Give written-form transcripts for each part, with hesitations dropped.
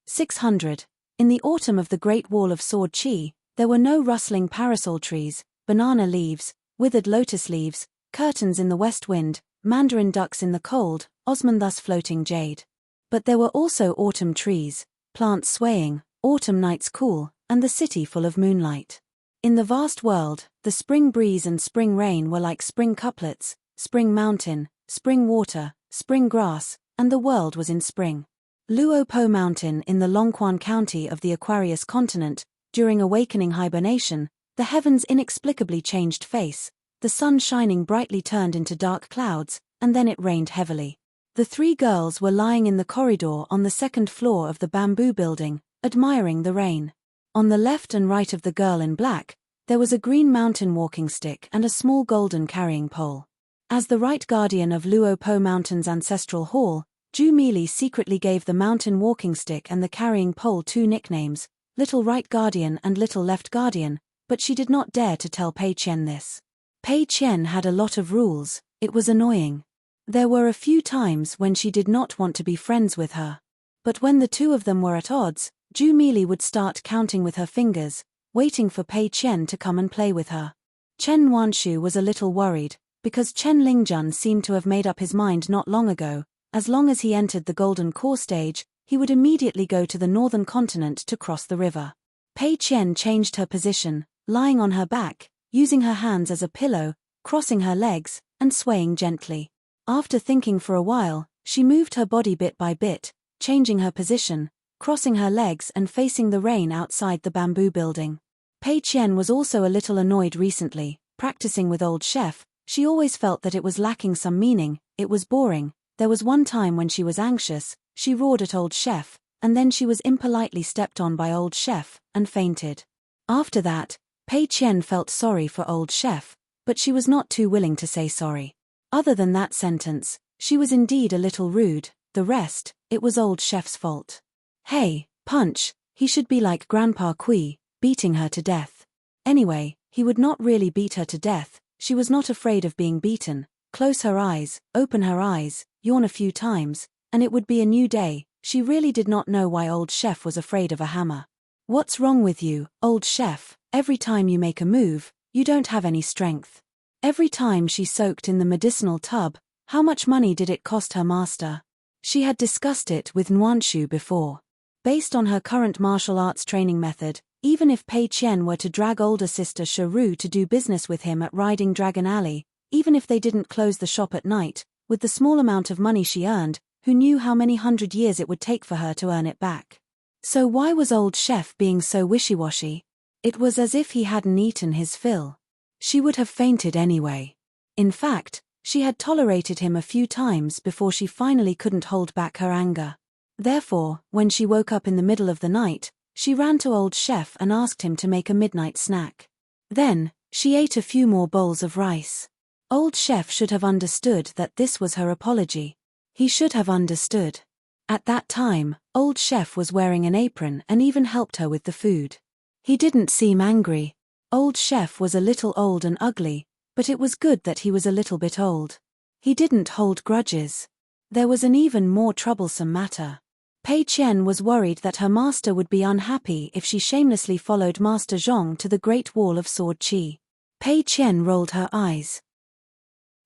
600. In the autumn of the Great Wall of Sword Chi, there were no rustling parasol trees, banana leaves, withered lotus leaves, curtains in the west wind, mandarin ducks in the cold, Osman thus floating jade. But there were also autumn trees, plants swaying, autumn nights cool, and the city full of moonlight. In the vast world, the spring breeze and spring rain were like spring couplets, spring mountain, spring water, spring grass, and the world was in spring. Luo Po Mountain in the Longquan County of the Aquarius continent, during awakening hibernation, the heavens inexplicably changed face, the sun shining brightly turned into dark clouds, and then it rained heavily. The three girls were lying in the corridor on the second floor of the bamboo building, admiring the rain. On the left and right of the girl in black, there was a green mountain walking stick and a small golden carrying pole. As the right guardian of Luo Po Mountain's ancestral hall, Ju Meili secretly gave the mountain walking stick and the carrying pole two nicknames, Little Right Guardian and Little Left Guardian, but she did not dare to tell Pei Qian this. Pei Qian had a lot of rules, it was annoying. There were a few times when she did not want to be friends with her. But when the two of them were at odds, Ju Meili would start counting with her fingers, waiting for Pei Qian to come and play with her. Chen Nuanshu was a little worried, because Chen Lingjun seemed to have made up his mind not long ago. As long as he entered the Golden Core stage, he would immediately go to the northern continent to cross the river. Pei Qian changed her position, lying on her back, using her hands as a pillow, crossing her legs, and swaying gently. After thinking for a while, she moved her body bit by bit, changing her position, crossing her legs and facing the rain outside the bamboo building. Pei Qian was also a little annoyed recently, practicing with old chef. She always felt that it was lacking some meaning, it was boring. There was one time when she was anxious, she roared at old chef, and then she was impolitely stepped on by old chef, and fainted. After that, Pei Qian felt sorry for old chef, but she was not too willing to say sorry. Other than that sentence, she was indeed a little rude, the rest, it was old chef's fault. Hey, punch, he should be like Grandpa Kui, beating her to death. Anyway, he would not really beat her to death, she was not afraid of being beaten. Close her eyes, open her eyes, yawn a few times, and it would be a new day. She really did not know why old chef was afraid of a hammer. What's wrong with you, old chef? Every time you make a move, you don't have any strength. Every time she soaked in the medicinal tub, how much money did it cost her master? She had discussed it with Nuanshu before. Based on her current martial arts training method, even if Pei Qian were to drag older sister Sharu to do business with him at Riding Dragon Alley, even if they didn't close the shop at night, with the small amount of money she earned, who knew how many 100 years it would take for her to earn it back? So why was old chef being so wishy-washy? It was as if he hadn't eaten his fill. She would have fainted anyway. In fact, she had tolerated him a few times before she finally couldn't hold back her anger. Therefore, when she woke up in the middle of the night, she ran to old chef and asked him to make a midnight snack. Then, she ate a few more bowls of rice. Old chef should have understood that this was her apology. He should have understood. At that time, old chef was wearing an apron and even helped her with the food. He didn't seem angry. Old chef was a little old and ugly, but it was good that he was a little bit old. He didn't hold grudges. There was an even more troublesome matter. Pei Qian was worried that her master would be unhappy if she shamelessly followed Master Zhong to the Great Wall of Sword Chi. Pei Qian rolled her eyes.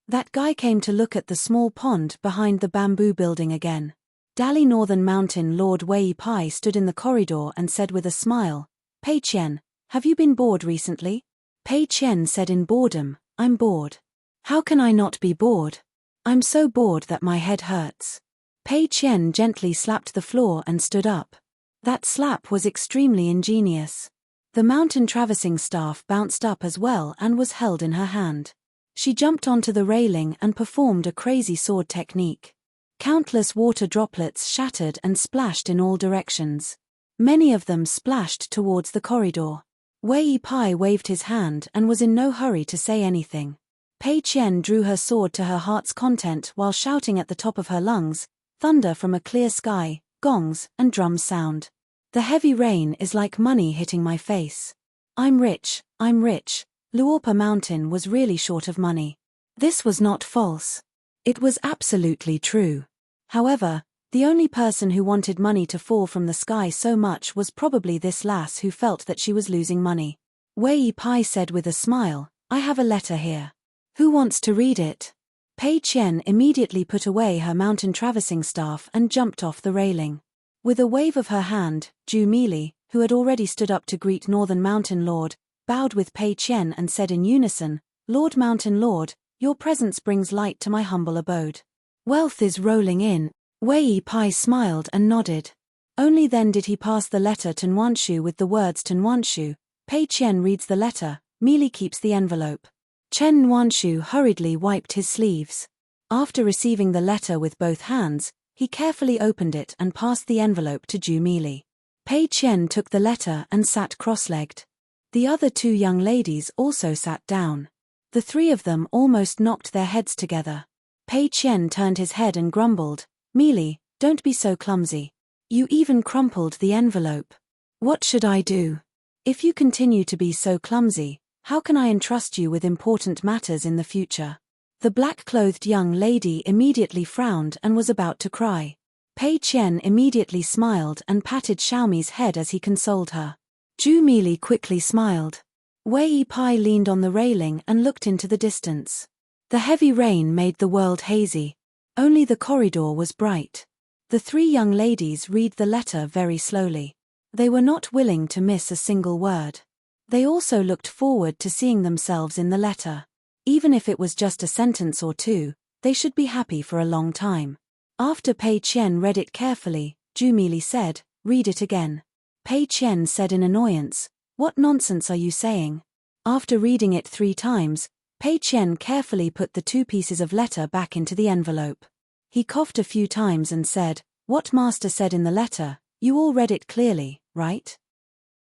That guy came to look at the small pond behind the bamboo building again. Dali Northern Mountain Lord Wei Pai stood in the corridor and said with a smile, Pei Qian, have you been bored recently? Pei Qian said in boredom, I'm bored. How can I not be bored? I'm so bored that my head hurts. Pei Qian gently slapped the floor and stood up. That slap was extremely ingenious. The mountain traversing staff bounced up as well and was held in her hand. She jumped onto the railing and performed a crazy sword technique. Countless water droplets shattered and splashed in all directions. Many of them splashed towards the corridor. Wei Pai waved his hand and was in no hurry to say anything. Pei Qian drew her sword to her heart's content while shouting at the top of her lungs, thunder from a clear sky, gongs, and drums sound. The heavy rain is like money hitting my face. I'm rich, I'm rich. Luopa Mountain was really short of money. This was not false. It was absolutely true. However, The only person who wanted money to fall from the sky so much was probably this lass who felt that she was losing money. Wei Pai said with a smile, "I have a letter here. Who wants to read it?" Pei Qian immediately put away her mountain traversing staff and jumped off the railing. With a wave of her hand, Ju Mili, who had already stood up to greet Northern Mountain Lord, bowed with Pei Qian and said in unison, "Lord Mountain Lord, your presence brings light to my humble abode. Wealth is rolling in." Wei Pai smiled and nodded. Only then did he pass the letter to Nuanshu with the words to Nuanshu. Pei Qian reads the letter, Mili keeps the envelope. Chen Nuanshu hurriedly wiped his sleeves. After receiving the letter with both hands, he carefully opened it and passed the envelope to Ju Mili. Pei Qian took the letter and sat cross-legged. The other two young ladies also sat down. The three of them almost knocked their heads together. Pei Qian turned his head and grumbled, "Mili, don't be so clumsy. You even crumpled the envelope. What should I do? If you continue to be so clumsy, how can I entrust you with important matters in the future?" The black-clothed young lady immediately frowned and was about to cry. Pei Qian immediately smiled and patted Xiaomi's head as he consoled her. Ju Mili quickly smiled. Wei Pai leaned on the railing and looked into the distance. The heavy rain made the world hazy. Only the corridor was bright. The three young ladies read the letter very slowly. They were not willing to miss a single word. They also looked forward to seeing themselves in the letter. Even if it was just a sentence or two, they should be happy for a long time. After Pei Qian read it carefully, Ju Mili said, "Read it again." Pei Qian said in annoyance, "What nonsense are you saying?" After reading it 3 times, Pei Qian carefully put the 2 pieces of letter back into the envelope. He coughed a few times and said, "What Master said in the letter, you all read it clearly, right?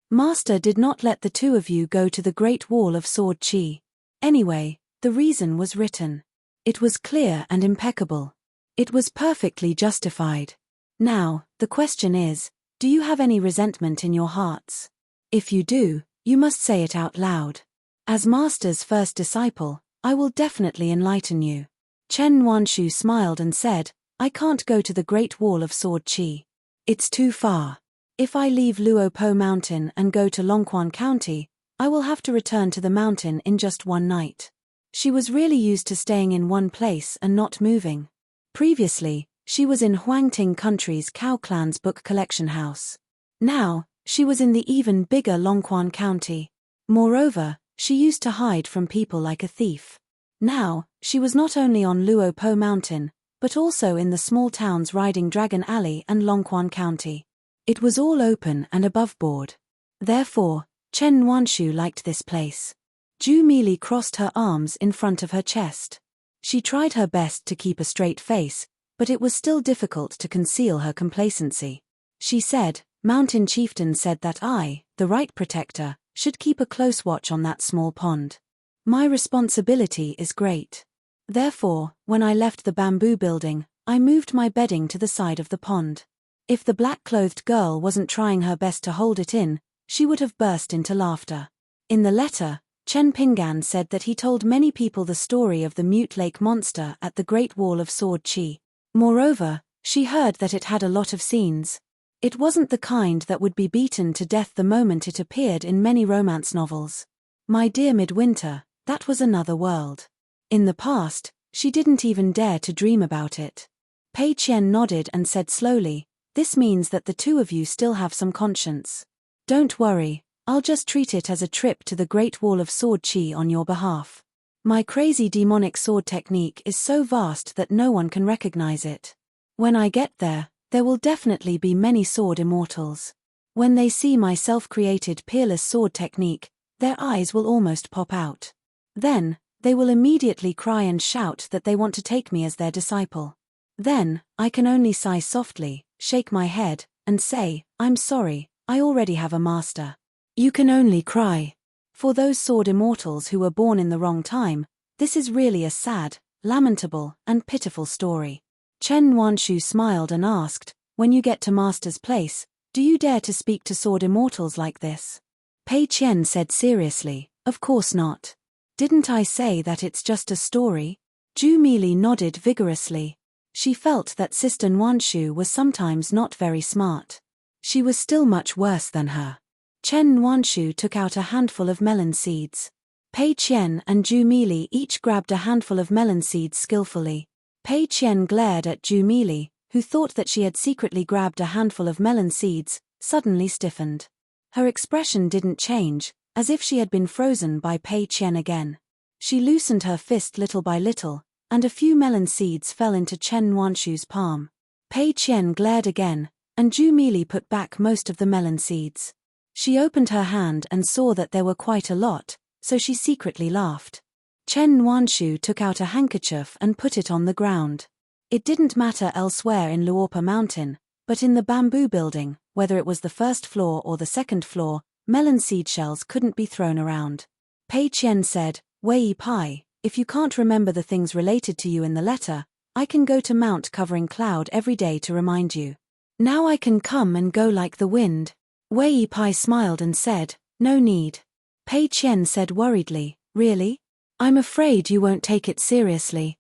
Master did not let the 2 of you go to the Great Wall of Sword Qi. Anyway, the reason was written. It was clear and impeccable. It was perfectly justified. Now, the question is, do you have any resentment in your hearts? If you do, you must say it out loud. As Master's first disciple, I will definitely enlighten you." Chen Nuanshu smiled and said, "I can't go to the Great Wall of Sword Qi. It's too far. If I leave Luopo Mountain and go to Longquan County, I will have to return to the mountain in just 1 night." She was really used to staying in one place and not moving. Previously, she was in Huangting Country's Cow Clan's book collection house. Now, she was in the even bigger Longquan County. Moreover, she used to hide from people like a thief. Now, she was not only on Luopo Mountain, but also in the small towns Riding Dragon Alley and Longquan County. It was all open and above board. Therefore, Chen Nuanshu liked this place. Ju Mili crossed her arms in front of her chest. She tried her best to keep a straight face, but it was still difficult to conceal her complacency. She said, "Mountain Chieftain said that I, the right protector, should keep a close watch on that small pond. My responsibility is great. Therefore, when I left the bamboo building, I moved my bedding to the side of the pond. If the black-clothed girl wasn't trying her best to hold it in, she would have burst into laughter." In the letter, Chen Pingan said that he told many people the story of the Mute Lake monster at the Great Wall of Sword Qi. Moreover, she heard that it had a lot of scenes. It wasn't the kind that would be beaten to death the moment it appeared in many romance novels. My dear Midwinter, that was another world. In the past, she didn't even dare to dream about it. Pei Qian nodded and said slowly, "This means that the 2 of you still have some conscience. Don't worry, I'll just treat it as a trip to the Great Wall of Sword Qi on your behalf. My crazy demonic sword technique is so vast that no one can recognize it. When I get there will definitely be many sword immortals. When they see my self-created peerless sword technique, their eyes will almost pop out. Then, they will immediately cry and shout that they want to take me as their disciple. Then, I can only sigh softly, shake my head, and say, 'I'm sorry, I already have a master.' You can only cry. For those sword immortals who were born in the wrong time, this is really a sad, lamentable, and pitiful story." Chen Nuanshu smiled and asked, "When you get to Master's place, do you dare to speak to sword immortals like this?" Pei Qian said seriously, "Of course not. Didn't I say that it's just a story?" Ju Mili nodded vigorously. She felt that Sister Nuanshu was sometimes not very smart. She was still much worse than her. Chen Nuanshu took out a handful of melon seeds. Pei Qian and Zhu Mili each grabbed a handful of melon seeds skillfully. Pei Qian glared at Zhu Mili, who thought that she had secretly grabbed a handful of melon seeds, suddenly stiffened. Her expression didn't change, as if she had been frozen by Pei Qian again. She loosened her fist little by little, and a few melon seeds fell into Chen Nuanshu's palm. Pei Qian glared again, and Zhu Mili put back most of the melon seeds. She opened her hand and saw that there were quite a lot, so she secretly laughed. Chen Nuanshu took out a handkerchief and put it on the ground. It didn't matter elsewhere in Luopa Mountain, but in the bamboo building, whether it was the first floor or the second floor, melon seed shells couldn't be thrown around. Pei Qian said, "Wei Pai, if you can't remember the things related to you in the letter, I can go to Mount Covering Cloud every day to remind you. Now I can come and go like the wind." Wei Pai smiled and said, "No need." Pei Qian said worriedly, "Really? I'm afraid you won't take it seriously."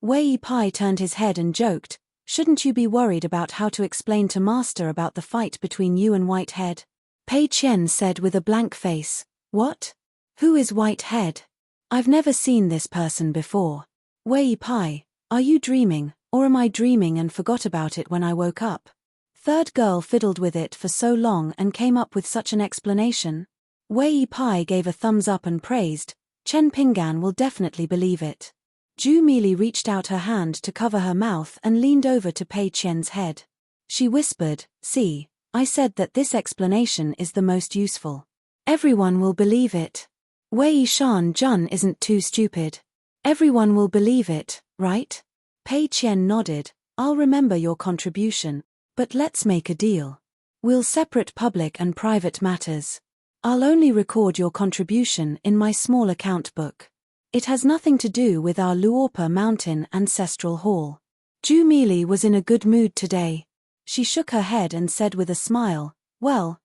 Wei Pai turned his head and joked, "Shouldn't you be worried about how to explain to Master about the fight between you and Whitehead?" Pei Qian said with a blank face, "What? Who is Whitehead? I've never seen this person before." Wei Pai, "Are you dreaming, or am I dreaming and forgot about it when I woke up?" Third girl fiddled with it for so long and came up with such an explanation. Wei Pai gave a thumbs up and praised, "Chen Pinggan will definitely believe it." Zhu Mili reached out her hand to cover her mouth and leaned over to Pei Qian's head. She whispered, "See, I said that this explanation is the most useful. Everyone will believe it. Wei Shan Jun isn't too stupid. Everyone will believe it, right?" Pei Qian nodded, "I'll remember your contribution, but let's make a deal. We'll separate public and private matters. I'll only record your contribution in my small account book. It has nothing to do with our Luopa Mountain Ancestral Hall." Zhu Mili was in a good mood today. She shook her head and said with a smile, well,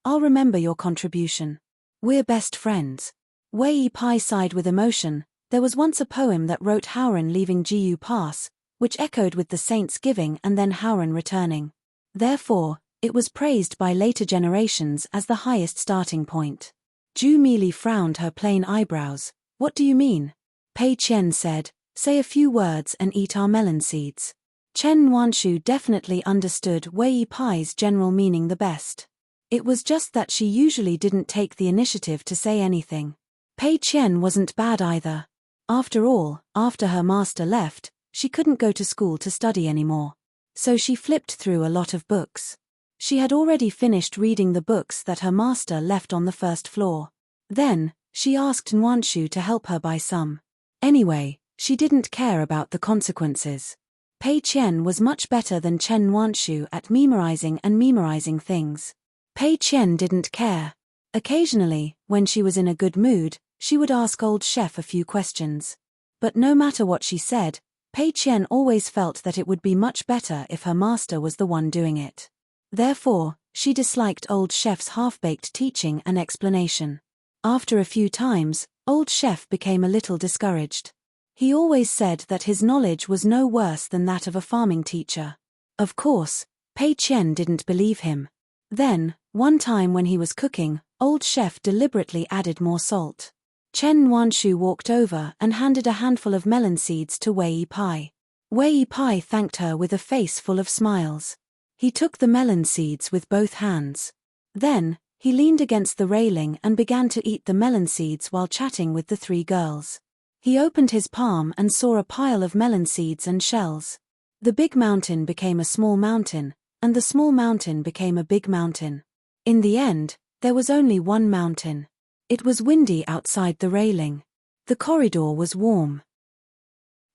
I'll remember your contribution. We're best friends." Wei Pai sighed with emotion. There was once a poem that wrote Howren leaving Jiu Pass, which echoed with the saints giving and then Howren returning. Therefore, it was praised by later generations as the highest starting point. Zhu Mili frowned her plain eyebrows. "What do you mean?" Pei Qian said, "Say a few words and eat our melon seeds." Chen Nuanshu definitely understood Wei Pai's general meaning the best. It was just that she usually didn't take the initiative to say anything. Pei Qian wasn't bad either. After all, after her master left, she couldn't go to school to study anymore. So she flipped through a lot of books. She had already finished reading the books that her master left on the first floor. Then, she asked Nuanshu to help her buy some. Anyway, she didn't care about the consequences. Pei Qian was much better than Chen Nuanshu at memorizing things. Pei Qian didn't care. Occasionally, when she was in a good mood, she would ask old chef a few questions. But no matter what she said, Pei Qian always felt that it would be much better if her master was the one doing it. Therefore, she disliked old chef's half-baked teaching and explanation. After a few times, old chef became a little discouraged. He always said that his knowledge was no worse than that of a farming teacher. Of course, Pei Qian didn't believe him. Then, one time when he was cooking, old chef deliberately added more salt. Chen Nuanshu walked over and handed a handful of melon seeds to Wei Pai. Wei Pai thanked her with a face full of smiles. He took the melon seeds with both hands. Then, he leaned against the railing and began to eat the melon seeds while chatting with the three girls. He opened his palm and saw a pile of melon seeds and shells. The big mountain became a small mountain, and the small mountain became a big mountain. In the end, there was only one mountain. It was windy outside the railing. The corridor was warm.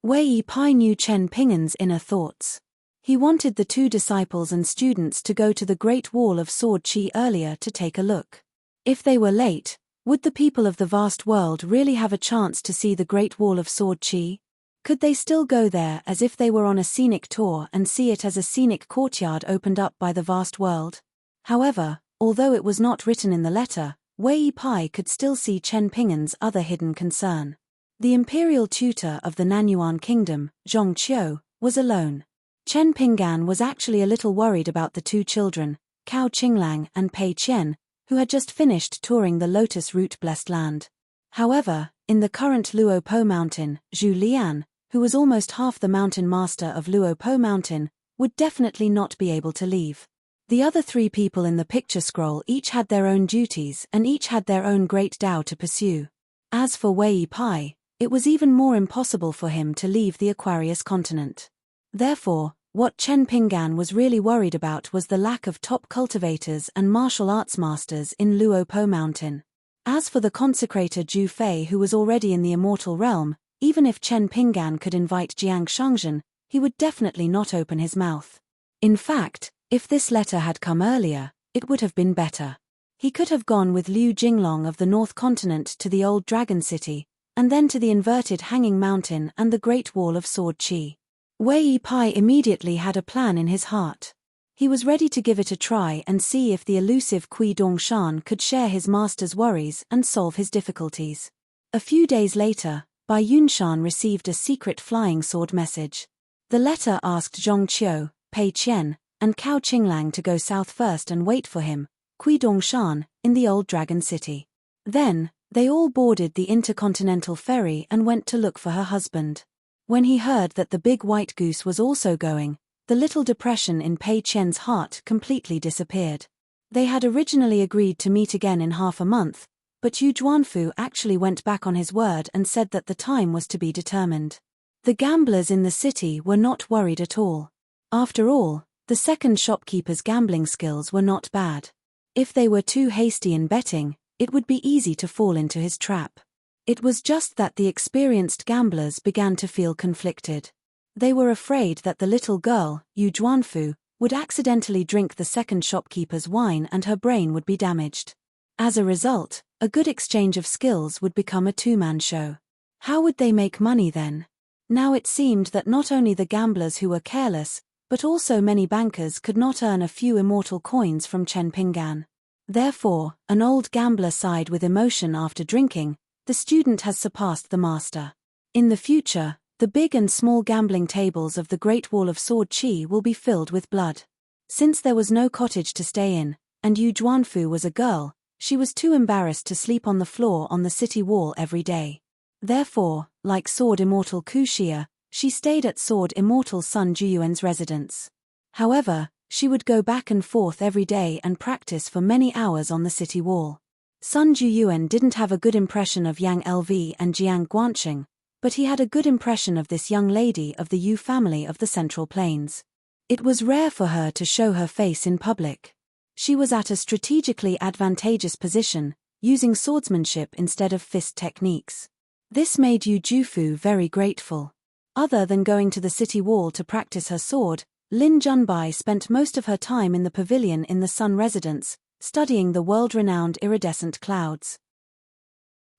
Wei Pai knew Chen Ping'an's inner thoughts. He wanted the two disciples and students to go to the Great Wall of Sword Chi earlier to take a look. If they were late, would the people of the vast world really have a chance to see the Great Wall of Sword Chi? Could they still go there as if they were on a scenic tour and see it as a scenic courtyard opened up by the vast world? However, although it was not written in the letter, Wei Pai could still see Chen Ping'an's other hidden concern. The imperial tutor of the Nanyuan kingdom, Zhong Qiu, was alone. Chen Pinggan was actually a little worried about the two children, Cao Qinglang and Pei Qian, who had just finished touring the Lotus Route Blessed Land. However, in the current Luo Po Mountain, Zhu Lian, who was almost half the mountain master of Luo Po Mountain, would definitely not be able to leave. The other three people in the picture scroll each had their own duties and each had their own great Tao to pursue. As for Wei Pai, it was even more impossible for him to leave the Aquarius continent. Therefore, what Chen Pinggan was really worried about was the lack of top cultivators and martial arts masters in Luo Po Mountain. As for the consecrator Zhu Fei, who was already in the immortal realm, even if Chen Pinggan could invite Jiang Shangzhen, he would definitely not open his mouth. In fact, if this letter had come earlier, it would have been better. He could have gone with Liu Jinglong of the North Continent to the Old Dragon City, and then to the inverted Hanging Mountain and the Great Wall of Sword Qi. Wei Pai immediately had a plan in his heart. He was ready to give it a try and see if the elusive Kui Dongshan could share his master's worries and solve his difficulties. A few days later, Bai Yunshan received a secret flying sword message. The letter asked Zhong Qiu, Pei Qian, and Cao Qinglang to go south first and wait for him, Kui Dongshan, in the Old Dragon City. Then, they all boarded the intercontinental ferry and went to look for her husband. When he heard that the big white goose was also going, the little depression in Pei Qian's heart completely disappeared. They had originally agreed to meet again in half a month, but Yu Zhuanfu actually went back on his word and said that the time was to be determined. The gamblers in the city were not worried at all. After all, the second shopkeeper's gambling skills were not bad. If they were too hasty in betting, it would be easy to fall into his trap. It was just that the experienced gamblers began to feel conflicted. They were afraid that the little girl, Yu Zhuanfu, would accidentally drink the second shopkeeper's wine and her brain would be damaged. As a result, a good exchange of skills would become a two-man show. How would they make money then? Now it seemed that not only the gamblers who were careless, but also many bankers could not earn a few immortal coins from Chen Pinggan. Therefore, an old gambler sighed with emotion after drinking, "The student has surpassed the master. In the future, the big and small gambling tables of the Great Wall of Sword Qi will be filled with blood." Since there was no cottage to stay in, and Yu Zhuanfu was a girl, she was too embarrassed to sleep on the floor on the city wall every day. Therefore, like Sword Immortal Ku Xia, she stayed at Sword Immortal Sun Juyuan's residence. However, she would go back and forth every day and practice for many hours on the city wall. Sun Juyuan didn't have a good impression of Yang Lv and Jiang Guanqing, but he had a good impression of this young lady of the Yu family of the Central Plains. It was rare for her to show her face in public. She was at a strategically advantageous position, using swordsmanship instead of fist techniques. This made Yu Jufu very grateful. Other than going to the city wall to practice her sword, Lin Junbai spent most of her time in the pavilion in the Sun residence, studying the world-renowned iridescent clouds.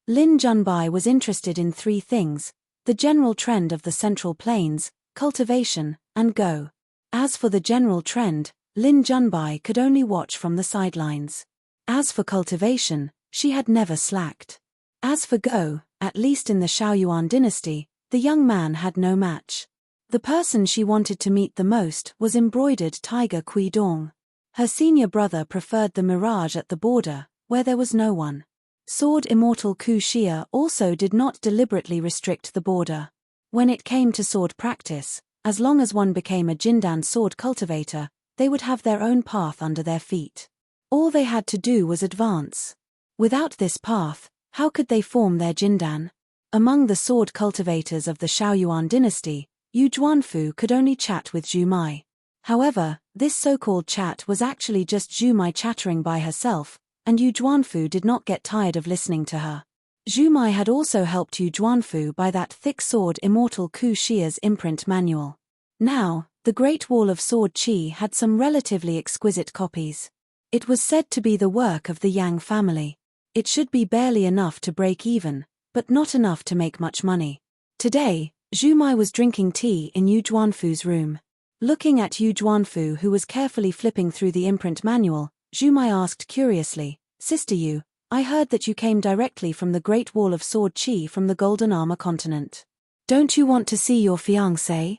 Lin Junbai was interested in three things: the general trend of the Central Plains, cultivation, and Go. As for the general trend, Lin Junbai could only watch from the sidelines. As for cultivation, she had never slacked. As for Go, at least in the Shaoyuan dynasty, the young man had no match. The person she wanted to meet the most was embroidered tiger Kui Dong. Her senior brother preferred the mirage at the border, where there was no one. Sword Immortal Ku Xia also did not deliberately restrict the border. When it came to sword practice, as long as one became a Jindan sword cultivator, they would have their own path under their feet. All they had to do was advance. Without this path, how could they form their Jindan? Among the sword cultivators of the Shaoyuan dynasty, Yu Zhuanfu could only chat with Zhu Mai. However, this so-called chat was actually just Zhu Mai chattering by herself, and Yu Zhuanfu did not get tired of listening to her. Zhu Mai had also helped Yu Zhuanfu buy that thick sword Immortal Ku Xia's imprint manual. Now, the Great Wall of Sword Qi had some relatively exquisite copies. It was said to be the work of the Yang family. It should be barely enough to break even, but not enough to make much money. Today, Zhu Mai was drinking tea in Yu Zhuanfu's room. Looking at Yu Zhuanfu, who was carefully flipping through the imprint manual, Zhu Mai asked curiously, "Sister Yu, I heard that you came directly from the Great Wall of Sword Qi from the Golden Armor continent. Don't you want to see your fiancé?"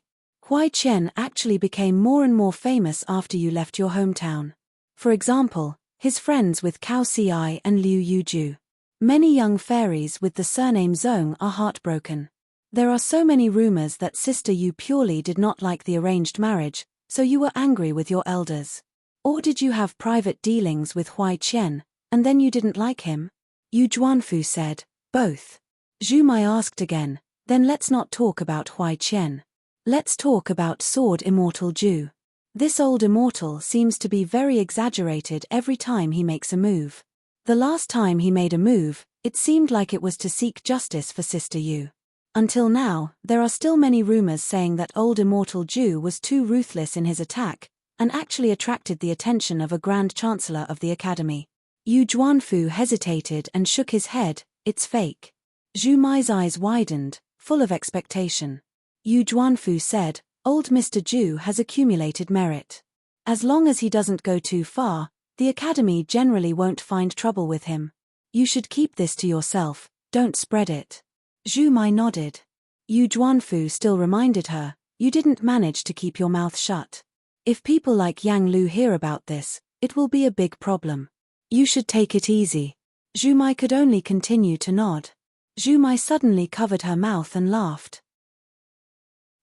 Huai Qian actually became more and more famous after you left your hometown. For example, his friends with Cao Ci and Liu Yuju. Many young fairies with the surname Zong are heartbroken. There are so many rumors that Sister Yu purely did not like the arranged marriage, so you were angry with your elders. Or did you have private dealings with Huai Qian, and then you didn't like him? Yu Juanfu said, both. Zhu Mai asked again, then let's not talk about Huai Qian. Let's talk about Sword Immortal Zhu. This old immortal seems to be very exaggerated every time he makes a move. The last time he made a move, it seemed like it was to seek justice for Sister Yu. Until now, there are still many rumors saying that old immortal Zhu was too ruthless in his attack, and actually attracted the attention of a Grand Chancellor of the Academy. Yu Juanfu hesitated and shook his head, it's fake. Zhu Mai's eyes widened, full of expectation. Yu Juanfu said, old Mr. Zhu has accumulated merit. As long as he doesn't go too far, the Academy generally won't find trouble with him. You should keep this to yourself, don't spread it. Zhu Mai nodded. Yu Juanfu still reminded her, you didn't manage to keep your mouth shut. If people like Yang Lu hear about this, it will be a big problem. You should take it easy. Zhu Mai could only continue to nod. Zhu Mai suddenly covered her mouth and laughed.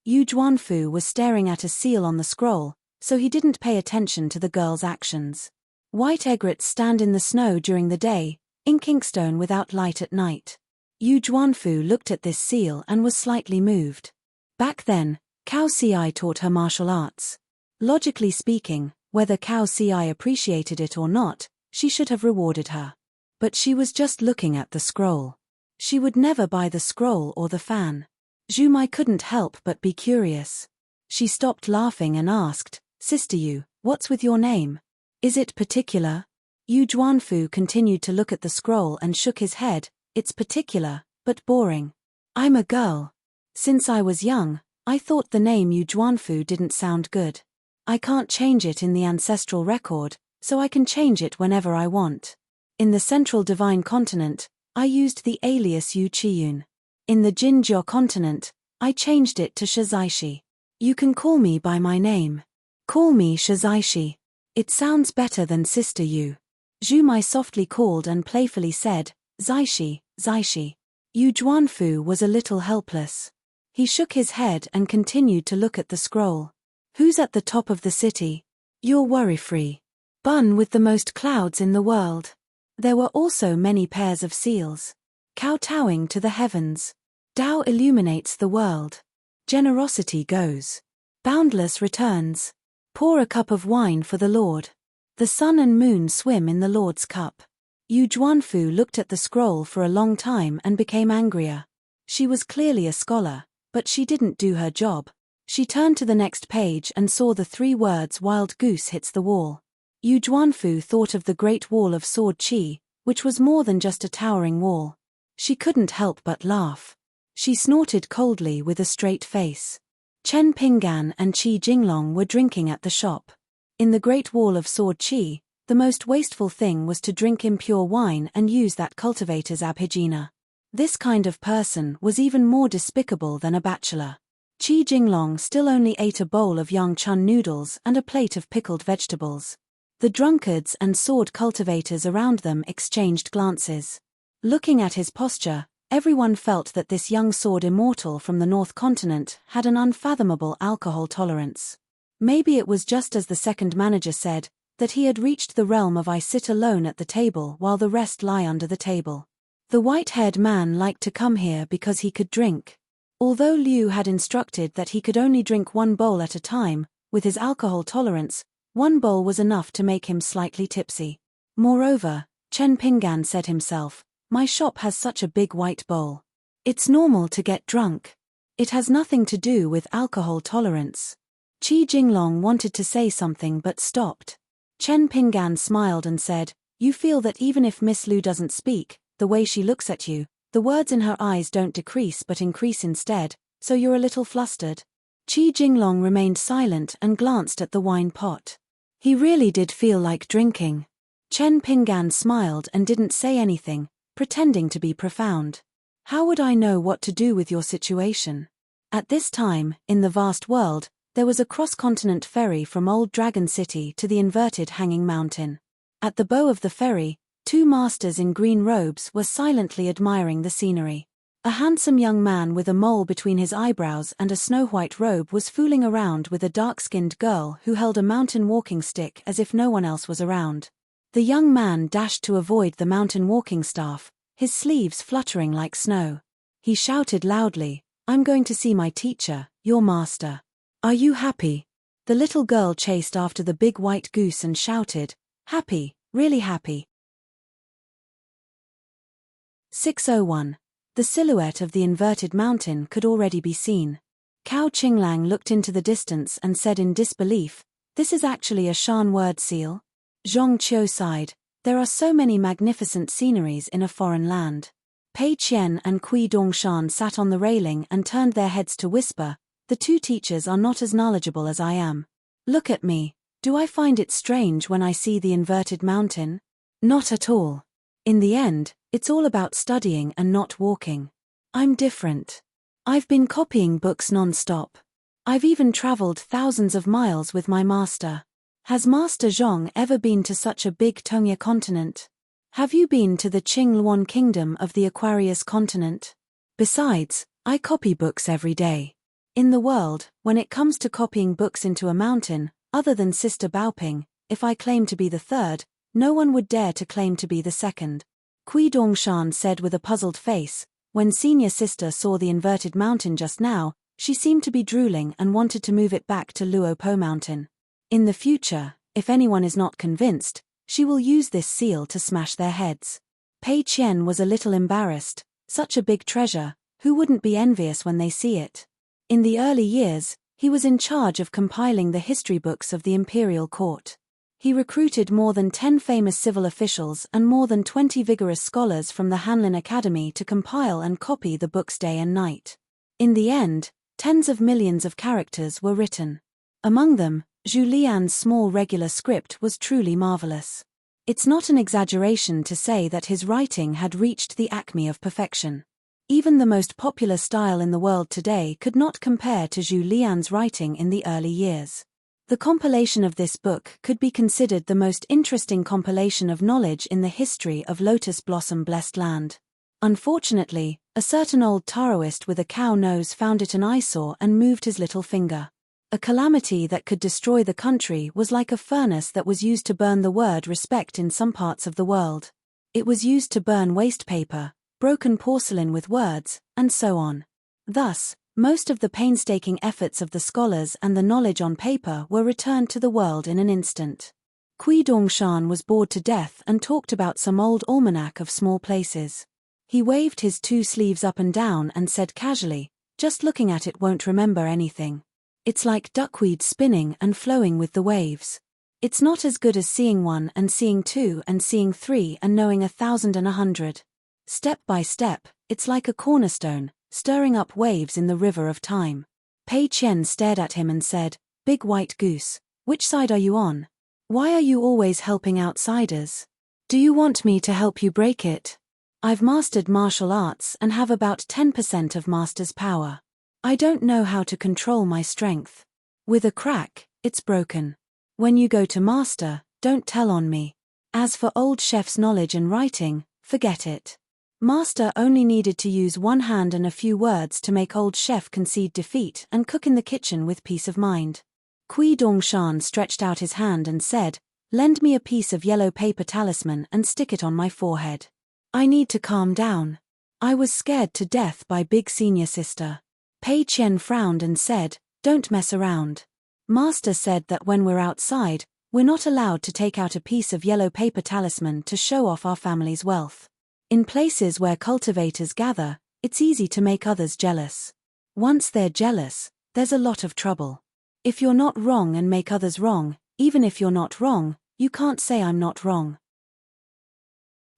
Yu Juanfu was staring at a seal on the scroll, so he didn't pay attention to the girl's actions. White egrets stand in the snow during the day, ink inkstone without light at night. Yu Juanfu looked at this seal and was slightly moved. Back then, Cao Ci taught her martial arts. Logically speaking, whether Cao Ci appreciated it or not, she should have rewarded her. But she was just looking at the scroll. She would never buy the scroll or the fan. Zhu Mai couldn't help but be curious. She stopped laughing and asked, Sister Yu, what's with your name? Is it particular? Yu Juanfu continued to look at the scroll and shook his head, it's particular, but boring. I'm a girl. Since I was young, I thought the name Yu Juanfu didn't sound good. I can't change it in the ancestral record, so I can change it whenever I want. In the Central Divine Continent, I used the alias Yu Qiyun. In the Jinjiao continent, I changed it to Shizaishi. You can call me by my name. Call me Shizaishi. It sounds better than Sister Yu. Zhu Mai softly called and playfully said, Zaishi, Zaishi. Yu Juanfu was a little helpless. He shook his head and continued to look at the scroll. Who's at the top of the city? You're worry-free. Bun with the most clouds in the world. There were also many pairs of seals. Kowtowing to the heavens. Tao illuminates the world. Generosity goes. Boundless returns. Pour a cup of wine for the Lord. The sun and moon swim in the Lord's cup. Yu Juanfu looked at the scroll for a long time and became angrier. She was clearly a scholar, but she didn't do her job. She turned to the next page and saw the 3 words Wild Goose hits the wall. Yu Juanfu thought of the Great Wall of Sword Qi, which was more than just a towering wall. She couldn't help but laugh. She snorted coldly with a straight face. Chen Pinggan and Qi Jinglong were drinking at the shop. In the Great Wall of Sword Qi, the most wasteful thing was to drink impure wine and use that cultivator's abhijna. This kind of person was even more despicable than a bachelor. Qi Jinglong still only ate a bowl of yang chun noodles and a plate of pickled vegetables. The drunkards and sword cultivators around them exchanged glances. Looking at his posture, everyone felt that this young sword immortal from the North Continent had an unfathomable alcohol tolerance. Maybe it was just as the second manager said, that he had reached the realm of I sit alone at the table while the rest lie under the table. The white-haired man liked to come here because he could drink. Although Liu had instructed that he could only drink 1 bowl at a time, with his alcohol tolerance, 1 bowl was enough to make him slightly tipsy. Moreover, Chen Pinggan said himself, my shop has such a big white bowl. It's normal to get drunk. It has nothing to do with alcohol tolerance. Qi Jinglong wanted to say something but stopped. Chen Pinggan smiled and said, you feel that even if Miss Lu doesn't speak, the way she looks at you, the words in her eyes don't decrease but increase instead, so you're a little flustered. Qi Jinglong remained silent and glanced at the wine pot. He really did feel like drinking. Chen Pinggan smiled and didn't say anything, pretending to be profound. How would I know what to do with your situation? At this time, in the vast world, there was a cross-continent ferry from Old Dragon City to the inverted hanging mountain. At the bow of the ferry, two masters in green robes were silently admiring the scenery. A handsome young man with a mole between his eyebrows and a snow-white robe was fooling around with a dark-skinned girl who held a mountain walking stick as if no one else was around. The young man dashed to avoid the mountain walking staff, his sleeves fluttering like snow. He shouted loudly, "I'm going to see my teacher, your master. Are you happy?" The little girl chased after the big white goose and shouted, "Happy, really happy." 601. The silhouette of the inverted mountain could already be seen. Cao Qinglang looked into the distance and said in disbelief, "This is actually a Shan word seal?" Zhong Qiu sighed, "There are so many magnificent sceneries in a foreign land." Pei Qian and Kui Dongshan sat on the railing and turned their heads to whisper, "The two teachers are not as knowledgeable as I am. Look at me. Do I find it strange when I see the inverted mountain? Not at all. In the end, it's all about studying and not walking. I'm different. I've been copying books non-stop. I've even traveled thousands of miles with my master. Has Master Zhong ever been to such a big Tongya continent? Have you been to the Qingluan kingdom of the Aquarius continent? Besides, I copy books every day. In the world, when it comes to copying books into a mountain, other than Sister Baoping, if I claim to be the third, no one would dare to claim to be the second." Kui Dongshan said with a puzzled face. When senior sister saw the inverted mountain just now, she seemed to be drooling and wanted to move it back to Luo Po mountain. In the future, if anyone is not convinced, she will use this seal to smash their heads. Pei Qian was a little embarrassed. Such a big treasure, who wouldn't be envious when they see it? In the early years, he was in charge of compiling the history books of the imperial court. He recruited more than 10 famous civil officials and more than 20 vigorous scholars from the Hanlin Academy to compile and copy the books day and night. In the end, tens of millions of characters were written. Among them, Zhu Lian's small regular script was truly marvelous. It's not an exaggeration to say that his writing had reached the acme of perfection. Even the most popular style in the world today could not compare to Zhu Lian's writing in the early years. The compilation of this book could be considered the most interesting compilation of knowledge in the history of Lotus Blossom Blessed Land. Unfortunately, a certain old Taoist with a cow nose found it an eyesore and moved his little finger. A calamity that could destroy the country was like a furnace that was used to burn the word respect in some parts of the world. It was used to burn waste paper, broken porcelain with words, and so on. Thus, most of the painstaking efforts of the scholars and the knowledge on paper were returned to the world in an instant. Kui Dongshan was bored to death and talked about some old almanac of small places. He waved his two sleeves up and down and said casually, "Just looking at it won't remember anything. It's like duckweed spinning and flowing with the waves. It's not as good as seeing one and seeing two and seeing three and knowing 1,000 and 100. Step by step, it's like a cornerstone, stirring up waves in the river of time." Pei Qian stared at him and said, "Big white goose, which side are you on? Why are you always helping outsiders? Do you want me to help you break it? I've mastered martial arts and have about 10% of master's power. I don't know how to control my strength. With a crack, it's broken. When you go to master, don't tell on me. As for old chef's knowledge and writing, forget it. Master only needed to use one hand and a few words to make old chef concede defeat and cook in the kitchen with peace of mind." Kui Dongshan stretched out his hand and said, "Lend me a piece of yellow paper talisman and stick it on my forehead. I need to calm down. I was scared to death by big senior sister." Pei Qian frowned and said, "Don't mess around. Master said that when we're outside, we're not allowed to take out a piece of yellow paper talisman to show off our family's wealth. In places where cultivators gather, it's easy to make others jealous. Once they're jealous, there's a lot of trouble. If you're not wrong and make others wrong, even if you're not wrong, you can't say I'm not wrong.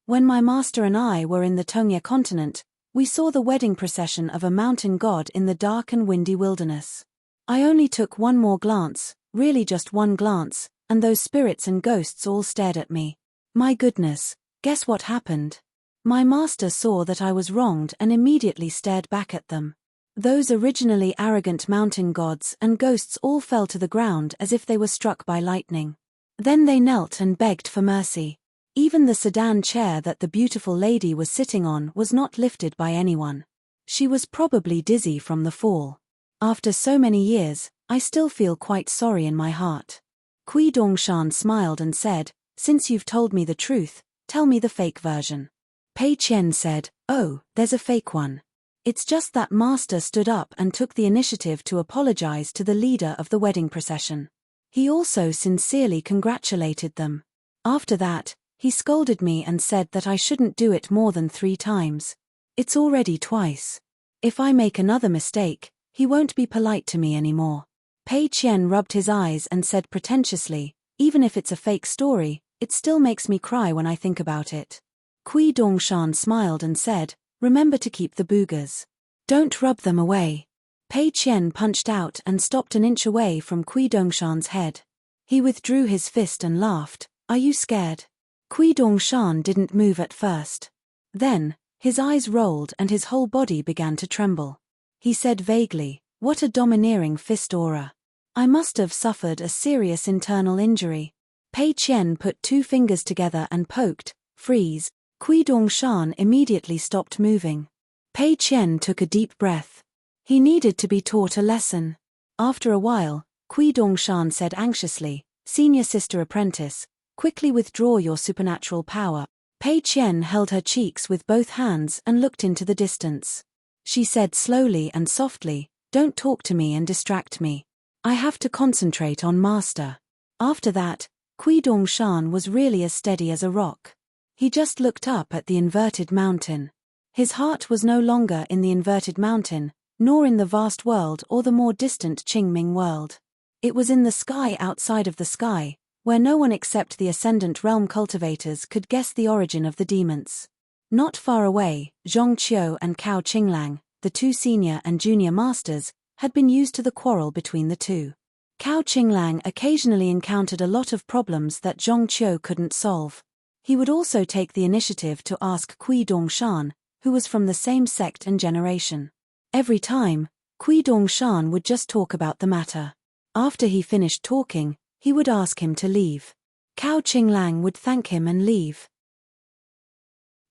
When my master and I were in the Tongya continent, we saw the wedding procession of a mountain god in the dark and windy wilderness. I only took one more glance, really just one glance, and those spirits and ghosts all stared at me. My goodness, guess what happened? My master saw that I was wronged and immediately stared back at them. Those originally arrogant mountain gods and ghosts all fell to the ground as if they were struck by lightning. Then they knelt and begged for mercy. Even the sedan chair that the beautiful lady was sitting on was not lifted by anyone. She was probably dizzy from the fall. After so many years, I still feel quite sorry in my heart. Kui Dongshan smiled and said, "Since you've told me the truth, tell me the fake version." Pei Qian said, "Oh, there's a fake one. It's just that Master stood up and took the initiative to apologize to the leader of the wedding procession. He also sincerely congratulated them. After that, he scolded me and said that I shouldn't do it more than 3 times. It's already twice. If I make another mistake, he won't be polite to me anymore." Pei Qian rubbed his eyes and said pretentiously, "Even if it's a fake story, it still makes me cry when I think about it." Kui Dongshan smiled and said, "Remember to keep the boogers. Don't rub them away." Pei Qian punched out and stopped an inch away from Kui Dongshan's head. He withdrew his fist and laughed, "Are you scared?" Kui Dongshan didn't move at first. Then, his eyes rolled and his whole body began to tremble. He said vaguely, "What a domineering fist aura. I must have suffered a serious internal injury." Pei Qian put 2 fingers together and poked, "Freeze." Kui Dongshan immediately stopped moving. Pei Qian took a deep breath. He needed to be taught a lesson. After a while, Kui Dongshan said anxiously, "Senior sister apprentice, quickly withdraw your supernatural power." Pei Qian held her cheeks with both hands and looked into the distance. She said slowly and softly, "Don't talk to me and distract me. I have to concentrate on Master." After that, Kui Dongshan was really as steady as a rock. He just looked up at the inverted mountain. His heart was no longer in the inverted mountain, nor in the vast world or the more distant Qingming world. It was in the sky outside of the sky, where no one except the Ascendant Realm cultivators could guess the origin of the demons. Not far away, Zhong Qiu and Cao Qinglang, the 2 senior and junior masters, had been used to the quarrel between the two. Cao Qinglang occasionally encountered a lot of problems that Zhong Qiu couldn't solve. He would also take the initiative to ask Kui Dongshan, who was from the same sect and generation. Every time, Kui Dongshan would just talk about the matter. After he finished talking, he would ask him to leave. Cao Qinglang would thank him and leave.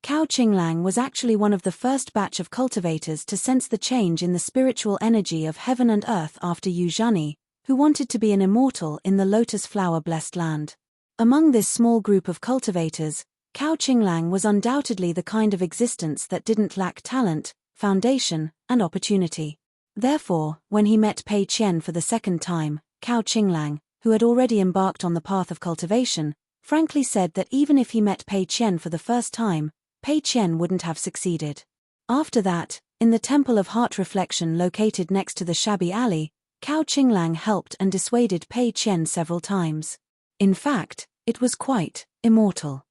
Cao Qinglang was actually one of the first batch of cultivators to sense the change in the spiritual energy of heaven and earth after Yu Zhani, who wanted to be an immortal in the lotus flower-blessed land. Among this small group of cultivators, Cao Qinglang was undoubtedly the kind of existence that didn't lack talent, foundation, and opportunity. Therefore, when he met Pei Qian for the second time, Cao Qinglang, who had already embarked on the path of cultivation, frankly said that even if he met Pei Qian for the first time, Pei Qian wouldn't have succeeded. After that, in the Temple of Heart Reflection located next to the shabby alley, Cao Qinglang helped and dissuaded Pei Qian several times. In fact, it was quite immortal.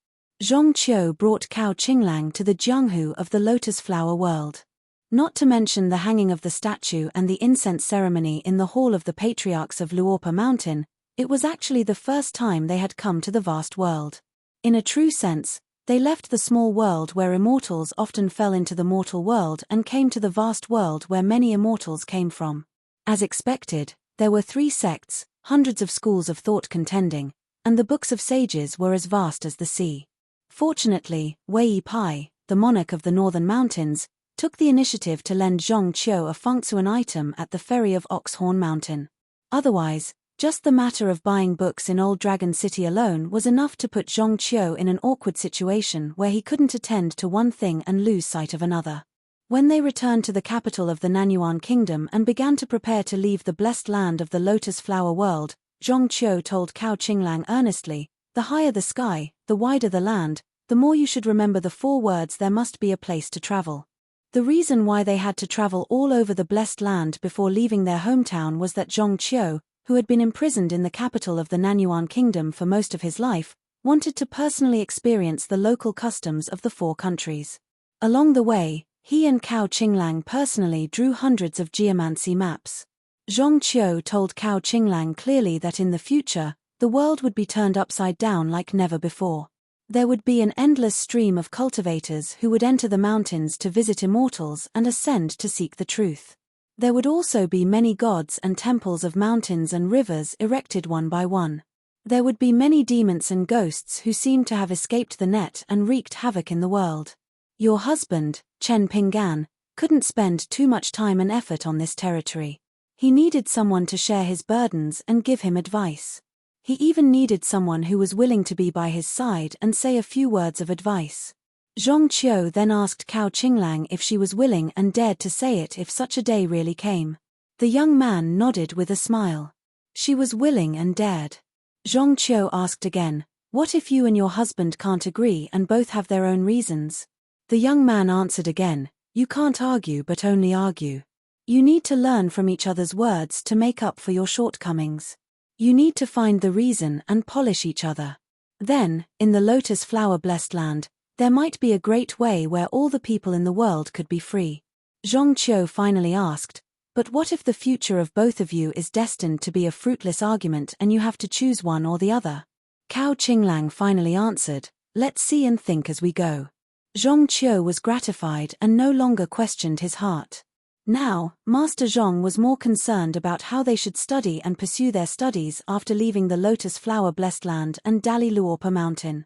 Zhong Qiu brought Cao Qinglang to the Jianghu of the lotus flower world. Not to mention the hanging of the statue and the incense ceremony in the hall of the patriarchs of Luopa Mountain, it was actually the first time they had come to the vast world. In a true sense, they left the small world where immortals often fell into the mortal world and came to the vast world where many immortals came from. As expected, there were 3 sects, hundreds of schools of thought contending, and the books of sages were as vast as the sea. Fortunately, Wei Pai, the monarch of the northern mountains, took the initiative to lend Zhong Qiu a Fengsuan item at the ferry of Oxhorn Mountain. Otherwise, just the matter of buying books in Old Dragon City alone was enough to put Zhong Qiu in an awkward situation where he couldn't attend to one thing and lose sight of another. When they returned to the capital of the Nanyuan Kingdom and began to prepare to leave the blessed land of the lotus flower world, Zhong Qiu told Cao Qinglang earnestly, "The higher the sky, the wider the land, the more you should remember the 4 words there must be a place to travel." The reason why they had to travel all over the blessed land before leaving their hometown was that Zhong Qiu, who had been imprisoned in the capital of the Nanyuan Kingdom for most of his life, wanted to personally experience the local customs of the 4 countries. Along the way, he and Cao Qinglang personally drew hundreds of geomancy maps. Zhong Qiu told Cao Qinglang clearly that in the future, the world would be turned upside down like never before. There would be an endless stream of cultivators who would enter the mountains to visit immortals and ascend to seek the truth. There would also be many gods and temples of mountains and rivers erected one by one. There would be many demons and ghosts who seemed to have escaped the net and wreaked havoc in the world. Your husband, Chen Pinggan, couldn't spend too much time and effort on this territory. He needed someone to share his burdens and give him advice. He even needed someone who was willing to be by his side and say a few words of advice. Zhong Qiu then asked Cao Qinglang if she was willing and dared to say it if such a day really came. The young man nodded with a smile. She was willing and dared. Zhong Qiu asked again, "What if you and your husband can't agree and both have their own reasons?" The young man answered again, "You can't argue but only argue. You need to learn from each other's words to make up for your shortcomings. You need to find the reason and polish each other. Then, in the lotus flower-blessed land, there might be a great way where all the people in the world could be free." Zhong Qiu finally asked, "But what if the future of both of you is destined to be a fruitless argument and you have to choose one or the other?" Cao Qinglang finally answered, "Let's see and think as we go." Zhong Qiu was gratified and no longer questioned his heart. Now, Master Zhong was more concerned about how they should study and pursue their studies after leaving the lotus flower-blessed land and Dali Luopa mountain.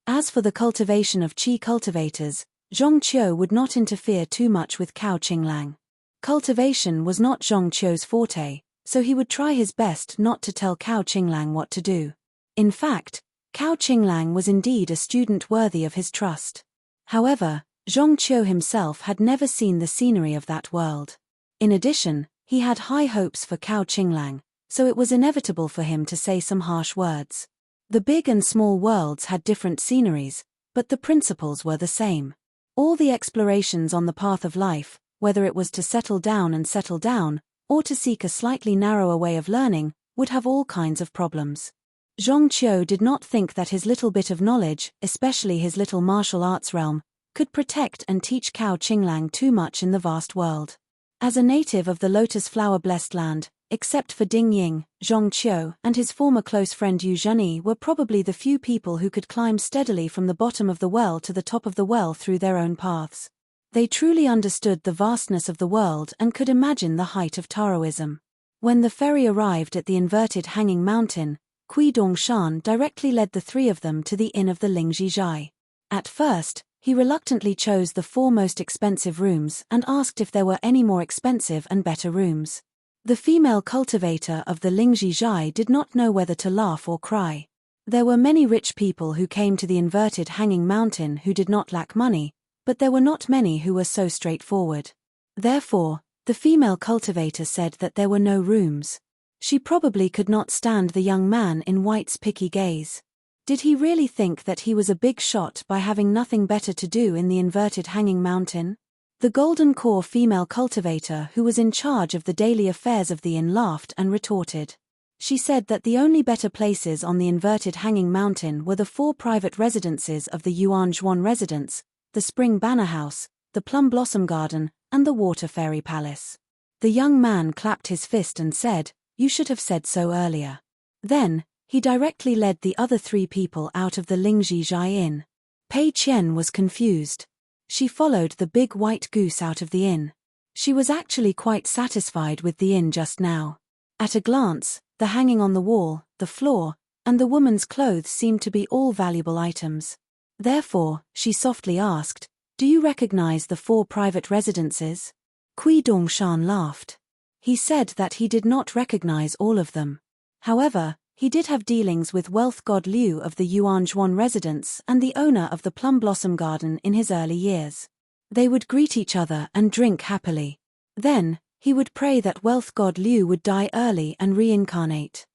As for the cultivation of qi cultivators, Zhong Qiu would not interfere too much with Cao Qinglang. Cultivation was not Zhong Qiu's forte, so he would try his best not to tell Cao Qinglang what to do. In fact, Cao Qinglang was indeed a student worthy of his trust. However, Zhong Qiu himself had never seen the scenery of that world. In addition, he had high hopes for Cao Qinglang, so it was inevitable for him to say some harsh words. The big and small worlds had different sceneries, but the principles were the same. All the explorations on the path of life, whether it was to settle down, or to seek a slightly narrower way of learning, would have all kinds of problems. Zhong Qiu did not think that his little bit of knowledge, especially his little martial arts realm, could protect and teach Cao Qinglang too much in the vast world. As a native of the lotus flower-blessed land, except for Ding Ying, Zhong Qiu and his former close friend Yu Zhani were probably the few people who could climb steadily from the bottom of the well to the top of the well through their own paths. They truly understood the vastness of the world and could imagine the height of Taoism. When the ferry arrived at the inverted hanging mountain, Kui Dongshan directly led the three of them to the inn of the Lingjizhai. At first, he reluctantly chose the four most expensive rooms and asked if there were any more expensive and better rooms. The female cultivator of the Lingjizhai did not know whether to laugh or cry. There were many rich people who came to the inverted hanging mountain who did not lack money, but there were not many who were so straightforward. Therefore, the female cultivator said that there were no rooms. She probably could not stand the young man in white's picky gaze. Did he really think that he was a big shot by having nothing better to do in the inverted hanging mountain? The golden core female cultivator who was in charge of the daily affairs of the inn laughed and retorted. She said that the only better places on the inverted hanging mountain were the four private residences of the Yuan Zhuan residence, the Spring Banner House, the Plum Blossom Garden, and the Water Fairy Palace. The young man clapped his fist and said, "You should have said so earlier." Then, he directly led the other three people out of the Lingjizhai inn. Pei Qian was confused. She followed the big white goose out of the inn. She was actually quite satisfied with the inn just now. At a glance, the hanging on the wall, the floor, and the woman's clothes seemed to be all valuable items. Therefore, she softly asked, "Do you recognize the four private residences?" Kui Dongshan laughed. He said that he did not recognize all of them. However, he did have dealings with wealth god Liu of the Yuan Zhuan residence and the owner of the Plum Blossom Garden in his early years. They would greet each other and drink happily. Then, he would pray that wealth god Liu would die early and reincarnate.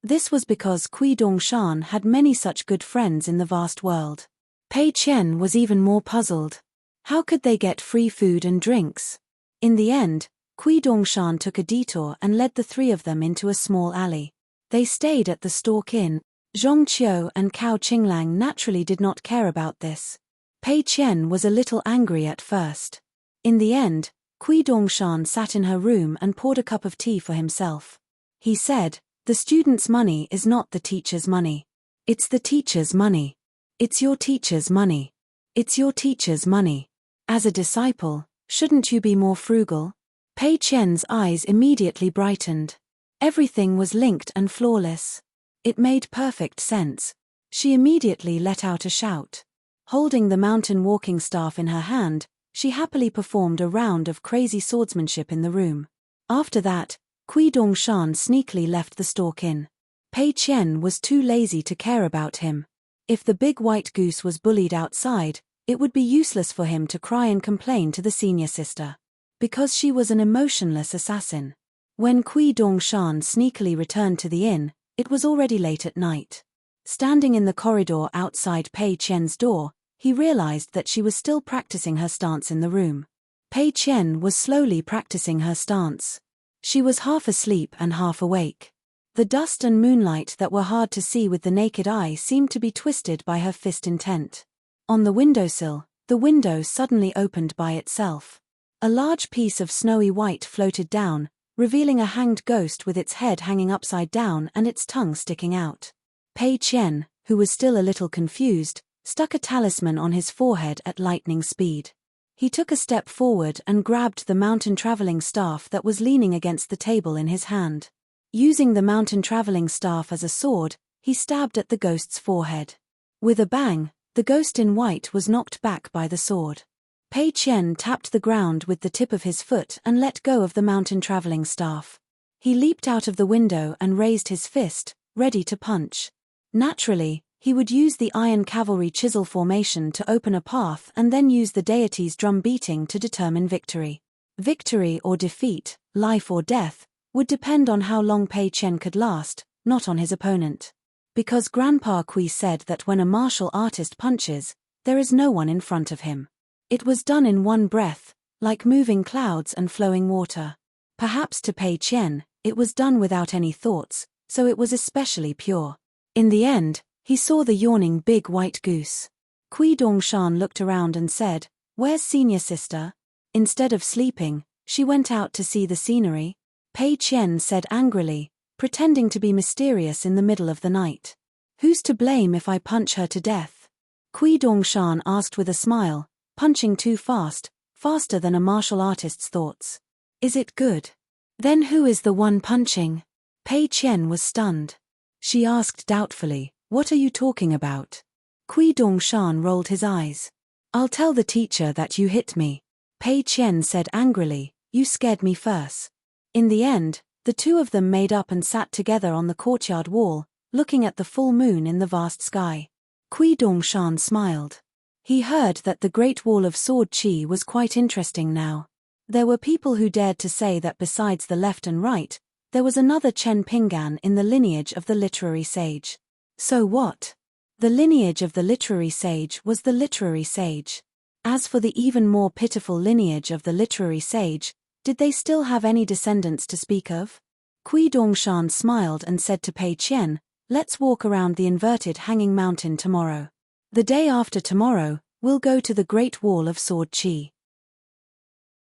This was because Kui Dongshan had many such good friends in the vast world. Pei Qian was even more puzzled. How could they get free food and drinks? In the end, Kui Dongshan took a detour and led the three of them into a small alley. They stayed at the Stork Inn. Zhong Qiu and Cao Qinglang naturally did not care about this. Pei Qian was a little angry at first. In the end, Kui Dongshan sat in her room and poured a cup of tea for himself. He said, "The student's money is not the teacher's money. It's the teacher's money. It's your teacher's money. It's your teacher's money." As a disciple, Shouldn't you be more frugal? Pei Qian's eyes immediately brightened. Everything was linked and flawless. It made perfect sense. She immediately let out a shout. Holding the mountain walking staff in her hand, she happily performed a round of crazy swordsmanship in the room. After that, Kui Dongshan sneakily left the stalk-in. Pei Qian was too lazy to care about him. If the big white goose was bullied outside, it would be useless for him to cry and complain to the senior sister. Because she was an emotionless assassin. When Kui Dongshan sneakily returned to the inn, it was already late at night. Standing in the corridor outside Pei Qian's door, he realized that she was still practicing her stance in the room. Pei Qian was slowly practicing her stance. She was half asleep and half awake. The dust and moonlight that were hard to see with the naked eye seemed to be twisted by her fist intent. On the windowsill, the window suddenly opened by itself. A large piece of snowy white floated down, revealing a hanged ghost with its head hanging upside down and its tongue sticking out. Pei Qian, who was still a little confused, stuck a talisman on his forehead at lightning speed. He took a step forward and grabbed the mountain traveling staff that was leaning against the table in his hand. Using the mountain traveling staff as a sword, he stabbed at the ghost's forehead. With a bang, the ghost in white was knocked back by the sword. Pei Qian tapped the ground with the tip of his foot and let go of the mountain traveling staff. He leaped out of the window and raised his fist, ready to punch. Naturally, he would use the iron cavalry chisel formation to open a path and then use the deity's drum beating to determine victory. Victory or defeat, life or death, would depend on how long Pei Qian could last, not on his opponent. Because Grandpa Kui said that when a martial artist punches, there is no one in front of him. It was done in one breath, like moving clouds and flowing water. Perhaps to Pei Qian, it was done without any thoughts, so it was especially pure. In the end, he saw the yawning big white goose. Kui Dongshan looked around and said, "Where's senior sister?" Instead of sleeping, she went out to see the scenery. Pei Qian said angrily, pretending to be mysterious in the middle of the night. "Who's to blame if I punch her to death?" Kui Dongshan asked with a smile, punching too fast, faster than a martial artist's thoughts. "Is it good? Then who is the one punching?" Pei Qian was stunned. She asked doubtfully, "What are you talking about?" Kui Dongshan rolled his eyes. "I'll tell the teacher that you hit me." Pei Qian said angrily, "You scared me first." In the end, the two of them made up and sat together on the courtyard wall, looking at the full moon in the vast sky. Kui Dongshan smiled. He heard that the Great Wall of Sword Qi was quite interesting now. There were people who dared to say that besides the left and right, there was another Chen Pinggan in the lineage of the literary sage. So what? The lineage of the literary sage was the literary sage. As for the even more pitiful lineage of the literary sage, did they still have any descendants to speak of? Kui Dongshan smiled and said to Pei Qian, "Let's walk around the inverted hanging mountain tomorrow. The day after tomorrow, we'll go to the Great Wall of Sword Qi.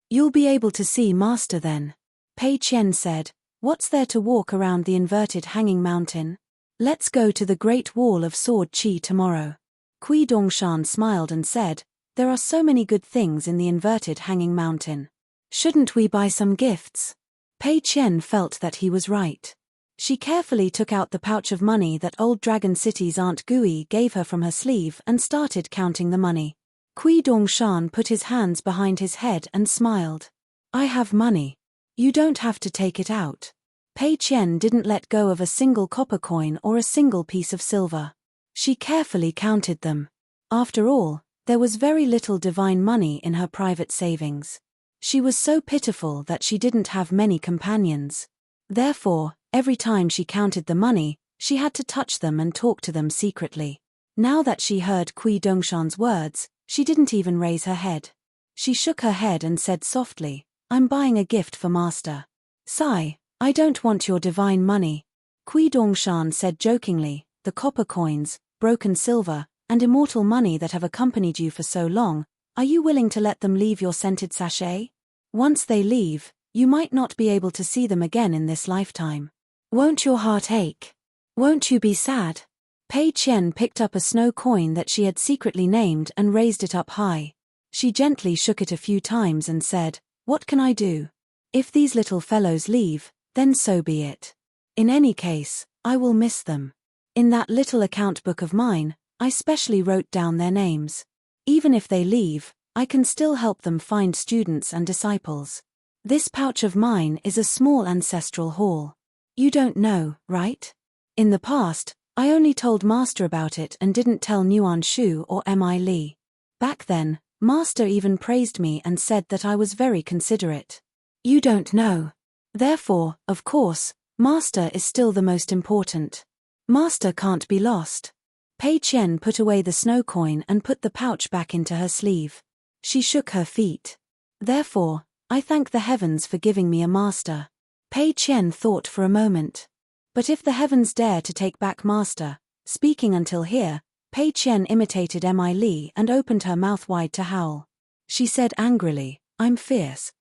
You'll be able to see Master then." Pei Qian said, "What's there to walk around the inverted hanging mountain? Let's go to the Great Wall of Sword Qi tomorrow." Kui Dongshan smiled and said, "There are so many good things in the inverted hanging mountain. Shouldn't we buy some gifts?" Pei Qian felt that he was right. She carefully took out the pouch of money that Old Dragon City's Aunt Gui gave her from her sleeve and started counting the money. Kui Dongshan put his hands behind his head and smiled. "I have money. You don't have to take it out." Pei Qian didn't let go of a single copper coin or a single piece of silver. She carefully counted them. After all, there was very little divine money in her private savings. She was so pitiful that she didn't have many companions. Therefore, every time she counted the money, she had to touch them and talk to them secretly. Now that she heard Kui Dongshan's words, she didn't even raise her head. She shook her head and said softly, "I'm buying a gift for Master." "Sigh, I don't want your divine money." Kui Dongshan said jokingly, "The copper coins, broken silver, and immortal money that have accompanied you for so long, are you willing to let them leave your scented sachet? Once they leave, you might not be able to see them again in this lifetime. Won't your heart ache? Won't you be sad?" Pei Qian picked up a snow coin that she had secretly named and raised it up high. She gently shook it a few times and said, "What can I do? If these little fellows leave, then so be it. In any case, I will miss them. In that little account book of mine, I specially wrote down their names. Even if they leave, I can still help them find students and disciples. This pouch of mine is a small ancestral hall. You don't know, right? In the past, I only told Master about it and didn't tell Nuan Shu or Mi Li. Back then, Master even praised me and said that I was very considerate. You don't know. Therefore, of course, Master is still the most important. Master can't be lost." Pei Qian put away the snow coin and put the pouch back into her sleeve. She shook her feet. "Therefore, I thank the heavens for giving me a master." Pei Qian thought for a moment. But if the heavens dare to take back Master, speaking until here, Pei Qian imitated Mi Li and opened her mouth wide to howl. She said angrily, "I'm fierce."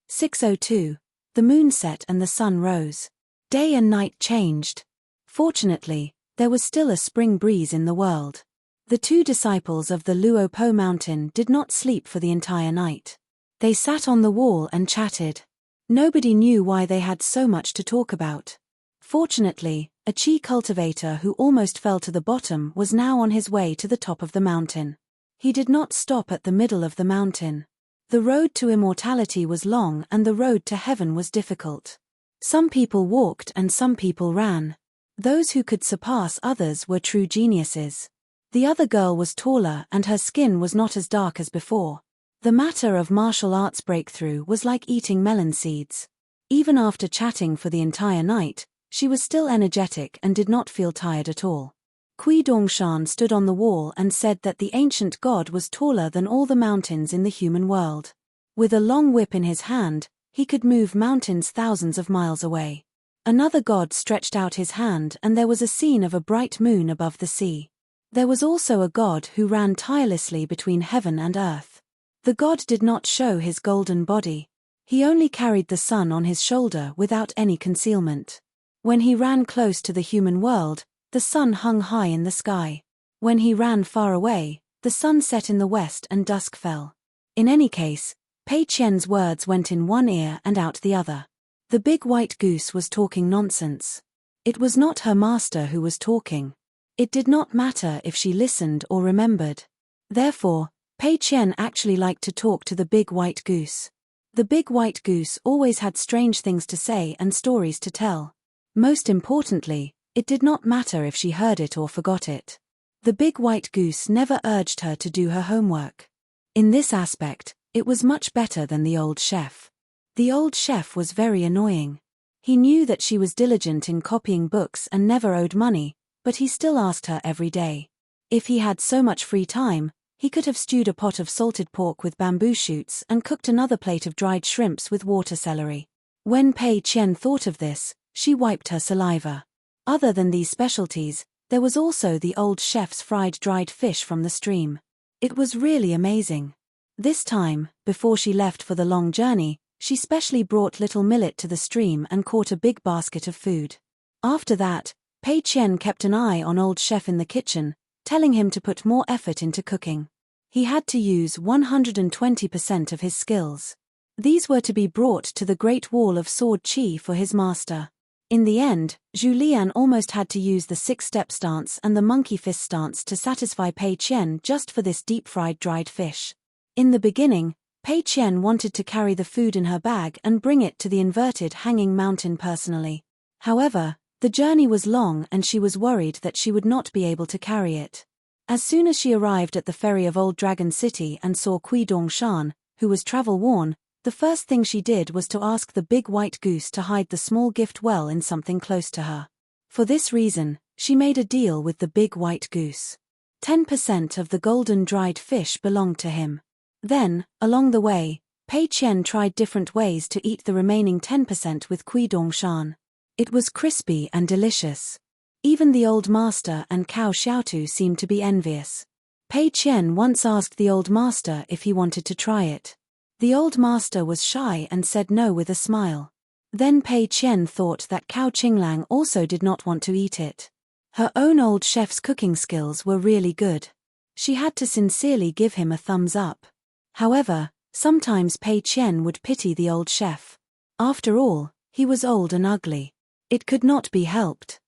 6:02. The moon set and the sun rose. Day and night changed. Fortunately, there was still a spring breeze in the world. The two disciples of the Luo Po mountain did not sleep for the entire night. They sat on the wall and chatted. Nobody knew why they had so much to talk about. Fortunately, a chi cultivator who almost fell to the bottom was now on his way to the top of the mountain. He did not stop at the middle of the mountain. The road to immortality was long and the road to heaven was difficult. Some people walked and some people ran. Those who could surpass others were true geniuses. The other girl was taller and her skin was not as dark as before. The matter of martial arts breakthrough was like eating melon seeds. Even after chatting for the entire night, she was still energetic and did not feel tired at all. Kui Dongshan stood on the wall and said that the ancient god was taller than all the mountains in the human world. With a long whip in his hand, he could move mountains thousands of miles away. Another god stretched out his hand and there was a scene of a bright moon above the sea. There was also a god who ran tirelessly between heaven and earth. The god did not show his golden body. He only carried the sun on his shoulder without any concealment. When he ran close to the human world, the sun hung high in the sky. When he ran far away, the sun set in the west and dusk fell. In any case, Pei Qian's words went in one ear and out the other. The big white goose was talking nonsense. It was not her master who was talking. It did not matter if she listened or remembered. Therefore, Pei Qian actually liked to talk to the big white goose. The big white goose always had strange things to say and stories to tell. Most importantly, it did not matter if she heard it or forgot it. The big white goose never urged her to do her homework. In this aspect, it was much better than the old chef. The old chef was very annoying. He knew that she was diligent in copying books and never owed money, but he still asked her every day. If he had so much free time, he could have stewed a pot of salted pork with bamboo shoots and cooked another plate of dried shrimps with water celery. When Pei Qian thought of this, she wiped her saliva. Other than these specialties, there was also the old chef's fried dried fish from the stream. It was really amazing. This time, before she left for the long journey, she specially brought little Millet to the stream and caught a big basket of food. After that, Pei Qian kept an eye on old chef in the kitchen, telling him to put more effort into cooking. He had to use 120% of his skills. These were to be brought to the Great Wall of Sword Qi for his master. In the end, Zhu Lian almost had to use the 6-step stance and the monkey fist stance to satisfy Pei Qian just for this deep-fried dried fish. In the beginning, Pei Qian wanted to carry the food in her bag and bring it to the inverted hanging mountain personally. However, the journey was long and she was worried that she would not be able to carry it. As soon as she arrived at the ferry of Old Dragon City and saw Kui Dongshan, who was travel-worn, the first thing she did was to ask the big white goose to hide the small gift well in something close to her. For this reason, she made a deal with the big white goose. 10% of the golden dried fish belonged to him. Then, along the way, Pei Qian tried different ways to eat the remaining 10% with Kui Dongshan. It was crispy and delicious. Even the old master and Cao Xiaotu seemed to be envious. Pei Qian once asked the old master if he wanted to try it. The old master was shy and said no with a smile. Then Pei Qian thought that Cao Qinglang also did not want to eat it. Her own old chef's cooking skills were really good. She had to sincerely give him a thumbs up. However, sometimes Pei Qian would pity the old chef. After all, he was old and ugly. It could not be helped.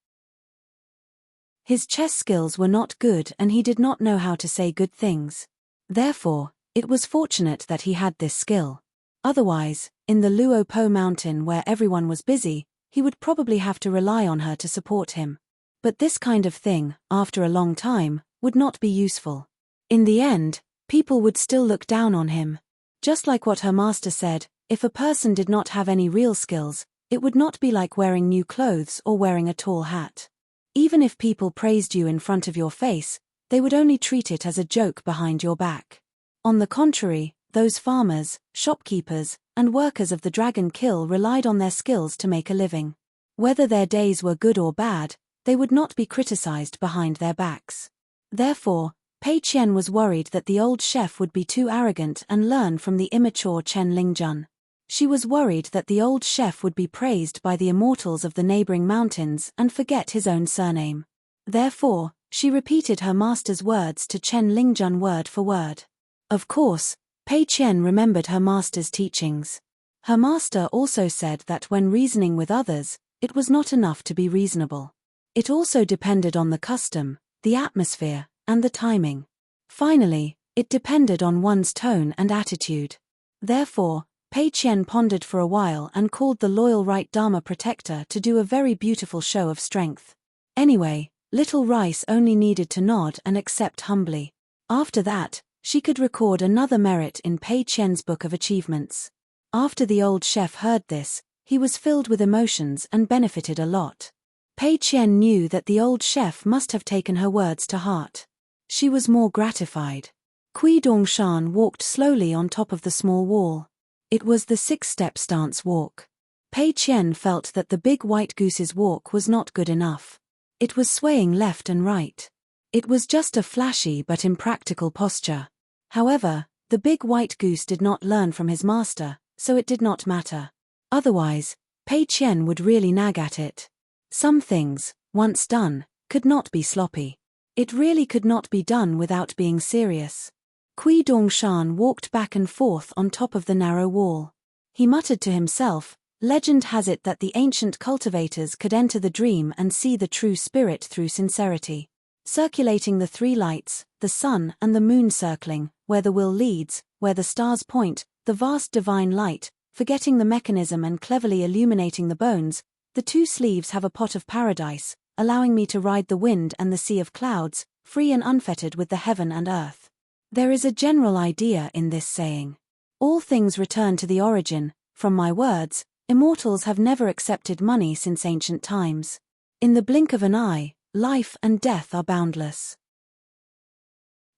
His chess skills were not good and he did not know how to say good things. Therefore, it was fortunate that he had this skill. Otherwise, in the Luo Po mountain where everyone was busy, he would probably have to rely on her to support him. But this kind of thing, after a long time, would not be useful. In the end, people would still look down on him. Just like what her master said, if a person did not have any real skills, it would not be like wearing new clothes or wearing a tall hat. Even if people praised you in front of your face, they would only treat it as a joke behind your back. On the contrary, those farmers, shopkeepers, and workers of the Dragon Kill relied on their skills to make a living. Whether their days were good or bad, they would not be criticized behind their backs. Therefore, Pei Qian was worried that the old chef would be too arrogant and learn from the immature Chen Lingjun. She was worried that the old chef would be praised by the immortals of the neighboring mountains and forget his own surname. Therefore, she repeated her master's words to Chen Lingjun word for word. Of course, Pei Qian remembered her master's teachings. Her master also said that when reasoning with others, it was not enough to be reasonable. It also depended on the custom, the atmosphere, and the timing. Finally, it depended on one's tone and attitude. Therefore, Pei Qian pondered for a while and called the loyal right Dharma protector to do a very beautiful show of strength. Anyway, Little Rice only needed to nod and accept humbly. After that, she could record another merit in Pei Qian's book of achievements. After the old chef heard this, he was filled with emotions and benefited a lot. Pei Qian knew that the old chef must have taken her words to heart. She was more gratified. Kui Dongshan walked slowly on top of the small wall. It was the 6-step stance walk. Pei Qian felt that the big white goose's walk was not good enough. It was swaying left and right. It was just a flashy but impractical posture. However, the big white goose did not learn from his master, so it did not matter. Otherwise, Pei Qian would really nag at it. Some things, once done, could not be sloppy. It really could not be done without being serious. Kui Dongshan walked back and forth on top of the narrow wall. He muttered to himself, "Legend has it that the ancient cultivators could enter the dream and see the true spirit through sincerity. Circulating the 3 lights, the sun and the moon circling, where the will leads, where the stars point, the vast divine light, forgetting the mechanism and cleverly illuminating the bones, the 2 sleeves have a pot of paradise, allowing me to ride the wind and the sea of clouds, free and unfettered with the heaven and earth." There is a general idea in this saying. All things return to the origin. From my words, immortals have never accepted money since ancient times. In the blink of an eye, life and death are boundless.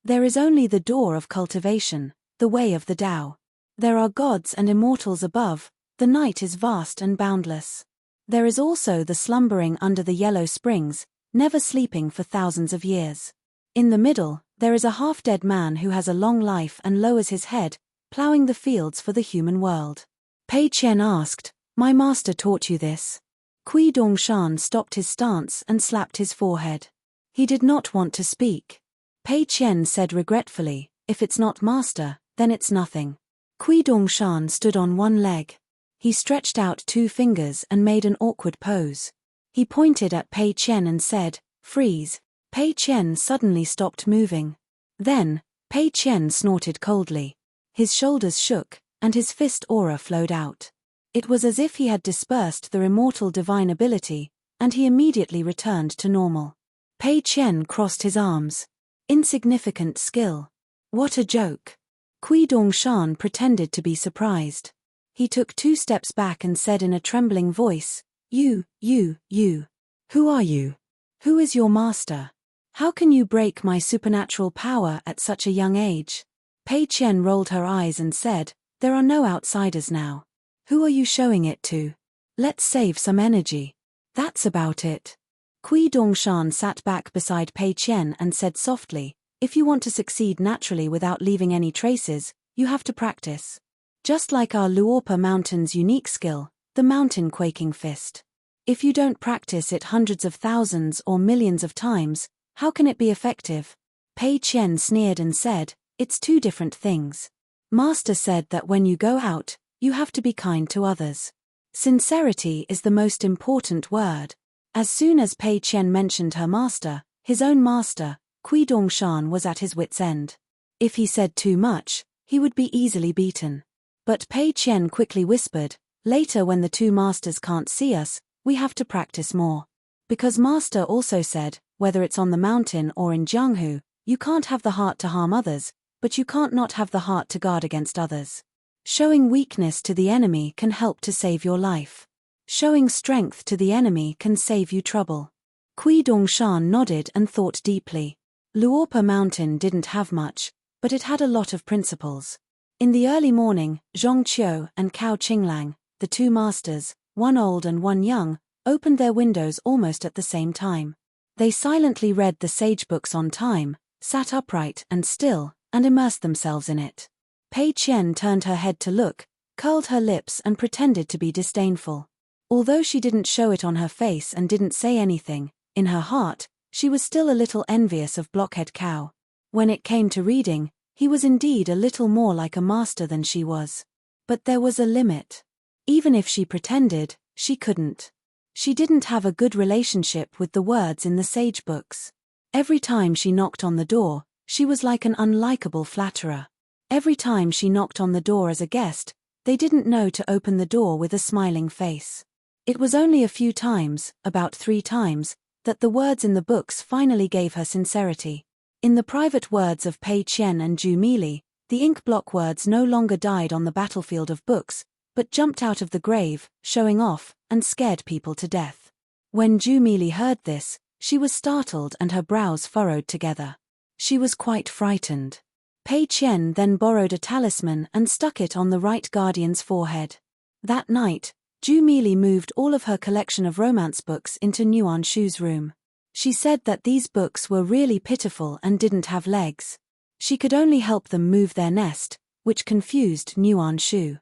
There is only the door of cultivation, the way of the Tao. There are gods and immortals above, the night is vast and boundless. There is also the slumbering under the yellow springs, never sleeping for thousands of years. In the middle, there is a half-dead man who has a long life and lowers his head, ploughing the fields for the human world. Pei Qian asked, "My master taught you this?" Kui Dongshan stopped his stance and slapped his forehead. He did not want to speak. Pei Qian said regretfully, "If it's not master, then it's nothing." Kui Dongshan stood on one leg. He stretched out 2 fingers and made an awkward pose. He pointed at Pei Qian and said, "Freeze." Pei Qian suddenly stopped moving. Then, Pei Qian snorted coldly. His shoulders shook, and his fist aura flowed out. It was as if he had dispersed the immortal divine ability, and he immediately returned to normal. Pei Qian crossed his arms. Insignificant skill. What a joke. Kui Dongshan pretended to be surprised. He took 2 steps back and said in a trembling voice, You. Who are you? Who is your master? How can you break my supernatural power at such a young age?" Pei Qian rolled her eyes and said, "There are no outsiders now. Who are you showing it to? Let's save some energy. That's about it." Kui Dongshan sat back beside Pei Qian and said softly, "If you want to succeed naturally without leaving any traces, you have to practice. Just like our Luopa Mountain's unique skill, the mountain quaking fist. If you don't practice it hundreds of thousands or millions of times, how can it be effective? Pei Qian sneered and said, "It's two different things. Master said that when you go out, you have to be kind to others. Sincerity is the most important word." As soon as Pei Qian mentioned her master, his own master, Kui Dongshan was at his wits' end. If he said too much, he would be easily beaten. But Pei Qian quickly whispered, "Later when the two masters can't see us, we have to practice more. Because master also said, whether it's on the mountain or in Jianghu, you can't have the heart to harm others, but you can't not have the heart to guard against others. Showing weakness to the enemy can help to save your life. Showing strength to the enemy can save you trouble." Kui Dongshan nodded and thought deeply. Luopa Mountain didn't have much, but it had a lot of principles. In the early morning, Zhong Qiu and Cao Qinglang, the two masters, one old and one young, opened their windows almost at the same time. They silently read the sage books on time, sat upright and still, and immersed themselves in it. Pei Qian turned her head to look, curled her lips and pretended to be disdainful. Although she didn't show it on her face and didn't say anything, in her heart, she was still a little envious of Blockhead Cow. When it came to reading, he was indeed a little more like a master than she was. But there was a limit. Even if she pretended, she couldn't. She didn't have a good relationship with the words in the sage books. Every time she knocked on the door, she was like an unlikable flatterer. Every time she knocked on the door as a guest, they didn't know to open the door with a smiling face. It was only a few times, about 3 times, that the words in the books finally gave her sincerity. In the private words of Pei Qian and Zhu Mili, the ink block words no longer died on the battlefield of books, but jumped out of the grave, showing off, and scared people to death. When Zhu Mili heard this, she was startled and her brows furrowed together. She was quite frightened. Pei Qian then borrowed a talisman and stuck it on the right guardian's forehead. That night, Zhu Mili moved all of her collection of romance books into Nuan Shu's room. She said that these books were really pitiful and didn't have legs. She could only help them move their nest, which confused Nuan Shu.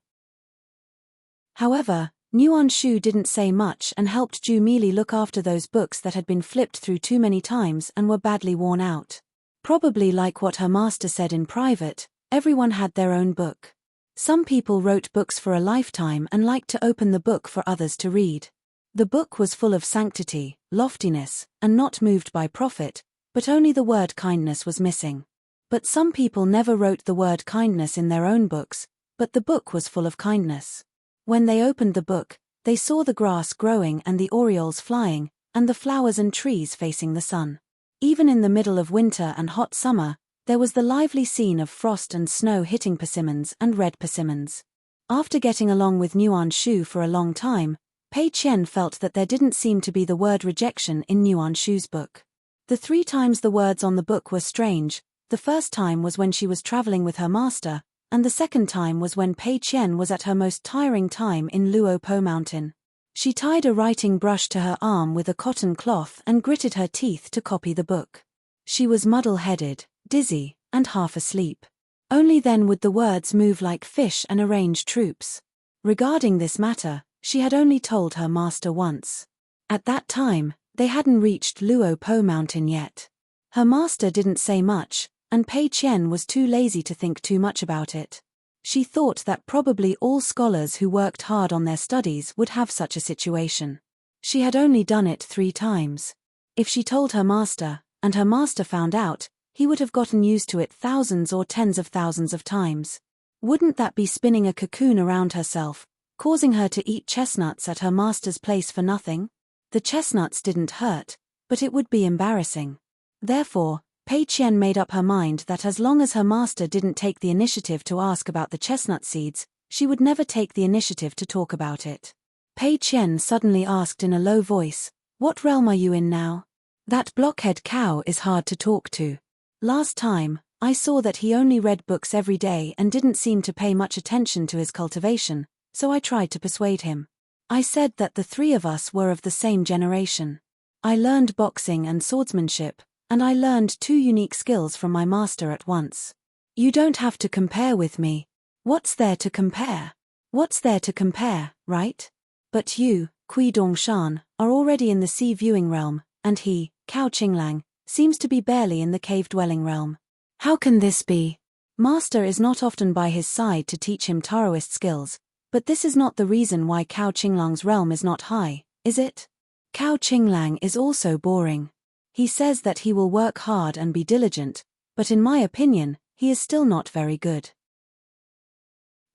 However, Nuan Shu didn't say much and helped Zhu Mili look after those books that had been flipped through too many times and were badly worn out. Probably like what her master said in private, everyone had their own book. Some people wrote books for a lifetime and liked to open the book for others to read. The book was full of sanctity, loftiness, and not moved by profit, but only the word kindness was missing. But some people never wrote the word kindness in their own books, but the book was full of kindness. When they opened the book, they saw the grass growing and the orioles flying, and the flowers and trees facing the sun. Even in the middle of winter and hot summer, there was the lively scene of frost and snow hitting persimmons and red persimmons. After getting along with Nuan Shu for a long time, Pei Qian felt that there didn't seem to be the word rejection in Nuan Shu's book. The 3 times the words on the book were strange. The first time was when she was traveling with her master, and the second time was when Pei Qian was at her most tiring time in Luopo Mountain. She tied a writing brush to her arm with a cotton cloth and gritted her teeth to copy the book. She was muddle-headed, dizzy, and half asleep. Only then would the words move like fish and arrange troops. Regarding this matter, she had only told her master once. At that time, they hadn't reached Luopo Mountain yet. Her master didn't say much, and Pei Qian was too lazy to think too much about it. She thought that probably all scholars who worked hard on their studies would have such a situation. She had only done it 3 times. If she told her master, and her master found out, he would have gotten used to it thousands or tens of thousands of times. Wouldn't that be spinning a cocoon around herself, causing her to eat chestnuts at her master's place for nothing? The chestnuts didn't hurt, but it would be embarrassing. Therefore, Pei Qian made up her mind that as long as her master didn't take the initiative to ask about the chestnut seeds, she would never take the initiative to talk about it. Pei Qian suddenly asked in a low voice, "What realm are you in now? That Blockhead Cow is hard to talk to. Last time, I saw that he only read books every day and didn't seem to pay much attention to his cultivation, so I tried to persuade him. I said that the 3 of us were of the same generation. I learned boxing and swordsmanship, and I learned 2 unique skills from my master at once. You don't have to compare with me. What's there to compare? What's there to compare, right? But you, Kui Dongshan, are already in the sea viewing realm, and he, Cao Qinglang, seems to be barely in the cave-dwelling realm. How can this be? Master is not often by his side to teach him Taoist skills, but this is not the reason why Cao Qinglang's realm is not high, is it? Cao Qinglang is also boring. He says that he will work hard and be diligent, but in my opinion, he is still not very good.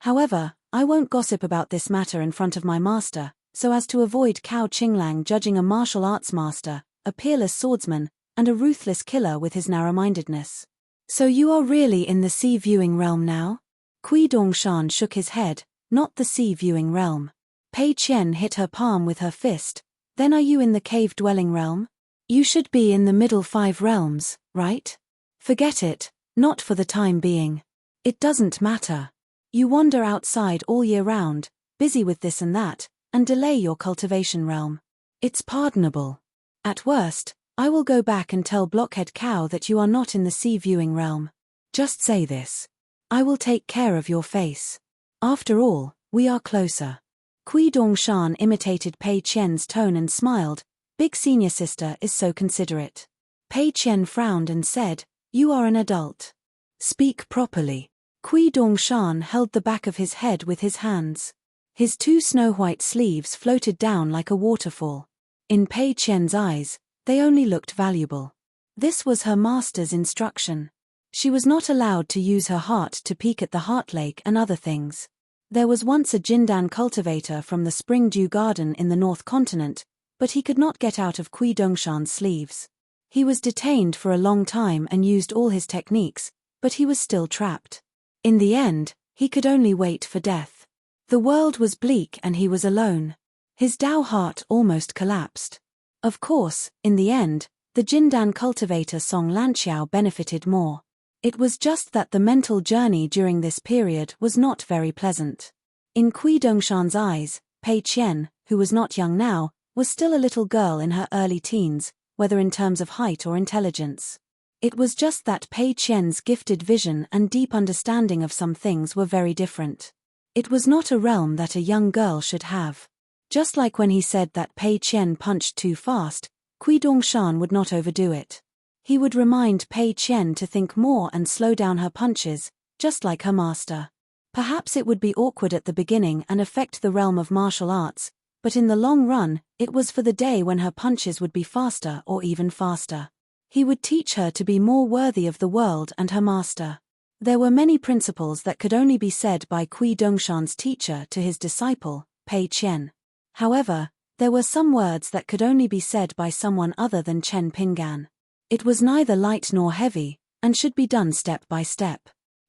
However, I won't gossip about this matter in front of my master, so as to avoid Cao Qinglang judging a martial arts master, a peerless swordsman, and a ruthless killer with his narrow-mindedness. So you are really in the sea-viewing realm now? Kui Dongshan shook his head, not the sea-viewing realm. Pei Qian hit her palm with her fist. Then are you in the cave-dwelling realm? You should be in the middle 5 realms, right? Forget it, not for the time being. It doesn't matter. You wander outside all year round, busy with this and that, and delay your cultivation realm. It's pardonable. At worst, I will go back and tell Blockhead Cow that you are not in the sea-viewing realm. Just say this. I will take care of your face. After all, we are closer. Kui Dongshan imitated Pei Qian's tone and smiled. Big senior sister is so considerate. Pei Qian frowned and said, you are an adult. Speak properly. Kui Dongshan held the back of his head with his hands. His 2 snow-white sleeves floated down like a waterfall. In Pei Qian's eyes, they only looked valuable. This was her master's instruction. She was not allowed to use her heart to peek at the Heart Lake and other things. There was once a Jindan cultivator from the Spring Dew Garden in the North Continent, but he could not get out of Kui Dongshan's sleeves. He was detained for a long time and used all his techniques, but he was still trapped. In the end, he could only wait for death. The world was bleak and he was alone. His Dao heart almost collapsed. Of course, in the end, the Jindan cultivator Song Lanqiao benefited more. It was just that the mental journey during this period was not very pleasant. In Kui Dongshan's eyes, Pei Qian, who was not young now, was still a little girl in her early teens, whether in terms of height or intelligence. It was just that Pei Qian's gifted vision and deep understanding of some things were very different. It was not a realm that a young girl should have. Just like when he said that Pei Qian punched too fast, Kui Dongshan would not overdo it. He would remind Pei Qian to think more and slow down her punches, just like her master. Perhaps it would be awkward at the beginning and affect the realm of martial arts, but in the long run, it was for the day when her punches would be faster or even faster. He would teach her to be more worthy of the world and her master. There were many principles that could only be said by Kui Dongshan's teacher to his disciple, Pei Qian. However, there were some words that could only be said by someone other than Chen Pingan. It was neither light nor heavy, and should be done step by step.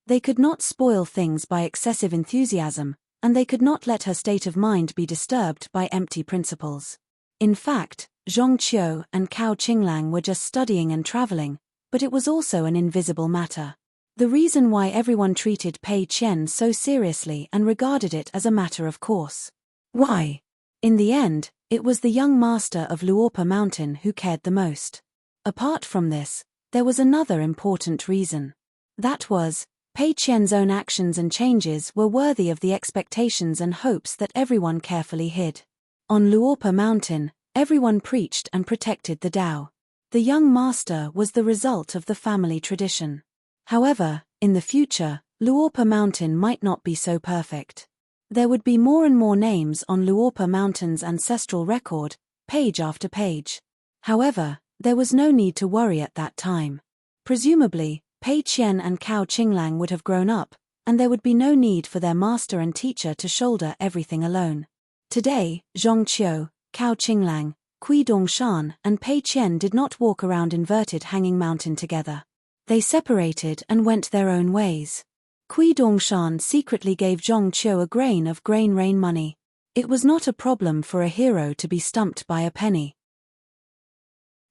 They could not spoil things by excessive enthusiasm, and they could not let her state of mind be disturbed by empty principles. In fact, Zhong Qiu and Cao Qinglang were just studying and traveling, but it was also an invisible matter. The reason why everyone treated Pei Qian so seriously and regarded it as a matter of course. Why? In the end, it was the young master of Luopa Mountain who cared the most. Apart from this, there was another important reason. That was, Pei Qian's own actions and changes were worthy of the expectations and hopes that everyone carefully hid. On Luopa Mountain, everyone preached and protected the Tao. The young master was the result of the family tradition. However, in the future, Luopa Mountain might not be so perfect. There would be more and more names on Luopa Mountain's ancestral record, page after page. However, there was no need to worry at that time. Presumably, Pei Qian and Cao Qinglang would have grown up, and there would be no need for their master and teacher to shoulder everything alone. Today, Zhong Qiu, Cao Qinglang, Kui Dongshan, and Pei Qian did not walk around inverted Hanging Mountain together. They separated and went their own ways. Kui Dongshan secretly gave Zhong Qiu a grain of grain rain money. It was not a problem for a hero to be stumped by a penny.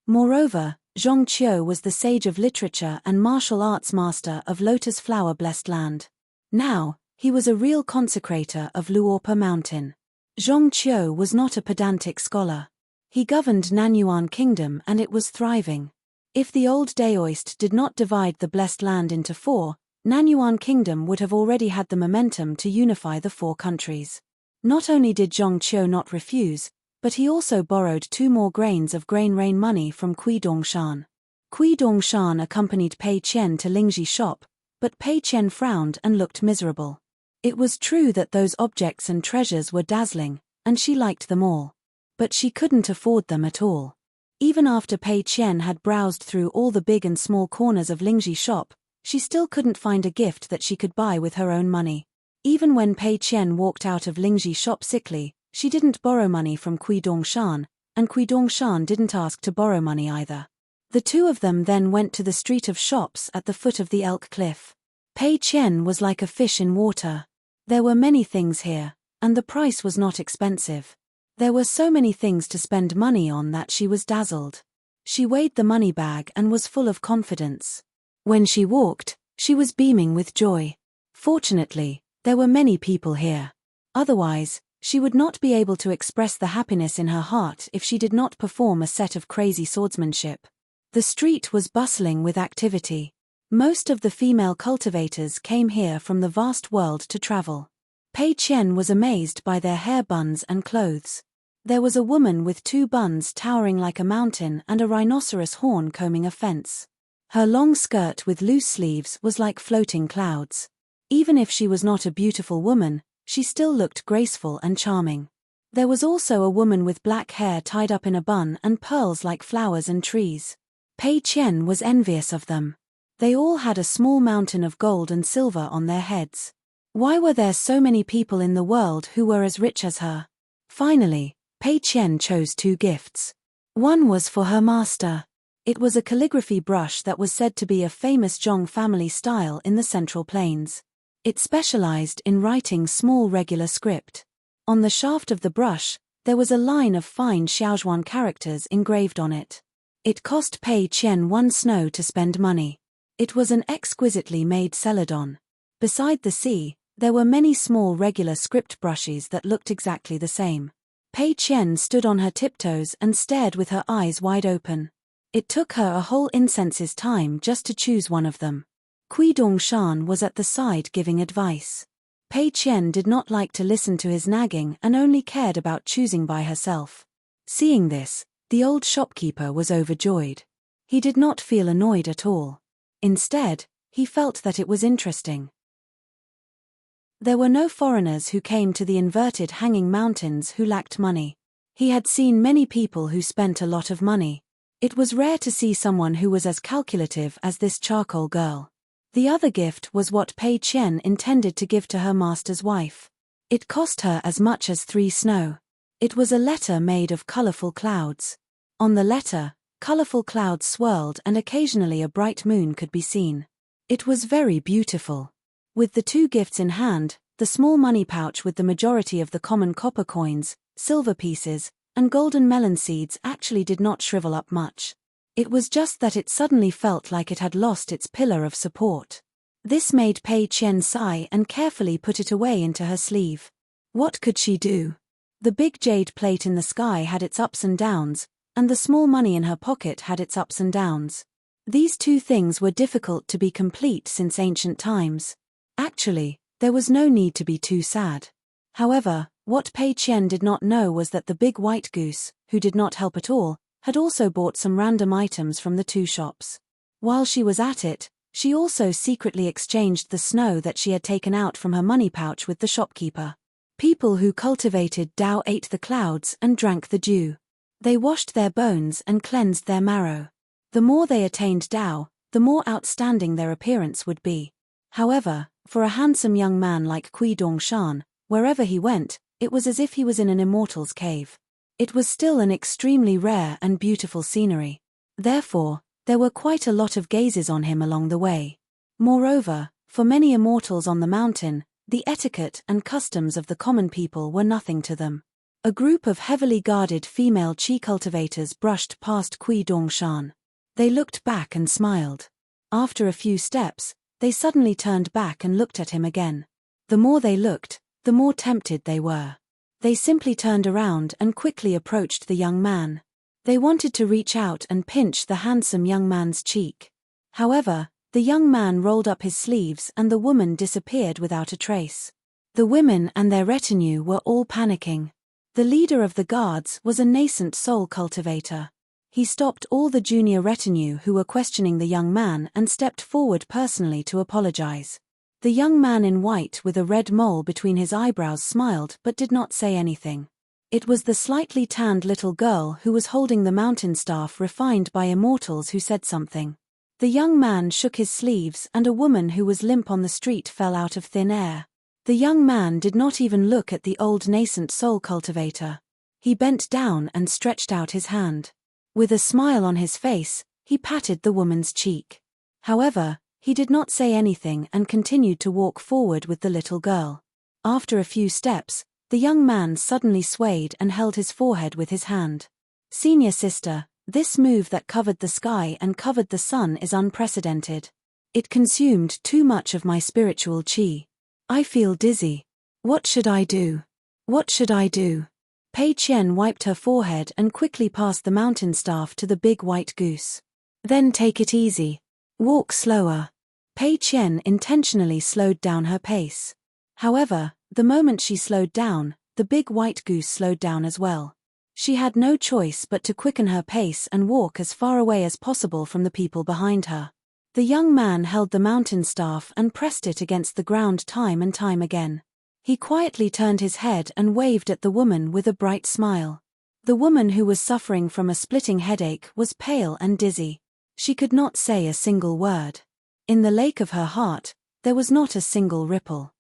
Moreover, Zhong Qiu was the sage of literature and martial arts master of Lotus Flower Blessed Land. Now, he was a real consecrator of Luopa Mountain. Zhong Qiu was not a pedantic scholar. He governed Nanyuan Kingdom and it was thriving. If the old Daoist did not divide the blessed land into 4, Nanyuan Kingdom would have already had the momentum to unify the 4 countries. Not only did Zhong Qiu not refuse, but he also borrowed 2 more grains of grain rain money from Kui Dongshan. Kui Dongshan accompanied Pei Qian to Lingji's shop, but Pei Qian frowned and looked miserable. It was true that those objects and treasures were dazzling, and she liked them all. But she couldn't afford them at all. Even after Pei Qian had browsed through all the big and small corners of Lingji's shop, she still couldn't find a gift that she could buy with her own money. Even when Pei Qian walked out of Lingji's shop sickly, she didn't borrow money from Kui Dongshan, and Kui Dongshan didn't ask to borrow money either. The two of them then went to the street of shops at the foot of the Elk Cliff. Pei Qian was like a fish in water. There were many things here, and the price was not expensive. There were so many things to spend money on that she was dazzled. She weighed the money bag and was full of confidence. When she walked, she was beaming with joy. Fortunately, there were many people here. Otherwise, she would not be able to express the happiness in her heart if she did not perform a set of crazy swordsmanship. The street was bustling with activity. Most of the female cultivators came here from the vast world to travel. Pei Qian was amazed by their hair buns and clothes. There was a woman with 2 buns towering like a mountain and a rhinoceros horn combing a fence. Her long skirt with loose sleeves was like floating clouds. Even if she was not a beautiful woman, she still looked graceful and charming. There was also a woman with black hair tied up in a bun and pearls like flowers and trees. Pei Qian was envious of them. They all had a small mountain of gold and silver on their heads. Why were there so many people in the world who were as rich as her? Finally, Pei Qian chose 2 gifts. One was for her master. It was a calligraphy brush that was said to be a famous Zhong family style in the Central Plains. It specialized in writing small regular script. On the shaft of the brush, there was a line of fine Xiaozhuan characters engraved on it. It cost Pei Qian 1 snow to spend money. It was an exquisitely made celadon. Beside the sea, there were many small regular script brushes that looked exactly the same. Pei Qian stood on her tiptoes and stared with her eyes wide open. It took her a whole incense's time just to choose one of them. Kui Dongshan was at the side giving advice. Pei Qian did not like to listen to his nagging and only cared about choosing by herself. Seeing this, the old shopkeeper was overjoyed. He did not feel annoyed at all. Instead, he felt that it was interesting. There were no foreigners who came to the inverted hanging mountains who lacked money. He had seen many people who spent a lot of money. It was rare to see someone who was as calculative as this charcoal girl. The other gift was what Pei Qian intended to give to her master's wife. It cost her as much as 3 snow. It was a letter made of colorful clouds. On the letter, colorful clouds swirled and occasionally a bright moon could be seen. It was very beautiful. With the 2 gifts in hand, the small money pouch with the majority of the common copper coins, silver pieces, and golden melon seeds actually did not shrivel up much. It was just that it suddenly felt like it had lost its pillar of support. This made Pei Qian sigh and carefully put it away into her sleeve. What could she do? The big jade plate in the sky had its ups and downs, and the small money in her pocket had its ups and downs. These 2 things were difficult to be complete since ancient times. Actually, there was no need to be too sad. However, what Pei Qian did not know was that the big white goose, who did not help at all, had also bought some random items from the 2 shops. While she was at it, she also secretly exchanged the snow that she had taken out from her money pouch with the shopkeeper. People who cultivated Tao ate the clouds and drank the dew. They washed their bones and cleansed their marrow. The more they attained Tao, the more outstanding their appearance would be. However, for a handsome young man like Kui Dongshan, wherever he went, it was as if he was in an immortal's cave. It was still an extremely rare and beautiful scenery. Therefore, there were quite a lot of gazes on him along the way. Moreover, for many immortals on the mountain, the etiquette and customs of the common people were nothing to them. A group of heavily guarded female chi cultivators brushed past Kui Dongshan. They looked back and smiled. After a few steps, they suddenly turned back and looked at him again. The more they looked, the more tempted they were. They simply turned around and quickly approached the young man. They wanted to reach out and pinch the handsome young man's cheek. However, the young man rolled up his sleeves and the woman disappeared without a trace. The women and their retinue were all panicking. The leader of the guards was a nascent soul cultivator. He stopped all the junior retinue who were questioning the young man and stepped forward personally to apologize. The young man in white with a red mole between his eyebrows smiled but did not say anything. It was the slightly tanned little girl who was holding the mountain staff refined by immortals who said something. The young man shook his sleeves and a woman who was limp on the street fell out of thin air. The young man did not even look at the old nascent soul cultivator. He bent down and stretched out his hand. With a smile on his face, he patted the woman's cheek. However, he did not say anything and continued to walk forward with the little girl. After a few steps, the young man suddenly swayed and held his forehead with his hand. Senior sister, this move that covered the sky and covered the sun is unprecedented. It consumed too much of my spiritual chi. I feel dizzy. What should I do? What should I do? Pei Qian wiped her forehead and quickly passed the mountain staff to the big white goose. Then take it easy. Walk slower. Pei Qian intentionally slowed down her pace. However, the moment she slowed down, the big white goose slowed down as well. She had no choice but to quicken her pace and walk as far away as possible from the people behind her. The young man held the mountain staff and pressed it against the ground time and time again. He quietly turned his head and waved at the woman with a bright smile. The woman who was suffering from a splitting headache was pale and dizzy. She could not say a single word. In the lake of her heart, there was not a single ripple.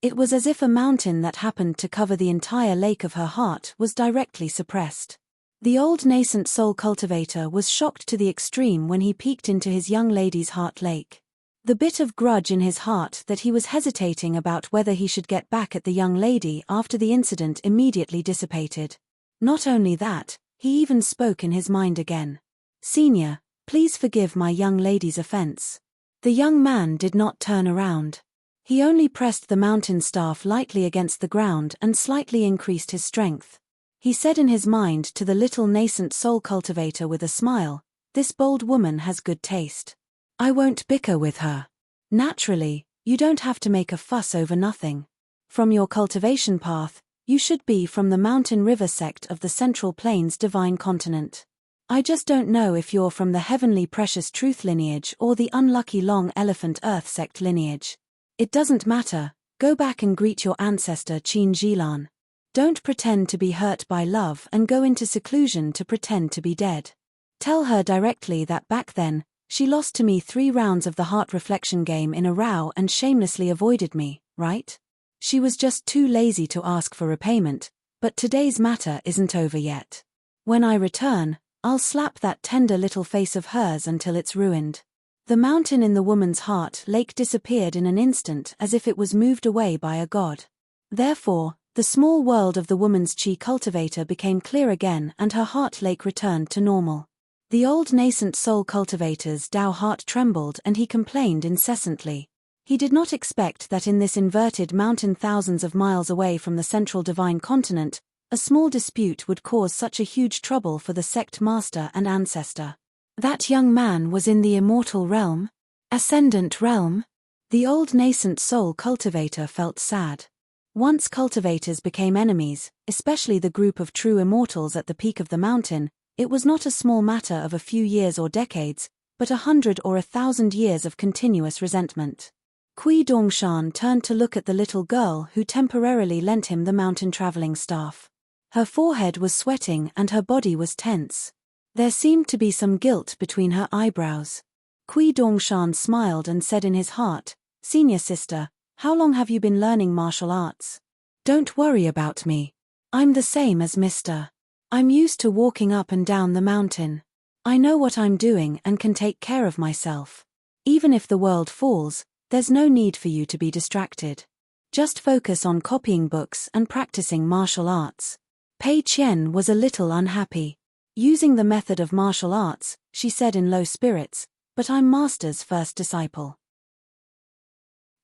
It was as if a mountain that happened to cover the entire lake of her heart was directly suppressed. The old nascent soul cultivator was shocked to the extreme when he peeked into his young lady's heart lake. The bit of grudge in his heart that he was hesitating about whether he should get back at the young lady after the incident immediately dissipated. Not only that, he even spoke in his mind again. Senior, please forgive my young lady's offense. The young man did not turn around. He only pressed the mountain staff lightly against the ground and slightly increased his strength. He said in his mind to the little nascent soul cultivator with a smile, "This bold woman has good taste. I won't bicker with her. Naturally, you don't have to make a fuss over nothing. From your cultivation path, you should be from the mountain river sect of the Central Plains divine continent. I just don't know if you're from the heavenly precious truth lineage or the unlucky long elephant earth sect lineage. It doesn't matter, go back and greet your ancestor Qin Jilan. Don't pretend to be hurt by love and go into seclusion to pretend to be dead. Tell her directly that back then, she lost to me 3 rounds of the heart reflection game in a row and shamelessly avoided me, right? She was just too lazy to ask for repayment, but today's matter isn't over yet. When I return, I'll slap that tender little face of hers until it's ruined." The mountain in the woman's heart lake disappeared in an instant as if it was moved away by a god. Therefore, the small world of the woman's chi cultivator became clear again and her heart lake returned to normal. The old nascent soul cultivator's Tao heart trembled and he complained incessantly. He did not expect that in this inverted mountain thousands of miles away from the central divine continent, a small dispute would cause such a huge trouble for the sect master and ancestor. That young man was in the immortal realm? Ascendant realm? The old nascent soul cultivator felt sad. Once cultivators became enemies, especially the group of true immortals at the peak of the mountain, it was not a small matter of a few years or decades, but 100 or 1,000 years of continuous resentment. Kui Dongshan turned to look at the little girl who temporarily lent him the mountain traveling staff. Her forehead was sweating and her body was tense. There seemed to be some guilt between her eyebrows. Kui Dongshan smiled and said in his heart, "Senior sister, how long have you been learning martial arts? Don't worry about me. I'm the same as Mr. I'm used to walking up and down the mountain. I know what I'm doing and can take care of myself. Even if the world falls, there's no need for you to be distracted. Just focus on copying books and practicing martial arts." Pei Qian was a little unhappy. Using the method of martial arts, she said in low spirits, "But I'm Master's first disciple.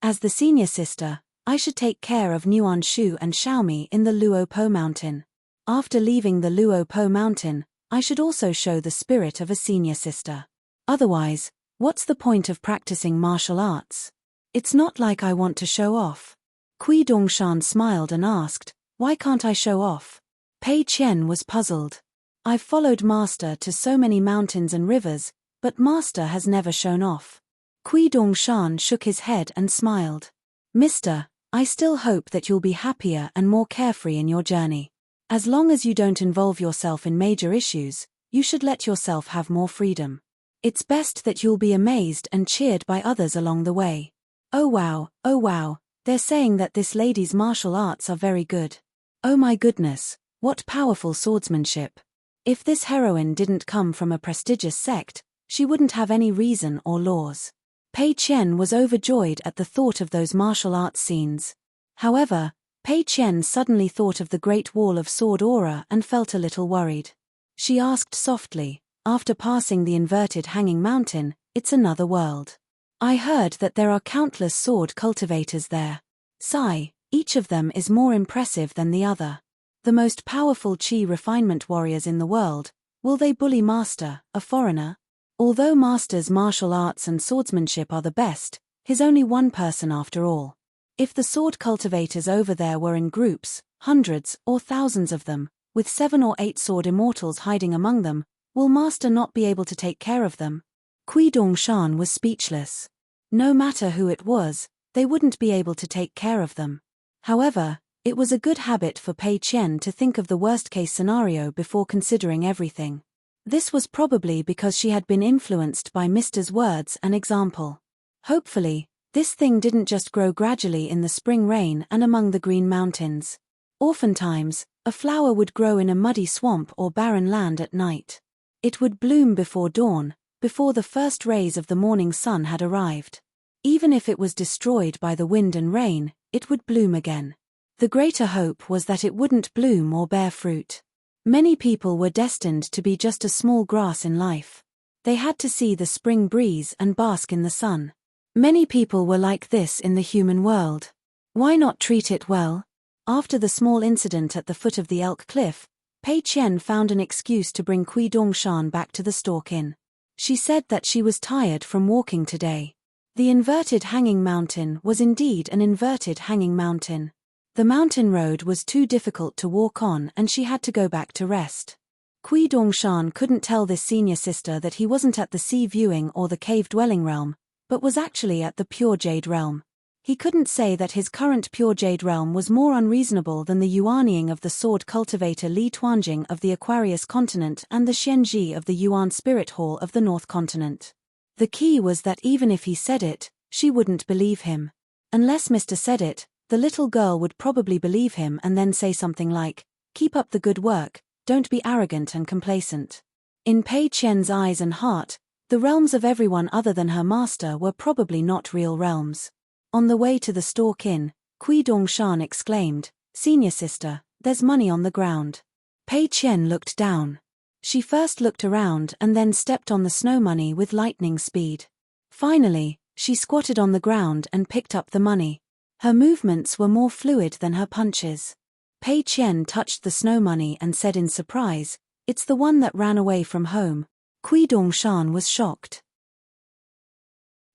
As the senior sister, I should take care of Nuan Shu and Xiaomi in the Luo Po mountain. After leaving the Luo Po mountain, I should also show the spirit of a senior sister. Otherwise, what's the point of practicing martial arts? It's not like I want to show off." Kui Dongshan smiled and asked, "Why can't I show off?" Pei Qian was puzzled. I've followed Master to so many mountains and rivers, but Master has never shown off. Kui Dongshan shook his head and smiled. Mister, I still hope that you'll be happier and more carefree in your journey. As long as you don't involve yourself in major issues, you should let yourself have more freedom. It's best that you'll be amazed and cheered by others along the way. Oh wow, they're saying that this lady's martial arts are very good. Oh my goodness, what powerful swordsmanship. If this heroine didn't come from a prestigious sect, she wouldn't have any reason or laws. Pei Qian was overjoyed at the thought of those martial arts scenes. However, Pei Qian suddenly thought of the Great Wall of Sword aura and felt a little worried. She asked softly, after passing the inverted hanging mountain, "It's another world. I heard that there are countless sword cultivators there. Sigh, each of them is more impressive than the other. The most powerful Qi refinement warriors in the world, will they bully Master, a foreigner? Although Master's martial arts and swordsmanship are the best, he's only one person after all. If the sword cultivators over there were in groups, hundreds or thousands of them, with 7 or 8 sword immortals hiding among them, will Master not be able to take care of them?" Kui Dongshan was speechless. No matter who it was, they wouldn't be able to take care of them. However, it was a good habit for Pei Qian to think of the worst-case scenario before considering everything. This was probably because she had been influenced by Mister's words and example. Hopefully, this thing didn't just grow gradually in the spring rain and among the green mountains. Oftentimes, a flower would grow in a muddy swamp or barren land at night. It would bloom before dawn, before the first rays of the morning sun had arrived. Even if it was destroyed by the wind and rain, it would bloom again. The greater hope was that it wouldn't bloom or bear fruit. Many people were destined to be just a small grass in life. They had to see the spring breeze and bask in the sun. Many people were like this in the human world. Why not treat it well? After the small incident at the foot of the Elk Cliff, Pei Qian found an excuse to bring Kui Dongshan back to the Stork Inn. She said that she was tired from walking today. The inverted hanging mountain was indeed an inverted hanging mountain. The mountain road was too difficult to walk on and she had to go back to rest. Kui Dongshan couldn't tell this senior sister that he wasn't at the sea viewing or the cave dwelling realm, but was actually at the pure jade realm. He couldn't say that his current pure jade realm was more unreasonable than the Yuanying of the sword cultivator Li Tuanjing of the Aquarius continent and the Xianji of the Yuan Spirit Hall of the North continent. The key was that even if he said it, she wouldn't believe him. Unless Mr. said it, the little girl would probably believe him and then say something like, "Keep up the good work, don't be arrogant and complacent." In Pei Qian's eyes and heart, the realms of everyone other than her master were probably not real realms. On the way to the Stork Inn, Kui Dongshan exclaimed, "Senior sister, there's money on the ground." Pei Qian looked down. She first looked around and then stepped on the snow money with lightning speed. Finally, she squatted on the ground and picked up the money. Her movements were more fluid than her punches. Pei Qian touched the snow money and said in surprise, "It's the one that ran away from home." Kui Dongshan was shocked.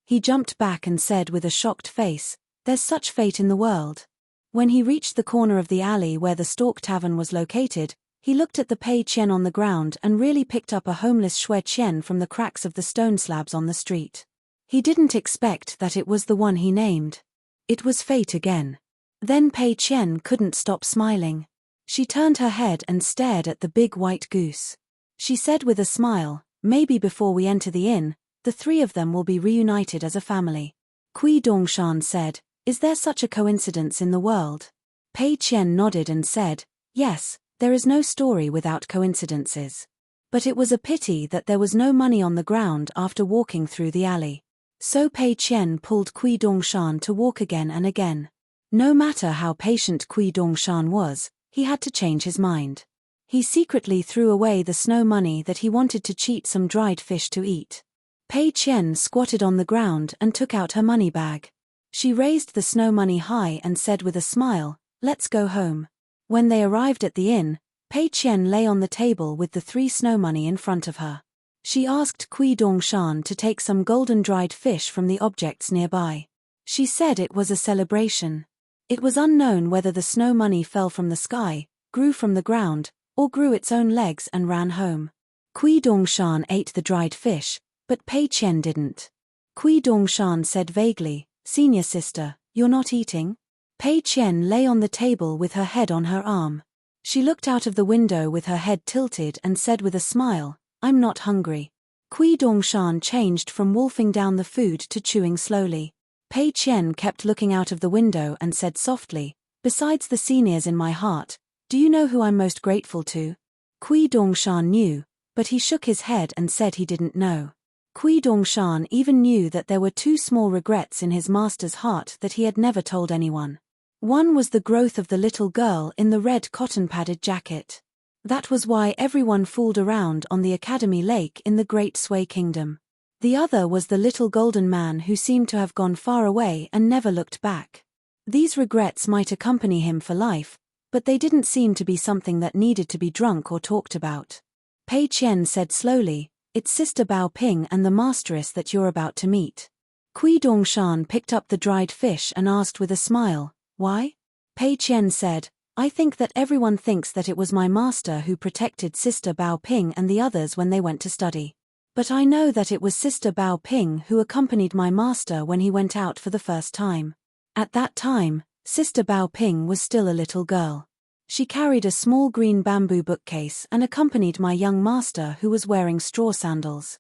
He jumped back and said with a shocked face, "There's such fate in the world." When he reached the corner of the alley where the Stork Tavern was located, he looked at the Pei Qian on the ground and really picked up a homeless Xue Qian from the cracks of the stone slabs on the street. He didn't expect that it was the one he named. It was fate again. Then Pei Qian couldn't stop smiling. She turned her head and stared at the big white goose. She said with a smile, "Maybe before we enter the inn, the 3 of them will be reunited as a family." Kui Dongshan said, "Is there such a coincidence in the world?" Pei Qian nodded and said, "Yes, there is no story without coincidences. But it was a pity that there was no money on the ground after walking through the alley." So Pei Qian pulled Kui Dongshan to walk again and again. No matter how patient Kui Dongshan was, he had to change his mind. He secretly threw away the snow money that he wanted to cheat some dried fish to eat. Pei Qian squatted on the ground and took out her money bag. She raised the snow money high and said with a smile, "Let's go home." When they arrived at the inn, Pei Qian lay on the table with the 3 snow money in front of her. She asked Kui Dongshan to take some golden dried fish from the objects nearby. She said it was a celebration. It was unknown whether the snow money fell from the sky, grew from the ground, or grew its own legs and ran home. Kui Dongshan ate the dried fish, but Pei Qian didn't. Kui Dongshan said vaguely, "Senior sister, you're not eating?" Pei Qian lay on the table with her head on her arm. She looked out of the window with her head tilted and said with a smile, "I'm not hungry." Kui Dongshan changed from wolfing down the food to chewing slowly. Pei Qian kept looking out of the window and said softly, "Besides the seniors in my heart, do you know who I'm most grateful to?" Kui Dongshan knew, but he shook his head and said he didn't know. Kui Dongshan even knew that there were two small regrets in his master's heart that he had never told anyone. One was the growth of the little girl in the red cotton-padded jacket. That was why everyone fooled around on the Academy Lake in the Great Sway Kingdom. The other was the little golden man who seemed to have gone far away and never looked back. These regrets might accompany him for life, but they didn't seem to be something that needed to be drunk or talked about. Pei Qian said slowly, "It's Sister Bao Ping and the Masteress that you're about to meet." Kui Dongshan picked up the dried fish and asked with a smile, "Why?" Pei Qian said, "I think that everyone thinks that it was my master who protected Sister Bao Ping and the others when they went to study. But I know that it was Sister Bao Ping who accompanied my master when he went out for the first time. At that time, Sister Bao Ping was still a little girl. She carried a small green bamboo bookcase and accompanied my young master who was wearing straw sandals.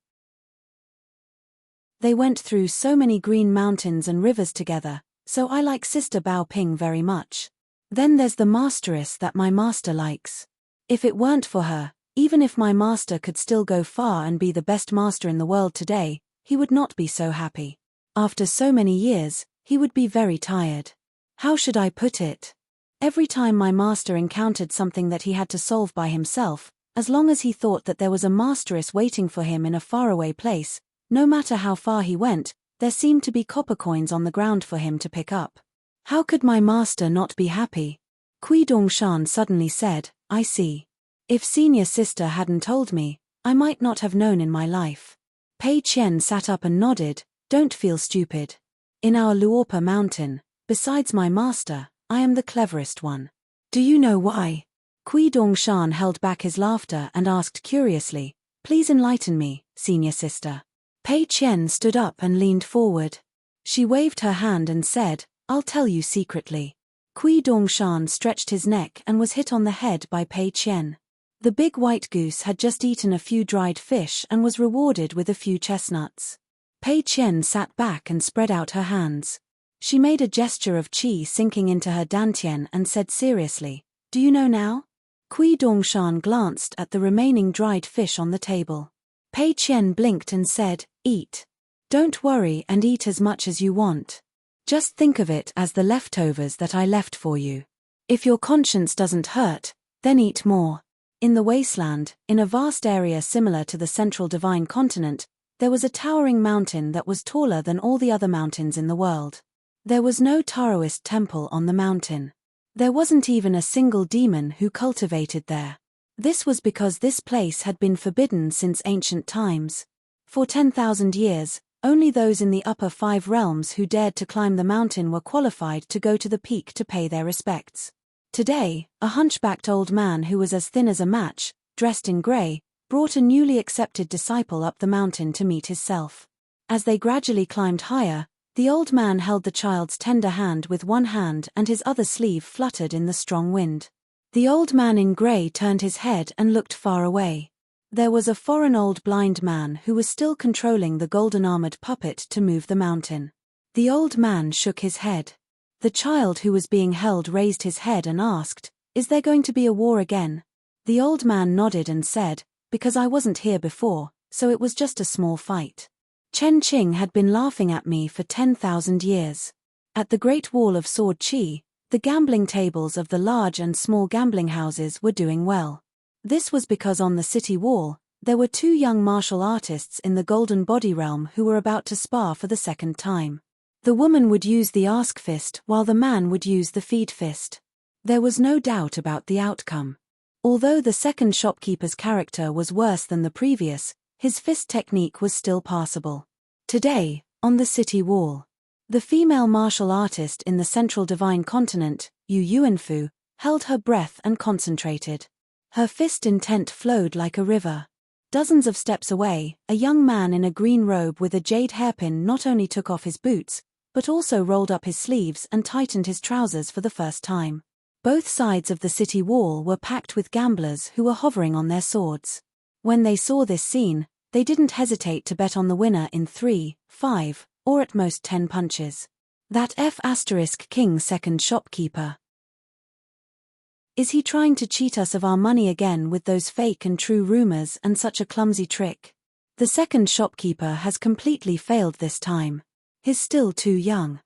They went through so many green mountains and rivers together, so I like Sister Bao Ping very much. Then there's the Masteress that my master likes. If it weren't for her, even if my master could still go far and be the best master in the world today, he would not be so happy. After so many years, he would be very tired. How should I put it? Every time my master encountered something that he had to solve by himself, as long as he thought that there was a masteress waiting for him in a faraway place, no matter how far he went, there seemed to be copper coins on the ground for him to pick up. How could my master not be happy? Kui Dongshan suddenly said, "I see. If senior sister hadn't told me, I might not have known in my life." Pei Qian sat up and nodded, "Don't feel stupid. In our Luopa mountain, besides my master, I am the cleverest one." "Do you know why?" Kui Dongshan held back his laughter and asked curiously, "Please enlighten me, senior sister." Pei Qian stood up and leaned forward. She waved her hand and said, "I'll tell you secretly." Kui Dongshan stretched his neck and was hit on the head by Pei Qian. The big white goose had just eaten a few dried fish and was rewarded with a few chestnuts. Pei Qian sat back and spread out her hands. She made a gesture of qi sinking into her dantian and said seriously, "Do you know now?" Kui Dongshan glanced at the remaining dried fish on the table. Pei Qian blinked and said, "Eat. Don't worry and eat as much as you want. Just think of it as the leftovers that I left for you. If your conscience doesn't hurt, then eat more." In the wasteland, in a vast area similar to the central divine continent, there was a towering mountain that was taller than all the other mountains in the world. There was no Taoist temple on the mountain. There wasn't even a single demon who cultivated there. This was because this place had been forbidden since ancient times. For 10,000 years, only those in the upper 5 realms who dared to climb the mountain were qualified to go to the peak to pay their respects. Today, a hunchbacked old man who was as thin as a match, dressed in grey, brought a newly accepted disciple up the mountain to meet his self. As they gradually climbed higher, the old man held the child's tender hand with one hand and his other sleeve fluttered in the strong wind. The old man in grey turned his head and looked far away. There was a foreign old blind man who was still controlling the golden-armored puppet to move the mountain. The old man shook his head. The child who was being held raised his head and asked, "Is there going to be a war again?" The old man nodded and said, "Because I wasn't here before, so it was just a small fight. Chen Qing had been laughing at me for 10,000 years. At the Great Wall of Sword Qi, the gambling tables of the large and small gambling houses were doing well. This was because on the city wall, there were 2 young martial artists in the Golden Body realm who were about to spar for the second time. The woman would use the ask fist while the man would use the feed fist. There was no doubt about the outcome. Although the second shopkeeper's character was worse than the previous, his fist technique was still passable. Today, on the city wall, the female martial artist in the central divine continent, Yu Yuanfu, held her breath and concentrated. Her fist intent flowed like a river. Dozens of steps away, a young man in a green robe with a jade hairpin not only took off his boots, but also rolled up his sleeves and tightened his trousers for the first time. Both sides of the city wall were packed with gamblers who were hovering on their swords. When they saw this scene, they didn't hesitate to bet on the winner in 3, 5, or at most 10 punches. That F*King's second shopkeeper. Is he trying to cheat us of our money again with those fake and true rumors and such a clumsy trick? The second shopkeeper has completely failed this time. He's still too young.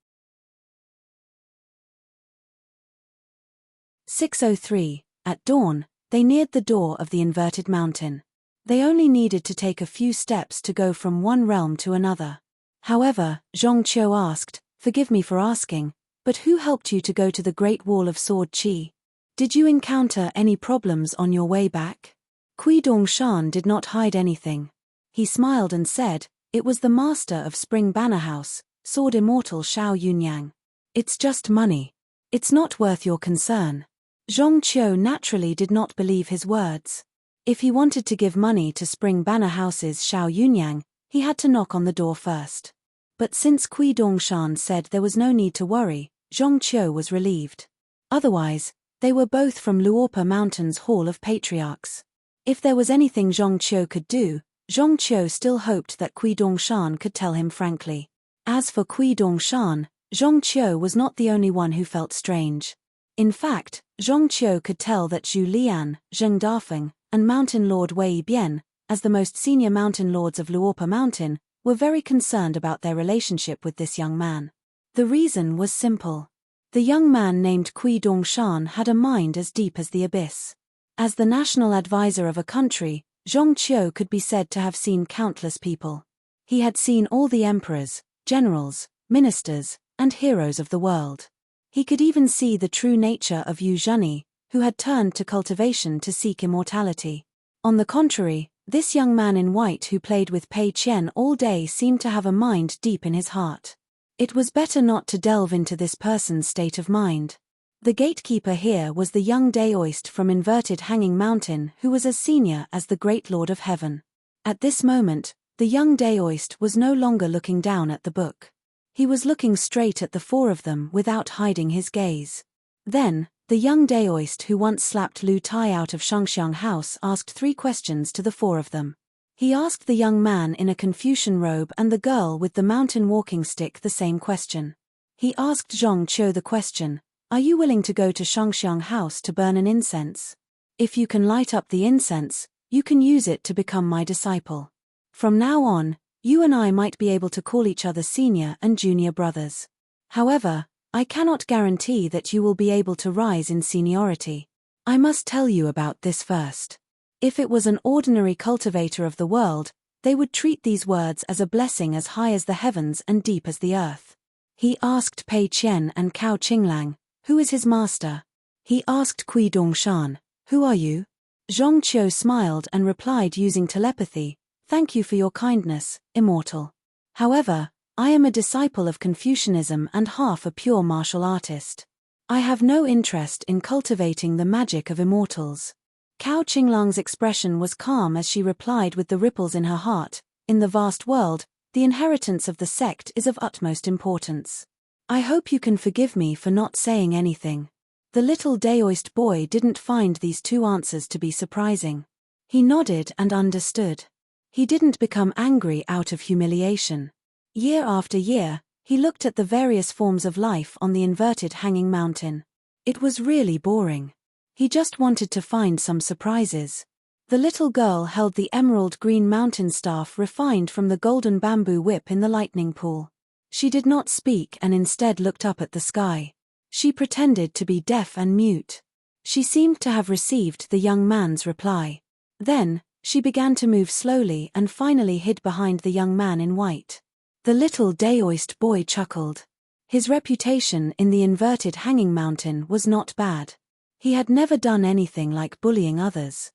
6:03. At dawn, they neared the door of the inverted mountain. They only needed to take a few steps to go from one realm to another. However, Zhong Qiu asked, "Forgive me for asking, but who helped you to go to the Great Wall of Sword Qi? Did you encounter any problems on your way back?" Kui Dongshan did not hide anything. He smiled and said, "It was the master of Spring Banner House, Sword Immortal Xiao Yunyang. It's just money. It's not worth your concern." Zhong Qiu naturally did not believe his words. If he wanted to give money to Spring Banner House's Xiao Yunyang, he had to knock on the door first. But since Kui Dongshan said there was no need to worry, Zhong Qiu was relieved. Otherwise, they were both from Luopa Mountain's Hall of Patriarchs. If there was anything Zhong Qiu could do, Zhong Qiu still hoped that Kui Dongshan could tell him frankly. As for Kui Dongshan, Zhong Qiu was not the only one who felt strange. In fact, Zhong Qiu could tell that Zhu Lian, Zheng Dafeng, and Mountain Lord Wei Bian, as the most senior mountain lords of Luopa Mountain, were very concerned about their relationship with this young man. The reason was simple. The young man named Kui Dongshan had a mind as deep as the abyss. As the national advisor of a country, Zhong Qiu could be said to have seen countless people. He had seen all the emperors, generals, ministers, and heroes of the world. He could even see the true nature of Yu Zheni, who had turned to cultivation to seek immortality. On the contrary, this young man in white who played with Pei Qian all day seemed to have a mind deep in his heart. It was better not to delve into this person's state of mind. The gatekeeper here was the young Daoist from Inverted Hanging Mountain who was as senior as the Great Lord of Heaven. At this moment, the young Daoist was no longer looking down at the book. He was looking straight at the four of them without hiding his gaze. Then, the young Daoist who once slapped Lu Tai out of Shangxiang House asked 3 questions to the 4 of them. He asked the young man in a Confucian robe and the girl with the mountain walking stick the same question. He asked Zhong Qiu the question, "Are you willing to go to Shangxiang House to burn an incense? If you can light up the incense, you can use it to become my disciple. From now on, you and I might be able to call each other senior and junior brothers. However, I cannot guarantee that you will be able to rise in seniority. I must tell you about this first. If it was an ordinary cultivator of the world, they would treat these words as a blessing as high as the heavens and deep as the earth." He asked Pei Qian and Cao Qinglang, "Who is his master?" He asked Kui Dongshan, "Who are you?" Zhong Qiu smiled and replied using telepathy, "Thank you for your kindness, immortal. However, I am a disciple of Confucianism and half a pure martial artist. I have no interest in cultivating the magic of immortals." Cao Qinglang's expression was calm as she replied with the ripples in her heart, "In the vast world, the inheritance of the sect is of utmost importance. I hope you can forgive me for not saying anything." The little Daoist boy didn't find these 2 answers to be surprising. He nodded and understood. He didn't become angry out of humiliation. Year after year, he looked at the various forms of life on the Inverted Hanging Mountain. It was really boring. He just wanted to find some surprises. The little girl held the emerald green mountain staff refined from the golden bamboo whip in the lightning pool. She did not speak and instead looked up at the sky. She pretended to be deaf and mute. She seemed to have received the young man's reply. Then, she began to move slowly and finally hid behind the young man in white. The little Daoist boy chuckled. His reputation in the Inverted Hanging Mountain was not bad. He had never done anything like bullying others.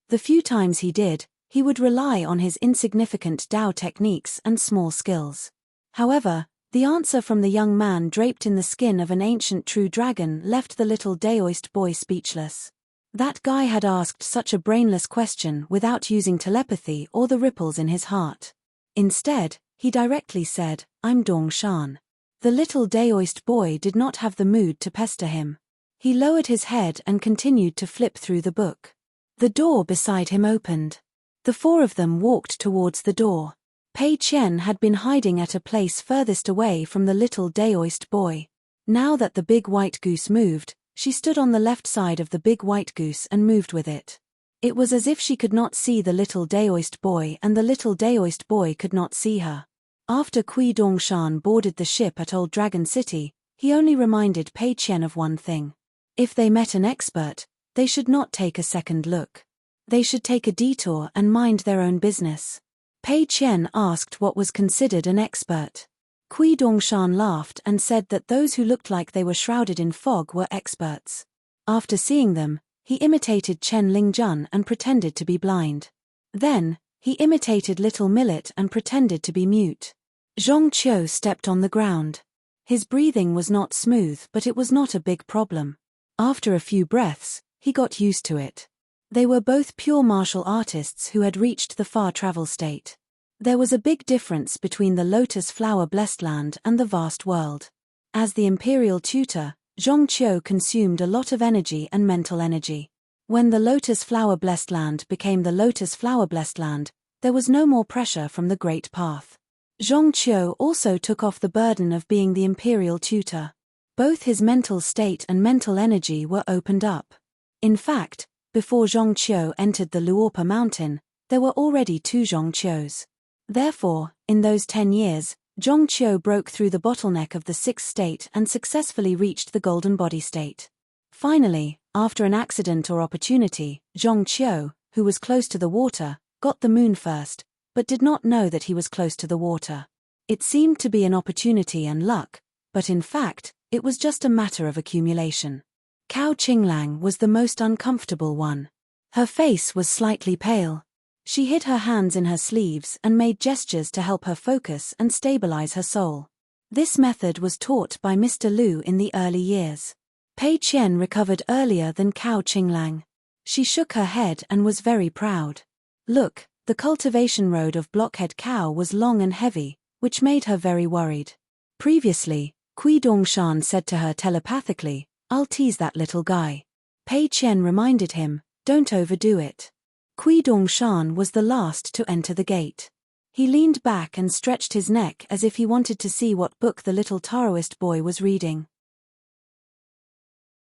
The few times he did, he would rely on his insignificant Dao techniques and small skills. However, the answer from the young man draped in the skin of an ancient true dragon left the little Daoist boy speechless. That guy had asked such a brainless question without using telepathy or the ripples in his heart. Instead, he directly said, "I'm Dong Shan." The little Daoist boy did not have the mood to pester him. He lowered his head and continued to flip through the book. The door beside him opened. The four of them walked towards the door. Pei Qian had been hiding at a place furthest away from the little Daoist boy. Now that the big white goose moved, she stood on the left side of the big white goose and moved with it. It was as if she could not see the little Daoist boy and the little Daoist boy could not see her. After Kui Dongshan boarded the ship at Old Dragon City, he only reminded Pei Qian of one thing. If they met an expert, they should not take a second look. They should take a detour and mind their own business. Pei Qian asked what was considered an expert. Kui Dongshan laughed and said that those who looked like they were shrouded in fog were experts. After seeing them, he imitated Chen Lingjun and pretended to be blind. Then, he imitated Little Millet and pretended to be mute. Zhong Qiu stepped on the ground. His breathing was not smooth, but it was not a big problem. After a few breaths, he got used to it. They were both pure martial artists who had reached the far travel state. There was a big difference between the lotus flower blessed land and the vast world. As the imperial tutor, Zhong Qiu consumed a lot of energy and mental energy. When the lotus flower blessed land became the lotus flower blessed land, there was no more pressure from the great path. Zhong Qiu also took off the burden of being the imperial tutor. Both his mental state and mental energy were opened up. In fact, before Zhong Qiu entered the Luopa mountain, there were already two Zhong Qius. Therefore, in those 10 years, Zhong Qiu broke through the bottleneck of the sixth state and successfully reached the golden body state. Finally, after an accident or opportunity, Zhong Qiu, who was close to the water, got the moon first, but did not know that he was close to the water. It seemed to be an opportunity and luck, but in fact, it was just a matter of accumulation. Cao Qinglang was the most uncomfortable one. Her face was slightly pale. She hid her hands in her sleeves and made gestures to help her focus and stabilize her soul. This method was taught by Mr. Lu in the early years. Pei Qian recovered earlier than Cao Qinglang. She shook her head and was very proud. Look, the cultivation road of Blockhead Cow was long and heavy, which made her very worried. Previously, Kui Dongshan said to her telepathically, "I'll tease that little guy." Pei Qian reminded him, "Don't overdo it." Kui Dongshan was the last to enter the gate. He leaned back and stretched his neck as if he wanted to see what book the little Taoist boy was reading.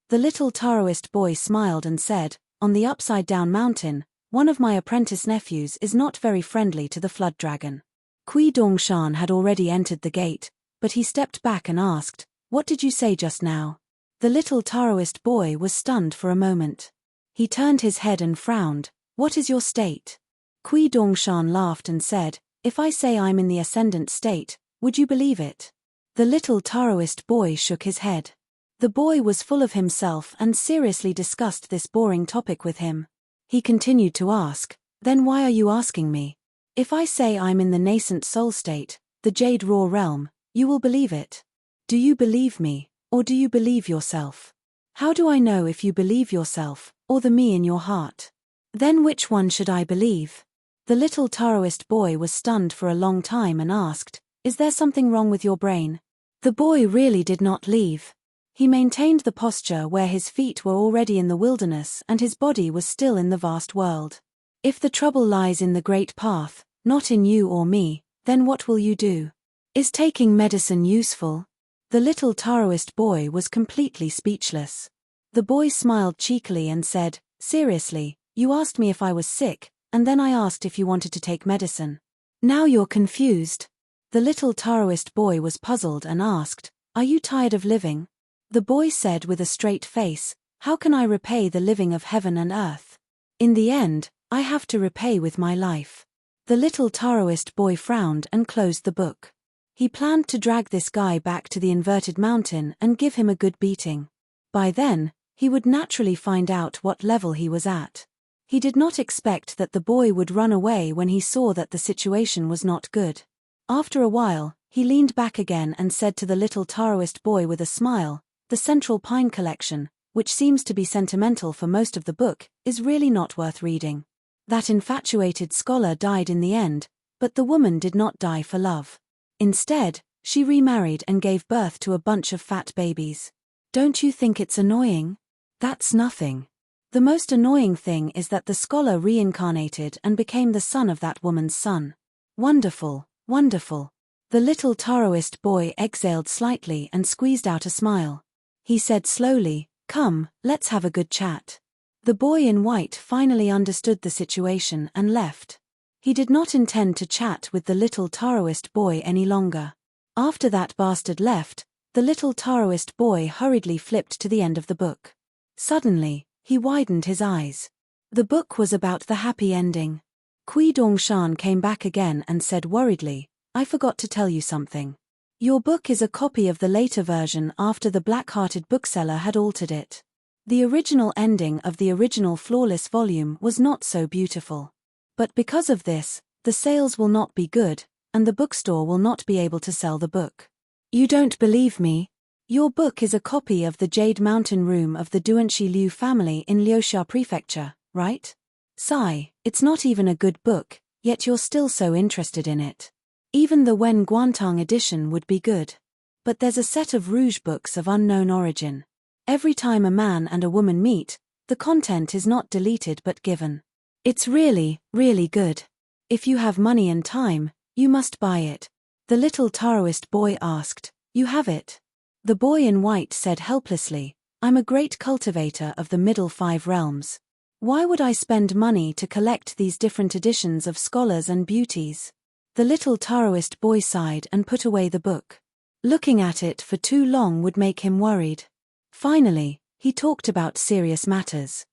The little Taoist boy smiled and said, "On the upside-down mountain, one of my apprentice nephews is not very friendly to the flood dragon." Kui Dongshan had already entered the gate, but he stepped back and asked, "What did you say just now?" The little Taoist boy was stunned for a moment. He turned his head and frowned. "What is your state?" Kui Dongshan laughed and said, "If I say I'm in the ascendant state, would you believe it?" The little Taoist boy shook his head. The boy was full of himself and seriously discussed this boring topic with him. He continued to ask, "Then why are you asking me? If I say I'm in the nascent soul state, the Jade Raw realm, you will believe it. Do you believe me, or do you believe yourself? How do I know if you believe yourself, or the me in your heart? Then which one should I believe?" The little Taoist boy was stunned for a long time and asked, "Is there something wrong with your brain?" The boy really did not leave. He maintained the posture where his feet were already in the wilderness and his body was still in the vast world. If the trouble lies in the great path, not in you or me, then what will you do? Is taking medicine useful? The little Taoist boy was completely speechless. The boy smiled cheekily and said, "Seriously, you asked me if I was sick, and then I asked if you wanted to take medicine. Now you're confused." The little Taoist boy was puzzled and asked, "Are you tired of living?" The boy said with a straight face, "How can I repay the living of heaven and earth? In the end, I have to repay with my life." The little Taoist boy frowned and closed the book. He planned to drag this guy back to the inverted mountain and give him a good beating. By then, he would naturally find out what level he was at. He did not expect that the boy would run away when he saw that the situation was not good. After a while, he leaned back again and said to the little Taoist boy with a smile, "The Central Pine Collection, which seems to be sentimental for most of the book, is really not worth reading. That infatuated scholar died in the end, but the woman did not die for love. Instead, she remarried and gave birth to a bunch of fat babies. Don't you think it's annoying? That's nothing. The most annoying thing is that the scholar reincarnated and became the son of that woman's son. Wonderful, wonderful. The little Taoist boy exhaled slightly and squeezed out a smile. He said slowly, "Come, let's have a good chat." The boy in white finally understood the situation and left. He did not intend to chat with the little Taoist boy any longer. After that bastard left, the little Taoist boy hurriedly flipped to the end of the book. Suddenly, he widened his eyes. The book was about the happy ending. Kui Dongshan came back again and said worriedly, "I forgot to tell you something. Your book is a copy of the later version after the black-hearted bookseller had altered it. The original ending of the original flawless volume was not so beautiful. But because of this, the sales will not be good, and the bookstore will not be able to sell the book." "You don't believe me? Your book is a copy of the Jade Mountain Room of the Duanxi Liu family in Liuxia Prefecture, right? Sigh, it's not even a good book, yet you're still so interested in it. Even the Wen Guantang edition would be good. But there's a set of rouge books of unknown origin. Every time a man and a woman meet, the content is not deleted but given. It's really, really good. If you have money and time, you must buy it." The little Taoist boy asked, "You have it?" The boy in white said helplessly, "I'm a great cultivator of the middle 5 realms. Why would I spend money to collect these different editions of scholars and beauties?" The little Taoist boy sighed and put away the book. Looking at it for too long would make him worried. Finally, he talked about serious matters.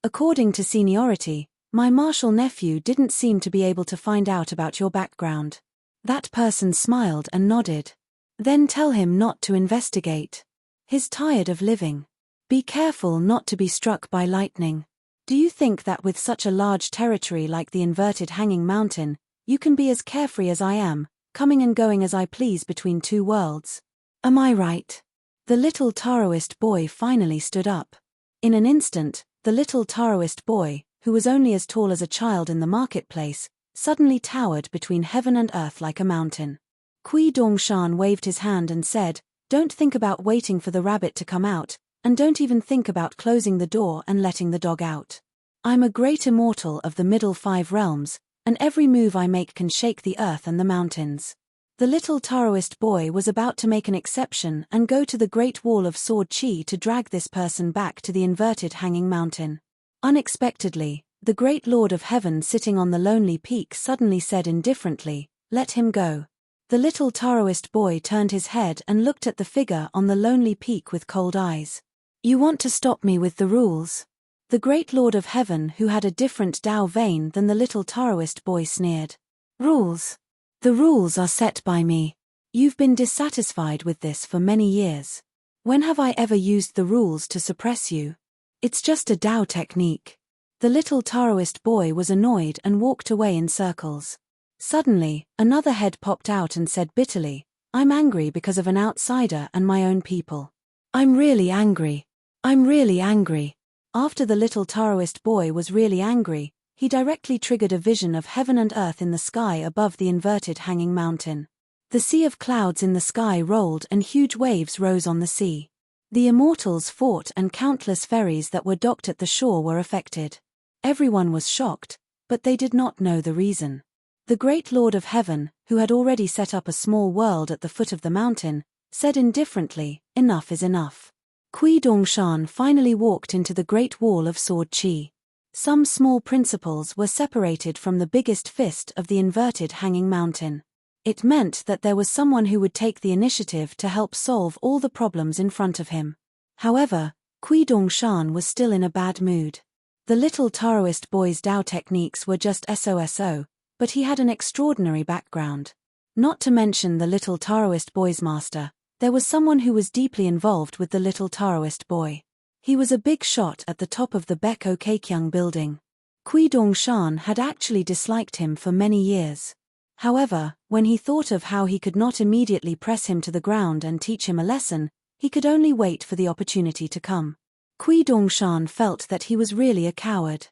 "According to seniority, my martial nephew didn't seem to be able to find out about your background." That person smiled and nodded. "Then tell him not to investigate. He's tired of living. Be careful not to be struck by lightning. Do you think that with such a large territory like the inverted hanging mountain, you can be as carefree as I am, coming and going as I please between 2 worlds? Am I right?" The little Taoist boy finally stood up. In an instant, the little Taoist boy, who was only as tall as a child in the marketplace, suddenly towered between heaven and earth like a mountain. Kui Dongshan waved his hand and said, "Don't think about waiting for the rabbit to come out, and don't even think about closing the door and letting the dog out. I'm a great immortal of the middle 5 realms, and every move I make can shake the earth and the mountains." The little Taoist boy was about to make an exception and go to the Great Wall of Sword Chi to drag this person back to the inverted hanging mountain. Unexpectedly, the great Lord of Heaven sitting on the lonely peak suddenly said indifferently, "Let him go." The little Taoist boy turned his head and looked at the figure on the lonely peak with cold eyes. "You want to stop me with the rules?" The great Lord of Heaven, who had a different Tao vein than the little Taoist boy, sneered. "Rules? The rules are set by me. You've been dissatisfied with this for many years. When have I ever used the rules to suppress you? It's just a Tao technique." The little Taoist boy was annoyed and walked away in circles. Suddenly, another head popped out and said bitterly, "I'm angry because of an outsider and my own people. I'm really angry. I'm really angry." After the little Taoist boy was really angry, he directly triggered a vision of heaven and earth in the sky above the inverted hanging mountain. The sea of clouds in the sky rolled and huge waves rose on the sea. The immortals fought and countless ferries that were docked at the shore were affected. Everyone was shocked, but they did not know the reason. The great Lord of Heaven, who had already set up a small world at the foot of the mountain, said indifferently, "Enough is enough." Kui Dongshan finally walked into the Great Wall of Sword Chi. Some small principles were separated from the biggest fist of the inverted hanging mountain. It meant that there was someone who would take the initiative to help solve all the problems in front of him. However, Kui Dongshan was still in a bad mood. The little Taoist boy's Tao techniques were just so, but he had an extraordinary background. Not to mention the little Taoist boy's master, there was someone who was deeply involved with the little Taoist boy. He was a big shot at the top of the Beko Keikyang building. Kui Dongshan had actually disliked him for many years. However, when he thought of how he could not immediately press him to the ground and teach him a lesson, He could only wait for the opportunity to come. Kui Dongshan felt that he was really a coward.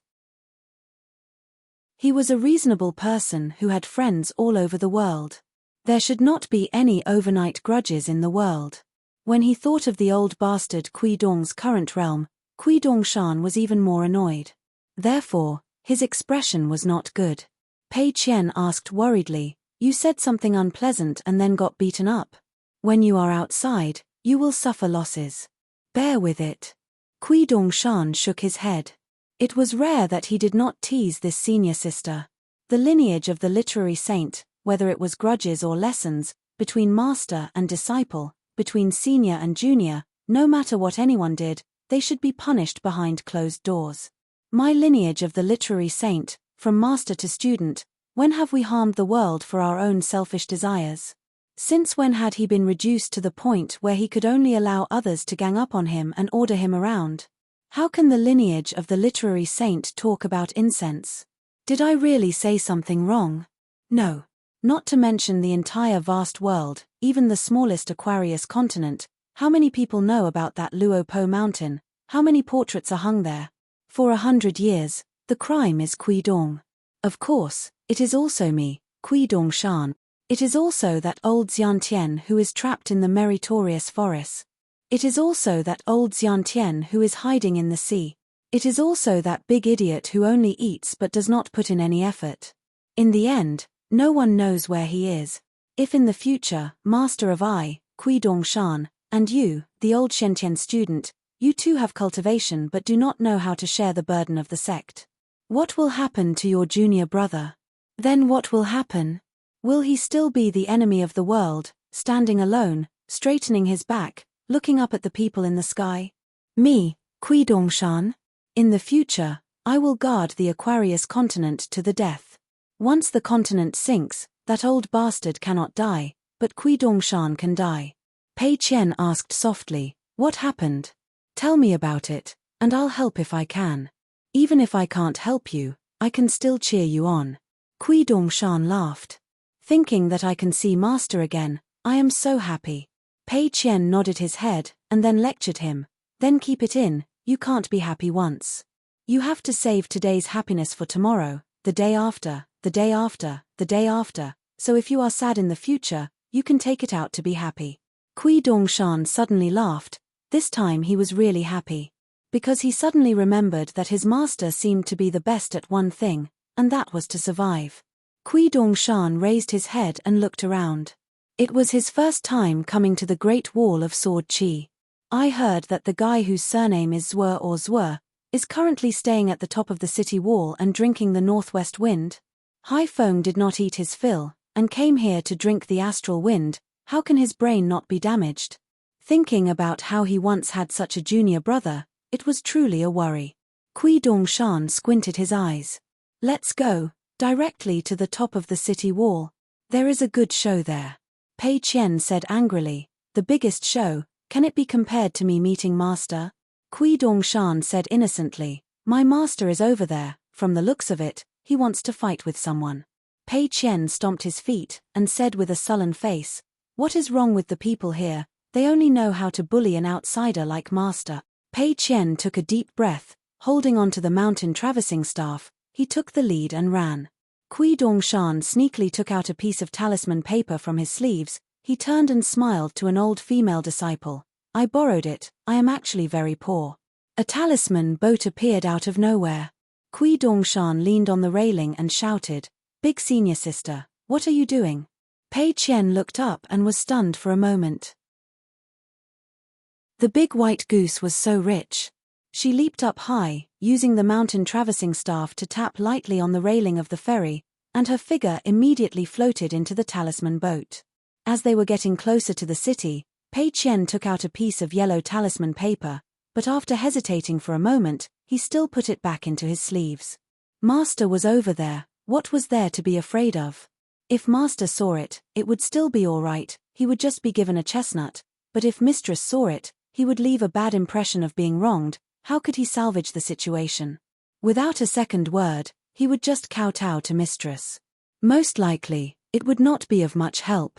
He was a reasonable person who had friends all over the world. There should not be any overnight grudges in the world. When he thought of the old bastard Kui Dong's current realm, Kui Dongshan was even more annoyed. Therefore, his expression was not good. Pei Qian asked worriedly, "You said something unpleasant and then got beaten up. When you are outside, you will suffer losses. Bear with it." Kui Dongshan shook his head. It was rare that he did not tease this senior sister. The lineage of the literary saint, whether it was grudges or lessons, between master and disciple, between senior and junior, no matter what anyone did, they should be punished behind closed doors. My lineage of the literary saint, from master to student, when have we harmed the world for our own selfish desires? Since when had he been reduced to the point where he could only allow others to gang up on him and order him around? How can the lineage of the literary saint talk about incense? Did I really say something wrong? No. Not to mention the entire vast world, even the smallest Aquarius continent. How many people know about that Luo Po mountain? How many portraits are hung there? For 100 years, the crime is Kui Dong. Of course, it is also me, Kui Dongshan. It is also that old Xiantian who is trapped in the meritorious forest. It is also that old Xiantian who is hiding in the sea. It is also that big idiot who only eats but does not put in any effort. In the end, no one knows where he is. If in the future, master of I, Kui Dongshan, and you, the old Xiantian student, you too have cultivation but do not know how to share the burden of the sect. What will happen to your junior brother? Then what will happen? Will he still be the enemy of the world, standing alone, straightening his back, looking up at the people in the sky? Me, Kui Dongshan? In the future, I will guard the Aquarius continent to the death. Once the continent sinks, that old bastard cannot die, but Kui Dongshan can die. Pei Qian asked softly, "What happened? Tell me about it, and I'll help if I can. Even if I can't help you, I can still cheer you on." Kui Dongshan laughed. "Thinking that I can see master again, I am so happy." Pei Qian nodded his head, and then lectured him. "Then keep it in, you can't be happy once. You have to save today's happiness for tomorrow, the day after, the day after, the day after, so if you are sad in the future, you can take it out to be happy." Kui Dongshan suddenly laughed. This time he was really happy. Because he suddenly remembered that his master seemed to be the best at one thing, and that was to survive. Kui Dongshan raised his head and looked around. It was his first time coming to the Great Wall of Sword Chi. I heard that the guy whose surname is Zwar is currently staying at the top of the city wall and drinking the northwest wind. Hai Feng did not eat his fill, and came here to drink the astral wind. How can his brain not be damaged? Thinking about how he once had such a junior brother, it was truly a worry. Kui Dongshan squinted his eyes. "Let's go, directly to the top of the city wall. There is a good show there." Pei Qian said angrily, "The biggest show, can it be compared to me meeting master?" Kui Dongshan said innocently, "My master is over there, from the looks of it, he wants to fight with someone." Pei Qian stomped his feet, and said with a sullen face, "What is wrong with the people here? They only know how to bully an outsider like master." Pei Qian took a deep breath, holding onto the mountain traversing staff, he took the lead and ran. Kui Dongshan sneakily took out a piece of talisman paper from his sleeves, he turned and smiled to an old female disciple. "I borrowed it, I am actually very poor." A talisman boat appeared out of nowhere. Kui Dongshan leaned on the railing and shouted, "Big senior sister, what are you doing?" Pei Qian looked up and was stunned for a moment. The big white goose was so rich. She leaped up high, using the mountain traversing staff to tap lightly on the railing of the ferry, and her figure immediately floated into the talisman boat. As they were getting closer to the city, Pei Qian took out a piece of yellow talisman paper, but after hesitating for a moment, he still put it back into his sleeves. Master was over there, what was there to be afraid of? If master saw it, it would still be all right, he would just be given a chestnut, but if mistress saw it, he would leave a bad impression of being wronged. How could he salvage the situation? Without a second word, he would just kowtow to mistress. Most likely, it would not be of much help.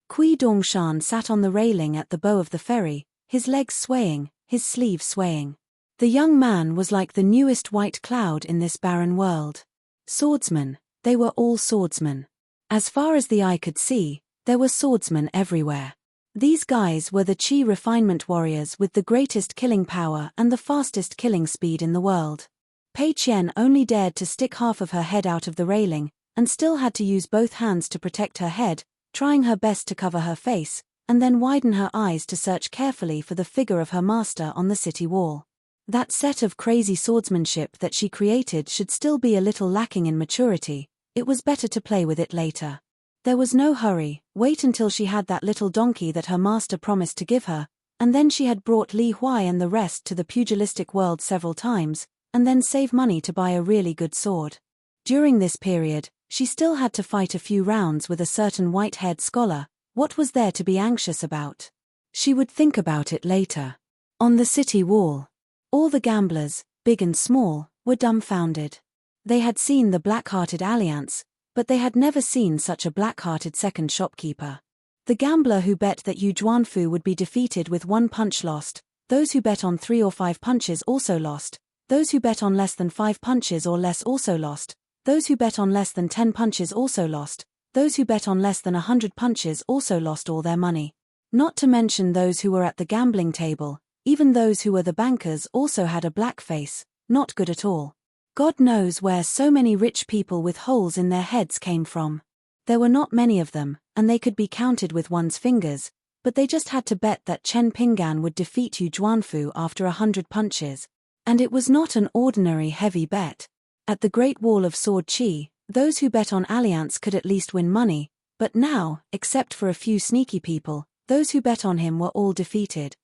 Kui Dongshan sat on the railing at the bow of the ferry, his legs swaying, his sleeves swaying. The young man was like the newest white cloud in this barren world. Swordsmen, they were all swordsmen. As far as the eye could see, there were swordsmen everywhere. These guys were the Chi refinement warriors with the greatest killing power and the fastest killing speed in the world. Pei Qian only dared to stick half of her head out of the railing, and still had to use both hands to protect her head, trying her best to cover her face, and then widen her eyes to search carefully for the figure of her master on the city wall. That set of crazy swordsmanship that she created should still be a little lacking in maturity. It was better to play with it later. There was no hurry, wait until she had that little donkey that her master promised to give her, and then she had brought Li Huai and the rest to the pugilistic world several times, and then save money to buy a really good sword. During this period, she still had to fight a few rounds with a certain white-haired scholar. What was there to be anxious about? She would think about it later. On the city wall, all the gamblers, big and small, were dumbfounded. They had seen the black-hearted alliance, but they had never seen such a black-hearted second shopkeeper. The gambler who bet that Yu Juanfu would be defeated with 1 punch lost, those who bet on 3 or 5 punches also lost, those who bet on less than 5 punches or less also lost, those who bet on less than 10 punches also lost, those who bet on less than 100 punches also lost all their money. Not to mention those who were at the gambling table, even those who were the bankers also had a black face, not good at all. God knows where so many rich people with holes in their heads came from. There were not many of them, and they could be counted with one's fingers, but they just had to bet that Chen Pinggan would defeat Yu Juanfu after 100 punches. And it was not an ordinary heavy bet. At the Great Wall of Sword Chi, those who bet on Alliance could at least win money, but now, except for a few sneaky people, those who bet on him were all defeated.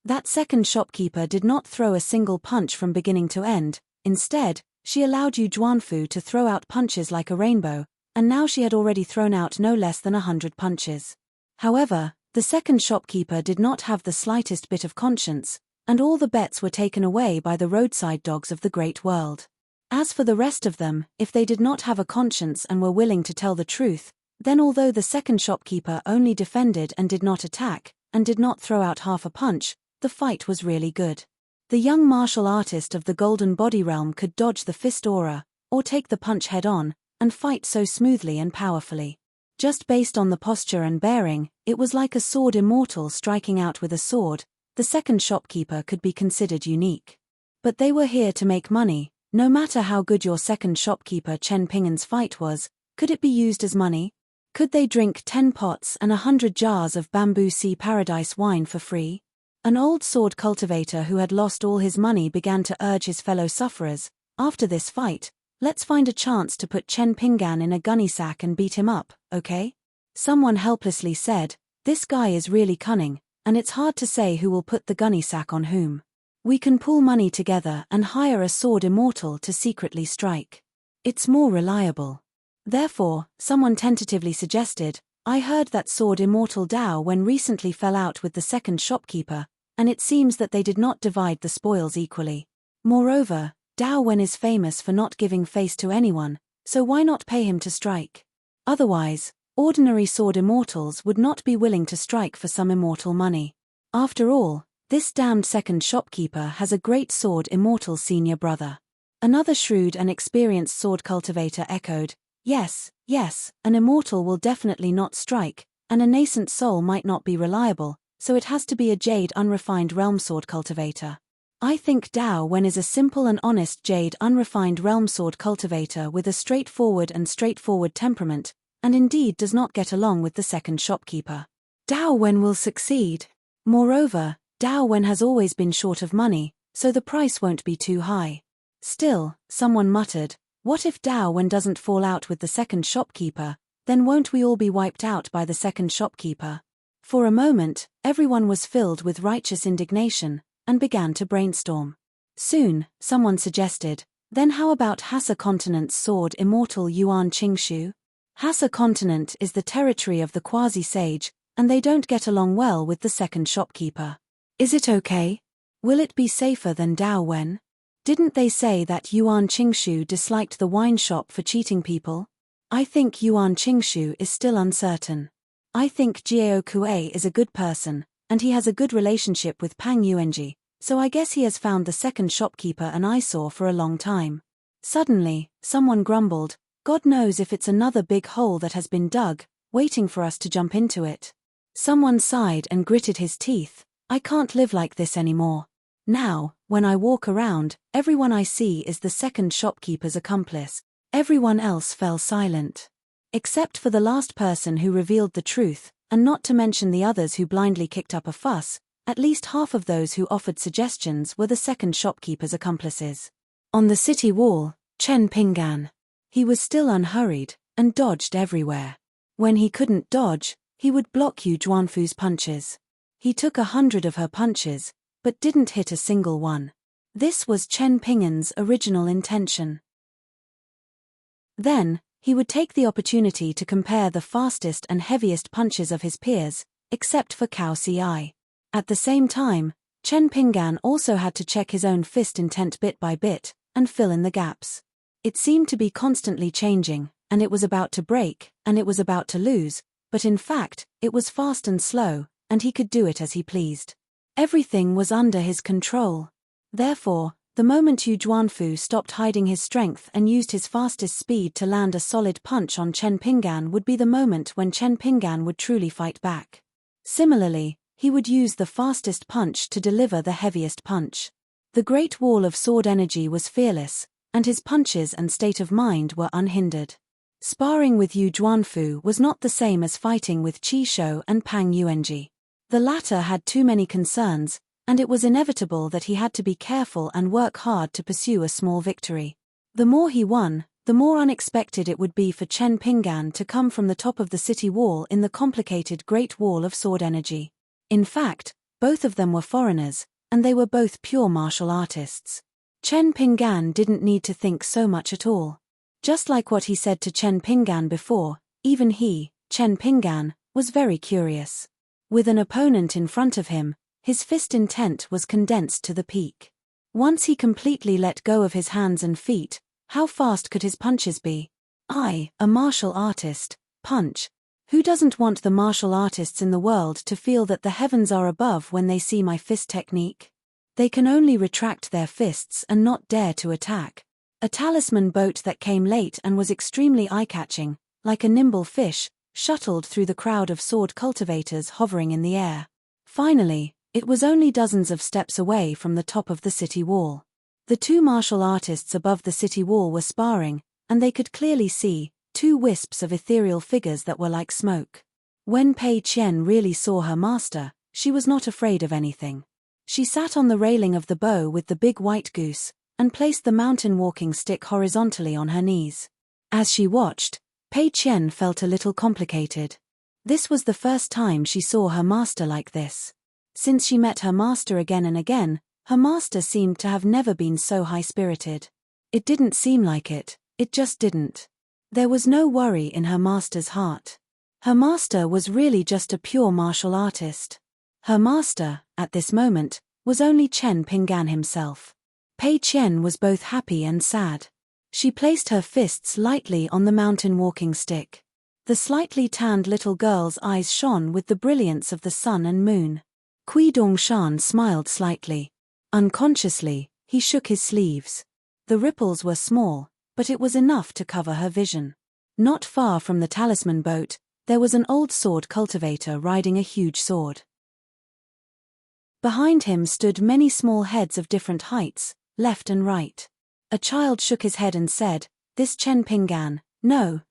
That second shopkeeper did not throw a single punch from beginning to end. Instead, she allowed Yu Juanfu to throw out punches like a rainbow, and now she had already thrown out no less than 100 punches. However, the second shopkeeper did not have the slightest bit of conscience, and all the bets were taken away by the roadside dogs of the great world. As for the rest of them, if they did not have a conscience and were willing to tell the truth, then although the second shopkeeper only defended and did not attack, and did not throw out half a punch, the fight was really good. The young martial artist of the Golden Body Realm could dodge the fist aura, or take the punch head-on, and fight so smoothly and powerfully. Just based on the posture and bearing, it was like a sword immortal striking out with a sword. The second shopkeeper could be considered unique. But they were here to make money. No matter how good your second shopkeeper Chen Pinggan's fight was, could it be used as money? Could they drink 10 pots and 100 jars of bamboo sea paradise wine for free? An old sword cultivator who had lost all his money began to urge his fellow sufferers, after this fight, let's find a chance to put Chen Pinggan in a gunny sack and beat him up, okay? Someone helplessly said, this guy is really cunning, and it's hard to say who will put the gunny sack on whom. We can pool money together and hire a sword immortal to secretly strike. It's more reliable. Therefore, someone tentatively suggested, I heard that sword immortal Dao Wen recently fell out with the second shopkeeper, and it seems that they did not divide the spoils equally. Moreover, Dao Wen is famous for not giving face to anyone, so why not pay him to strike? Otherwise, ordinary sword immortals would not be willing to strike for some immortal money. After all, this damned second shopkeeper has a great sword immortal senior brother. Another shrewd and experienced sword cultivator echoed, yes, an immortal will definitely not strike, and a nascent soul might not be reliable, so it has to be a jade unrefined realm sword cultivator. I think Dao Wen is a simple and honest jade unrefined realm sword cultivator with a straightforward temperament, and indeed does not get along with the second shopkeeper. Dao Wen will succeed. Moreover, Dao Wen has always been short of money, so the price won't be too high. Still, someone muttered, what if Dao Wen doesn't fall out with the second shopkeeper, then won't we all be wiped out by the second shopkeeper? For a moment, everyone was filled with righteous indignation, and began to brainstorm. Soon, someone suggested, then how about Hassa Continent's sword immortal Yuan Qingshu? Hassa Continent is the territory of the quasi-sage, and they don't get along well with the second shopkeeper. Is it okay? Will it be safer than Dao Wen? Didn't they say that Yuan Qingshu disliked the wine shop for cheating people? I think Yuan Qingshu is still uncertain. I think Jiao Kuei is a good person, and he has a good relationship with Pang Yuanji, so I guess he has found the second shopkeeper an eyesore for a long time. Suddenly, someone grumbled, God knows if it's another big hole that has been dug, waiting for us to jump into it. Someone sighed and gritted his teeth, I can't live like this anymore. Now, when I walk around, everyone I see is the second shopkeeper's accomplice. Everyone else fell silent. Except for the last person who revealed the truth, and not to mention the others who blindly kicked up a fuss, at least half of those who offered suggestions were the second shopkeeper's accomplices. On the city wall, Chen Pinggan. He was still unhurried, and dodged everywhere. When he couldn't dodge, he would block Yu Juanfu's punches. He took 100 of her punches, but didn't hit a single one. This was Chen Pinggan's original intention. Then, he would take the opportunity to compare the fastest and heaviest punches of his peers, except for Cao Ci. At the same time, Chen Pinggan also had to check his own fist intent bit by bit, and fill in the gaps. It seemed to be constantly changing, and it was about to break, and it was about to lose, but in fact, it was fast and slow, and he could do it as he pleased. Everything was under his control. Therefore, the moment Yu Juanfu stopped hiding his strength and used his fastest speed to land a solid punch on Chen Pinggan would be the moment when Chen Pinggan would truly fight back. Similarly, he would use the fastest punch to deliver the heaviest punch. The Great Wall of Sword energy was fearless, and his punches and state of mind were unhindered. Sparring with Yu Juanfu was not the same as fighting with Qi Shou and Pang Yuanji. The latter had too many concerns, and it was inevitable that he had to be careful and work hard to pursue a small victory. The more he won, the more unexpected it would be for Chen Pinggan to come from the top of the city wall in the complicated Great Wall of Sword energy. In fact, both of them were foreigners, and they were both pure martial artists. Chen Pinggan didn't need to think so much at all. Just like what he said to Chen Pinggan before, even he, Chen Pinggan, was very curious. With an opponent in front of him, his fist intent was condensed to the peak. Once he completely let go of his hands and feet, how fast could his punches be? I, a martial artist, punch. Who doesn't want the martial artists in the world to feel that the heavens are above when they see my fist technique? They can only retract their fists and not dare to attack. A talisman boat that came late and was extremely eye-catching, like a nimble fish, shuttled through the crowd of sword cultivators hovering in the air. Finally, it was only dozens of steps away from the top of the city wall. The two martial artists above the city wall were sparring, and they could clearly see two wisps of ethereal figures that were like smoke. When Pei Qian really saw her master, she was not afraid of anything. She sat on the railing of the bow with the big white goose, and placed the mountain walking stick horizontally on her knees. As she watched, Pei Qian felt a little complicated. This was the first time she saw her master like this. Since she met her master again and again, her master seemed to have never been so high-spirited. It didn't seem like it just didn't. There was no worry in her master's heart. Her master was really just a pure martial artist. Her master, at this moment, was only Chen Pinggan himself. Pei Qian was both happy and sad. She placed her fists lightly on the mountain walking stick. The slightly tanned little girl's eyes shone with the brilliance of the sun and moon. Kui Dongshan smiled slightly. Unconsciously, he shook his sleeves. The ripples were small, but it was enough to cover her vision. Not far from the talisman boat, there was an old sword cultivator riding a huge sword. Behind him stood many small heads of different heights, left and right. A child shook his head and said, "This Chen Pinggan, no,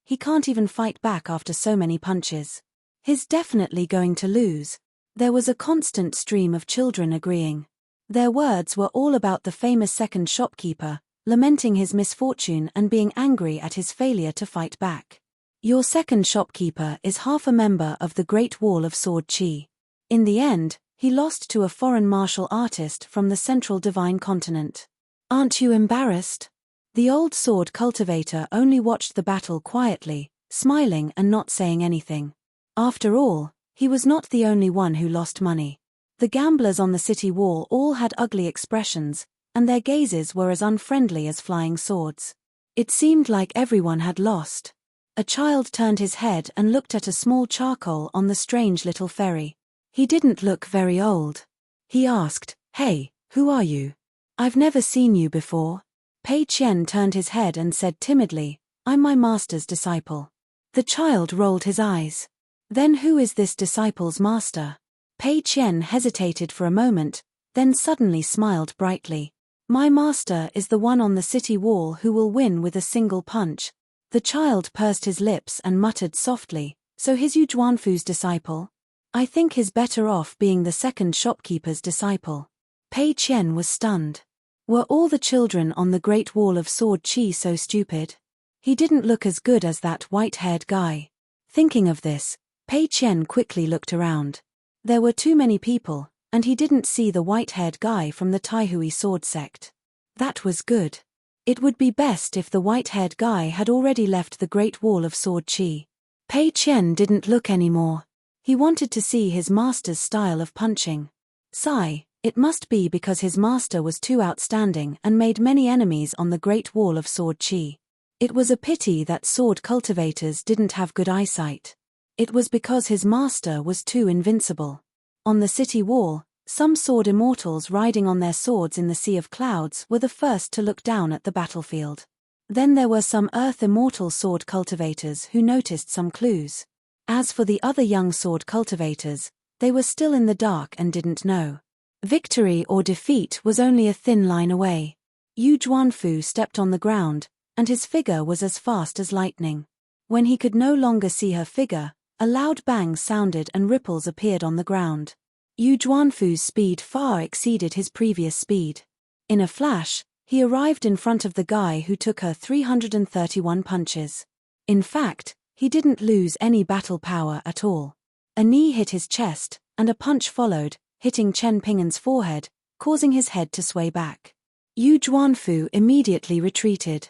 he can't even fight back after so many punches. He's definitely going to lose." There was a constant stream of children agreeing. Their words were all about the famous second shopkeeper, lamenting his misfortune and being angry at his failure to fight back. Your second shopkeeper is half a member of the Great Wall of Sword Qi. In the end, he lost to a foreign martial artist from the central divine continent. Aren't you embarrassed? The old sword cultivator only watched the battle quietly, smiling and not saying anything. After all, he was not the only one who lost money. The gamblers on the city wall all had ugly expressions, and their gazes were as unfriendly as flying swords. It seemed like everyone had lost. A child turned his head and looked at a small charcoal on the strange little ferry. He didn't look very old. He asked, "Hey, who are you? I've never seen you before." Pei Qian turned his head and said timidly, "I'm my master's disciple." The child rolled his eyes. "Then who is this disciple's master?" Pei Qian hesitated for a moment, then suddenly smiled brightly. "My master is the one on the city wall who will win with a single punch." The child pursed his lips and muttered softly, "So he's Yu Zhuanfu's disciple? I think he's better off being the second shopkeeper's disciple." Pei Qian was stunned. Were all the children on the Great Wall of Sword Qi so stupid? He didn't look as good as that white-haired guy. Thinking of this, Pei Qian quickly looked around. There were too many people, and he didn't see the white-haired guy from the Taihui sword sect. That was good. It would be best if the white-haired guy had already left the Great Wall of Sword Qi. Pei Qian didn't look anymore. He wanted to see his master's style of punching. Sigh, it must be because his master was too outstanding and made many enemies on the Great Wall of Sword Qi. It was a pity that sword cultivators didn't have good eyesight. It was because his master was too invincible. On the city wall, some sword immortals riding on their swords in the sea of clouds were the first to look down at the battlefield. Then there were some earth immortal sword cultivators who noticed some clues. As for the other young sword cultivators, they were still in the dark and didn't know. Victory or defeat was only a thin line away. Yu Zhuanfu stepped on the ground, and his figure was as fast as lightning. When he could no longer see her figure, a loud bang sounded and ripples appeared on the ground. Yu Zhuanfu's speed far exceeded his previous speed. In a flash, he arrived in front of the guy who took her 331 punches. In fact, he didn't lose any battle power at all. A knee hit his chest, and a punch followed, hitting Chen Ping'an's forehead, causing his head to sway back. Yu Zhuanfu immediately retreated.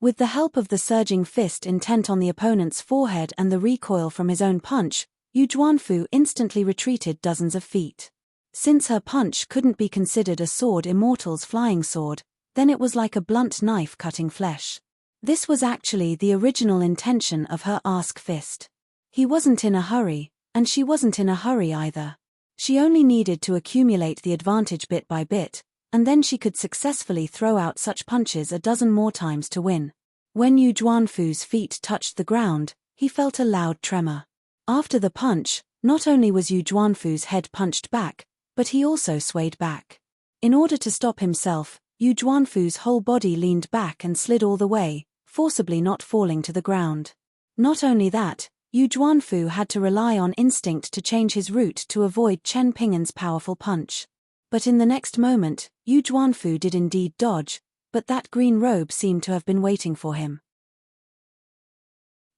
With the help of the surging fist intent on the opponent's forehead and the recoil from his own punch, Yu Zhuanfu instantly retreated dozens of feet. Since her punch couldn't be considered a sword immortal's flying sword, then it was like a blunt knife cutting flesh. This was actually the original intention of her ask fist. He wasn't in a hurry, and she wasn't in a hurry either. She only needed to accumulate the advantage bit by bit, and then she could successfully throw out such punches a dozen more times to win. When Yu Zhuanfu's feet touched the ground, he felt a loud tremor. After the punch, not only was Yu Zhuanfu's head punched back, but he also swayed back. In order to stop himself, Yu Zhuanfu's whole body leaned back and slid all the way, forcibly not falling to the ground. Not only that, Yu Zhuanfu had to rely on instinct to change his route to avoid Chen Ping'an's powerful punch. But in the next moment, Yu Zhuanfu did indeed dodge, but that green robe seemed to have been waiting for him.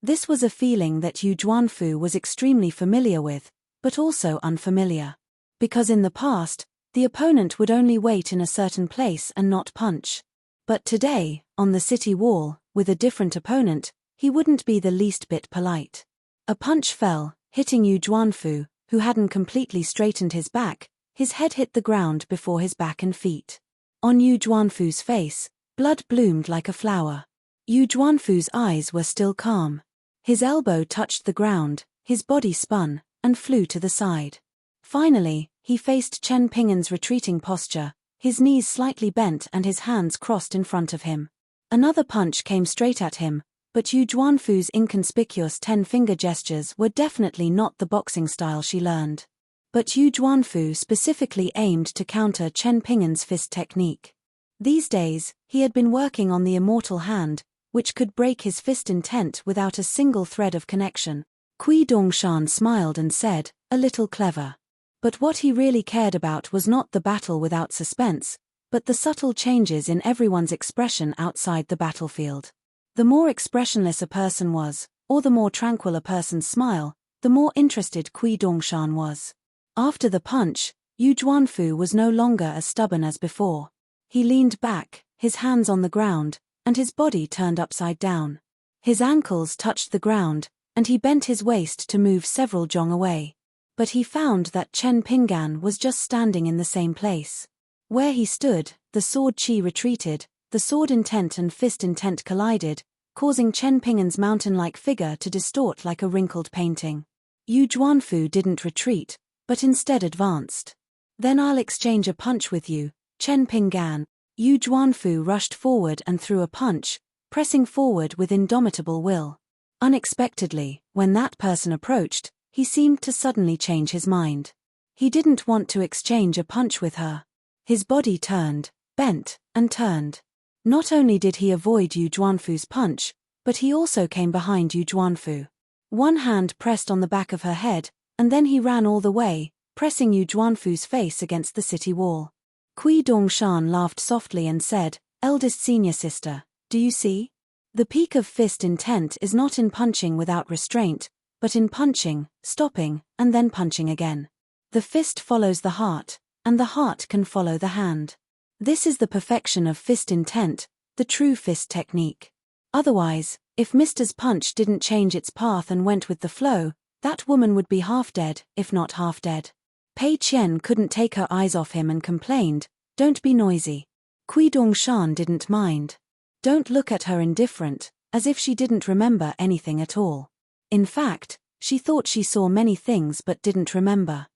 This was a feeling that Yu Zhuanfu was extremely familiar with, but also unfamiliar. Because in the past, the opponent would only wait in a certain place and not punch. But today, on the city wall, with a different opponent, he wouldn't be the least bit polite. A punch fell, hitting Yu Zhuanfu, who hadn't completely straightened his back. His head hit the ground before his back and feet. On Yu Zhuanfu's face, blood bloomed like a flower. Yu Zhuanfu's eyes were still calm. His elbow touched the ground, his body spun, and flew to the side. Finally, he faced Chen Ping'an's retreating posture, his knees slightly bent and his hands crossed in front of him. Another punch came straight at him, but Yu Zhuanfu's inconspicuous 10-finger gestures were definitely not the boxing style she learned. But Yu Zhuanfu specifically aimed to counter Chen Ping'an's fist technique. These days, he had been working on the immortal hand, which could break his fist intent without a single thread of connection. Kui Dongshan smiled and said, "A little clever." But what he really cared about was not the battle without suspense, but the subtle changes in everyone's expression outside the battlefield. The more expressionless a person was, or the more tranquil a person's smile, the more interested Kui Dongshan was. After the punch, Yu Zhuanfu was no longer as stubborn as before. He leaned back, his hands on the ground, and his body turned upside down. His ankles touched the ground, and he bent his waist to move several zhong away. But he found that Chen Ping'an was just standing in the same place. Where he stood, the sword qi retreated, the sword intent and fist intent collided, causing Chen Ping'an's mountain-like figure to distort like a wrinkled painting. Yu Zhuanfu didn't retreat, but instead advanced. Then I'll exchange a punch with you, Chen Pinggan. Yu Juanfu rushed forward and threw a punch, pressing forward with indomitable will. Unexpectedly, when that person approached, he seemed to suddenly change his mind. He didn't want to exchange a punch with her. His body turned, bent, and turned. Not only did he avoid Yu Juanfu's punch, but he also came behind Yu Juanfu. One hand pressed on the back of her head, and then he ran all the way, pressing Yu Juanfu's face against the city wall. Kui Dongshan laughed softly and said, "Eldest senior sister, do you see? The peak of fist intent is not in punching without restraint, but in punching, stopping, and then punching again. The fist follows the heart, and the heart can follow the hand. This is the perfection of fist intent, the true fist technique. Otherwise, if Mister's punch didn't change its path and went with the flow, that woman would be half dead, if not half dead." Pei Qian couldn't take her eyes off him and complained, "Don't be noisy." Kui Dongshan didn't mind. Don't look at her indifferent, as if she didn't remember anything at all. In fact, she thought she saw many things but didn't remember.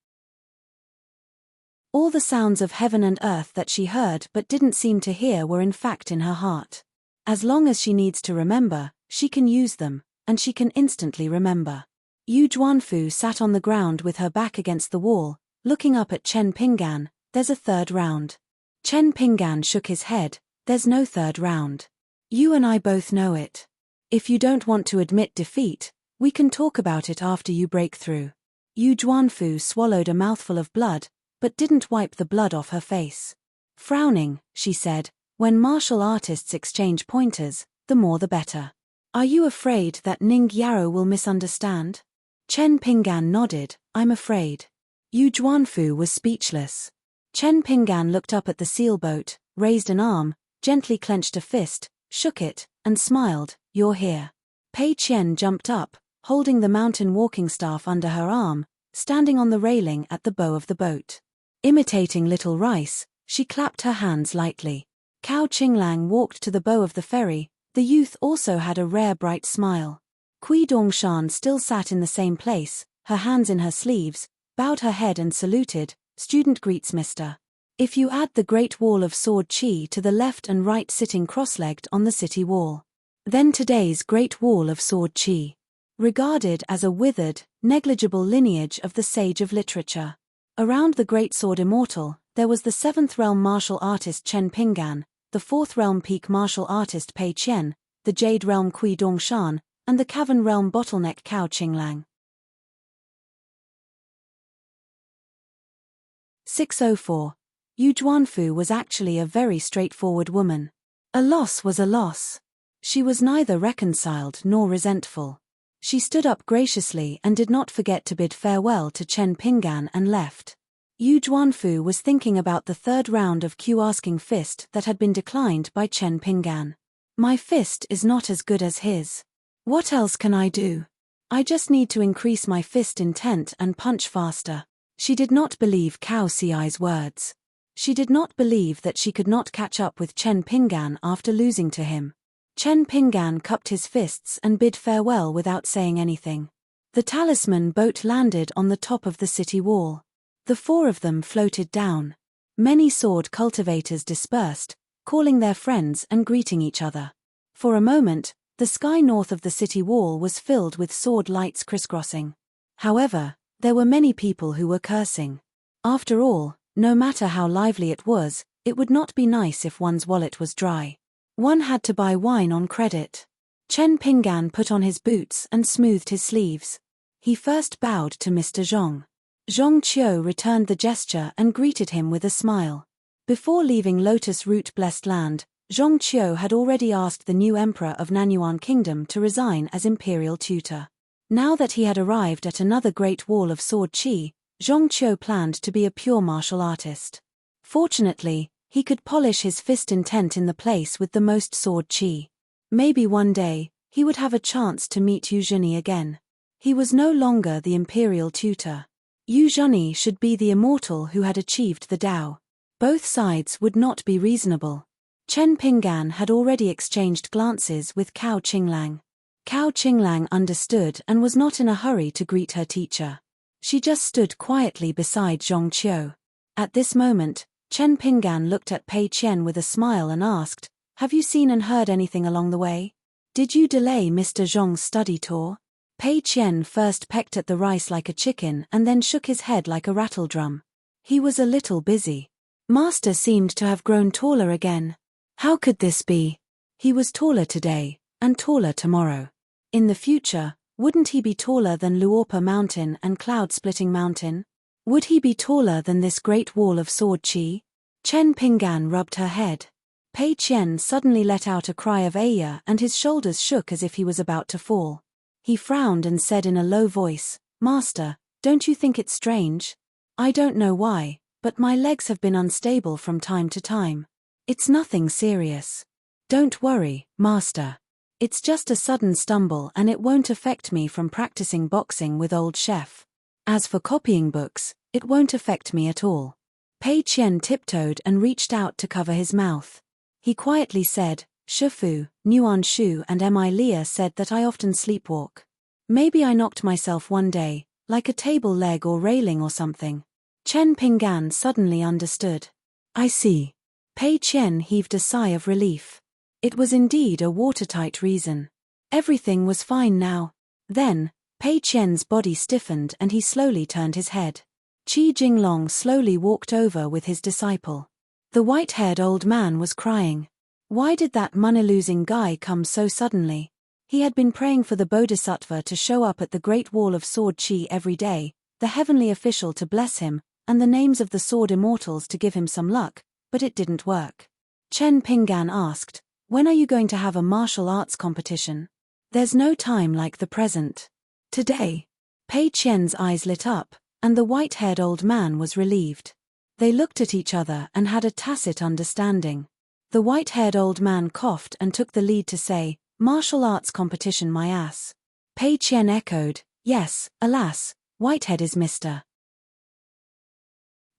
All the sounds of heaven and earth that she heard but didn't seem to hear were in fact in her heart. As long as she needs to remember, she can use them, and she can instantly remember. Yu Juanfu sat on the ground with her back against the wall, looking up at Chen Pinggan. "There's a third round." Chen Pinggan shook his head. "There's no third round. You and I both know it. If you don't want to admit defeat, we can talk about it after you break through." Yu Juanfu swallowed a mouthful of blood, but didn't wipe the blood off her face. Frowning, she said, "When martial artists exchange pointers, the more the better. Are you afraid that Ning Yarrow will misunderstand?" Chen Pinggan nodded. "I'm afraid." Yu Juanfu was speechless. Chen Pinggan looked up at the sailboat, raised an arm, gently clenched a fist, shook it, and smiled. "You're here." Pei Qian jumped up, holding the mountain walking staff under her arm, standing on the railing at the bow of the boat. Imitating Little Rice, she clapped her hands lightly. Cao Qinglang walked to the bow of the ferry. The youth also had a rare bright smile. Kui Dongshan still sat in the same place, her hands in her sleeves, bowed her head and saluted. "Student greets Mr. If you add the Great Wall of Sword Chi to the left and right sitting cross-legged on the city wall. Then today's Great Wall of Sword Chi. Regarded as a withered, negligible lineage of the sage of literature. Around the Great Sword Immortal, there was the 7th realm martial artist Chen Pinggan, the 4th realm peak martial artist Pei Qian, the Jade realm Kui Dongshan, and the Cavern realm bottleneck Cao Qinglang. 604. Yu Juanfu was actually a very straightforward woman. A loss was a loss. She was neither reconciled nor resentful. She stood up graciously and did not forget to bid farewell to Chen Pinggan and left. Yu Juanfu was thinking about the third round of Q asking fist that had been declined by Chen Pinggan. "My fist is not as good as his. What else can I do? I just need to increase my fist intent and punch faster." She did not believe Cao Ci's words. She did not believe that she could not catch up with Chen Pinggan after losing to him. Chen Pinggan cupped his fists and bid farewell without saying anything. The talisman boat landed on the top of the city wall. The 4 of them floated down. Many sword cultivators dispersed, calling their friends and greeting each other. For a moment, the sky north of the city wall was filled with sword lights crisscrossing. However, there were many people who were cursing. After all, no matter how lively it would not be nice if one's wallet was dry. One had to buy wine on credit. Chen Pinggan put on his boots and smoothed his sleeves. He first bowed to Mr. Zhong. Zhong Qiu returned the gesture and greeted him with a smile. Before leaving Lotus Root Blessed Land, Zhong Qiu had already asked the new emperor of Nanyuan Kingdom to resign as imperial tutor. Now that he had arrived at another Great Wall of Sword Chi, Zhong Qiu planned to be a pure martial artist. Fortunately, he could polish his fist intent in the place with the most sword chi. Maybe one day, he would have a chance to meet Yu Zheni again. He was no longer the imperial tutor. Yu Zheni should be the immortal who had achieved the Tao. Both sides would not be reasonable. Chen Pinggan had already exchanged glances with Cao Qinglang. Cao Qinglang understood and was not in a hurry to greet her teacher. She just stood quietly beside Zhongqiu. At this moment, Chen Pinggan looked at Pei Qian with a smile and asked, "Have you seen and heard anything along the way? Did you delay Mr. Zhong's study tour?" Pei Qian first pecked at the rice like a chicken and then shook his head like a rattledrum. He was a little busy. Master seemed to have grown taller again. How could this be? He was taller today, and taller tomorrow. In the future, wouldn't he be taller than Luopa Mountain and Cloud-Splitting Mountain? Would he be taller than this great wall of sword chi? Chen Pinggan rubbed her head. Pei Qian suddenly let out a cry of Aya and his shoulders shook as if he was about to fall. He frowned and said in a low voice, "Master, don't you think it's strange? I don't know why, but my legs have been unstable from time to time. It's nothing serious. Don't worry, Master. It's just a sudden stumble and it won't affect me from practicing boxing with old chef. As for copying books, it won't affect me at all." Pei Qian tiptoed and reached out to cover his mouth. He quietly said, "Shifu, Nuan Shu and Mi Lia said that I often sleepwalk. Maybe I knocked myself one day, like a table leg or railing or something." Chen Pinggan suddenly understood. "I see." Pei Qian heaved a sigh of relief. It was indeed a watertight reason. Everything was fine now. Then, Pei Qian's body stiffened and he slowly turned his head. Qi Jinglong slowly walked over with his disciple. The white-haired old man was crying. Why did that money-losing guy come so suddenly? He had been praying for the Bodhisattva to show up at the Great Wall of Sword Chi every day, the heavenly official to bless him, and the names of the sword immortals to give him some luck, but it didn't work. Chen Pinggan asked, "When are you going to have a martial arts competition?" "There's no time like the present. Today." Pei Qian's eyes lit up, and the white-haired old man was relieved. They looked at each other and had a tacit understanding. The white-haired old man coughed and took the lead to say, "Martial arts competition my ass." Pei Qian echoed, "Yes, alas, Whitehead is Mr.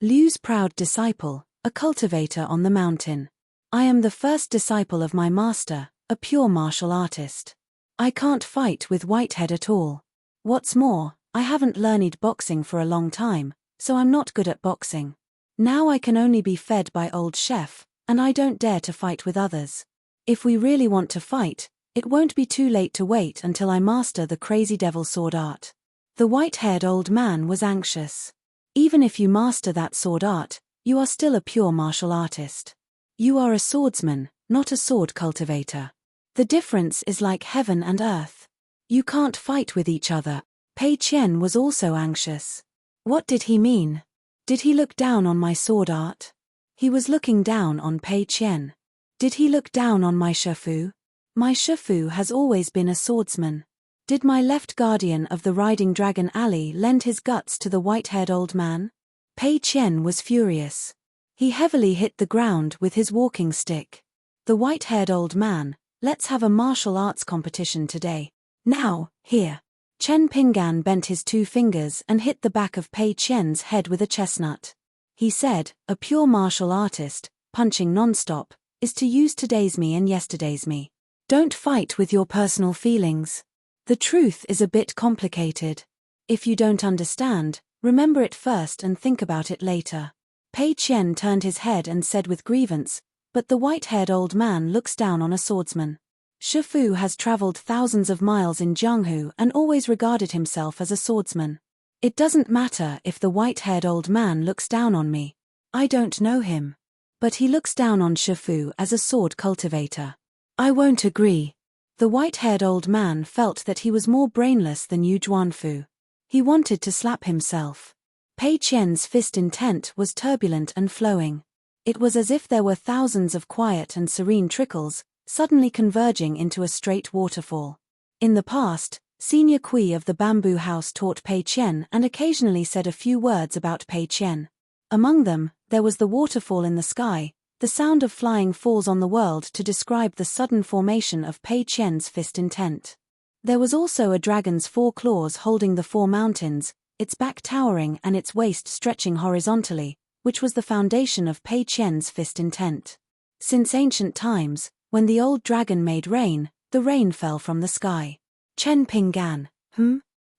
Liu's proud disciple, a cultivator on the mountain. I am the first disciple of my master, a pure martial artist. I can't fight with Whitehead at all. What's more, I haven't learned boxing for a long time, so I'm not good at boxing. Now I can only be fed by old chef, and I don't dare to fight with others. If we really want to fight, it won't be too late to wait until I master the crazy devil sword art." The white-haired old man was anxious. "Even if you master that sword art, you are still a pure martial artist. You are a swordsman, not a sword cultivator. The difference is like heaven and earth. You can't fight with each other." Pei Qian was also anxious. What did he mean? Did he look down on my sword art? He was looking down on Pei Qian. Did he look down on my Shifu? My Shifu has always been a swordsman. Did my left guardian of the Riding Dragon Alley lend his guts to the white-haired old man? Pei Qian was furious. He heavily hit the ground with his walking stick. "The white-haired old man, let's have a martial arts competition today. Now, here." Chen Pinggan bent his 2 fingers and hit the back of Pei Qian's head with a chestnut. He said, "A pure martial artist, punching non-stop, is to use today's me and yesterday's me. Don't fight with your personal feelings. The truth is a bit complicated. If you don't understand, remember it first and think about it later." Pei Qian turned his head and said with grievance, "But the white-haired old man looks down on a swordsman. Shifu has traveled thousands of miles in Jianghu and always regarded himself as a swordsman. It doesn't matter if the white-haired old man looks down on me. I don't know him. But he looks down on Shifu as a sword cultivator. I won't agree." The white-haired old man felt that he was more brainless than Yu Juanfu. He wanted to slap himself. Pei Qian's fist intent was turbulent and flowing. It was as if there were thousands of quiet and serene trickles, suddenly converging into a straight waterfall. In the past, Senior Kui of the bamboo house taught Pei Qian and occasionally said a few words about Pei Qian. Among them, there was the waterfall in the sky, the sound of flying falls on the world to describe the sudden formation of Pei Qian's fist intent. There was also a dragon's 4 claws holding the 4 mountains, its back towering and its waist stretching horizontally, which was the foundation of Pei Qian's fist intent. Since ancient times, when the old dragon made rain, the rain fell from the sky. Chen Pinggan,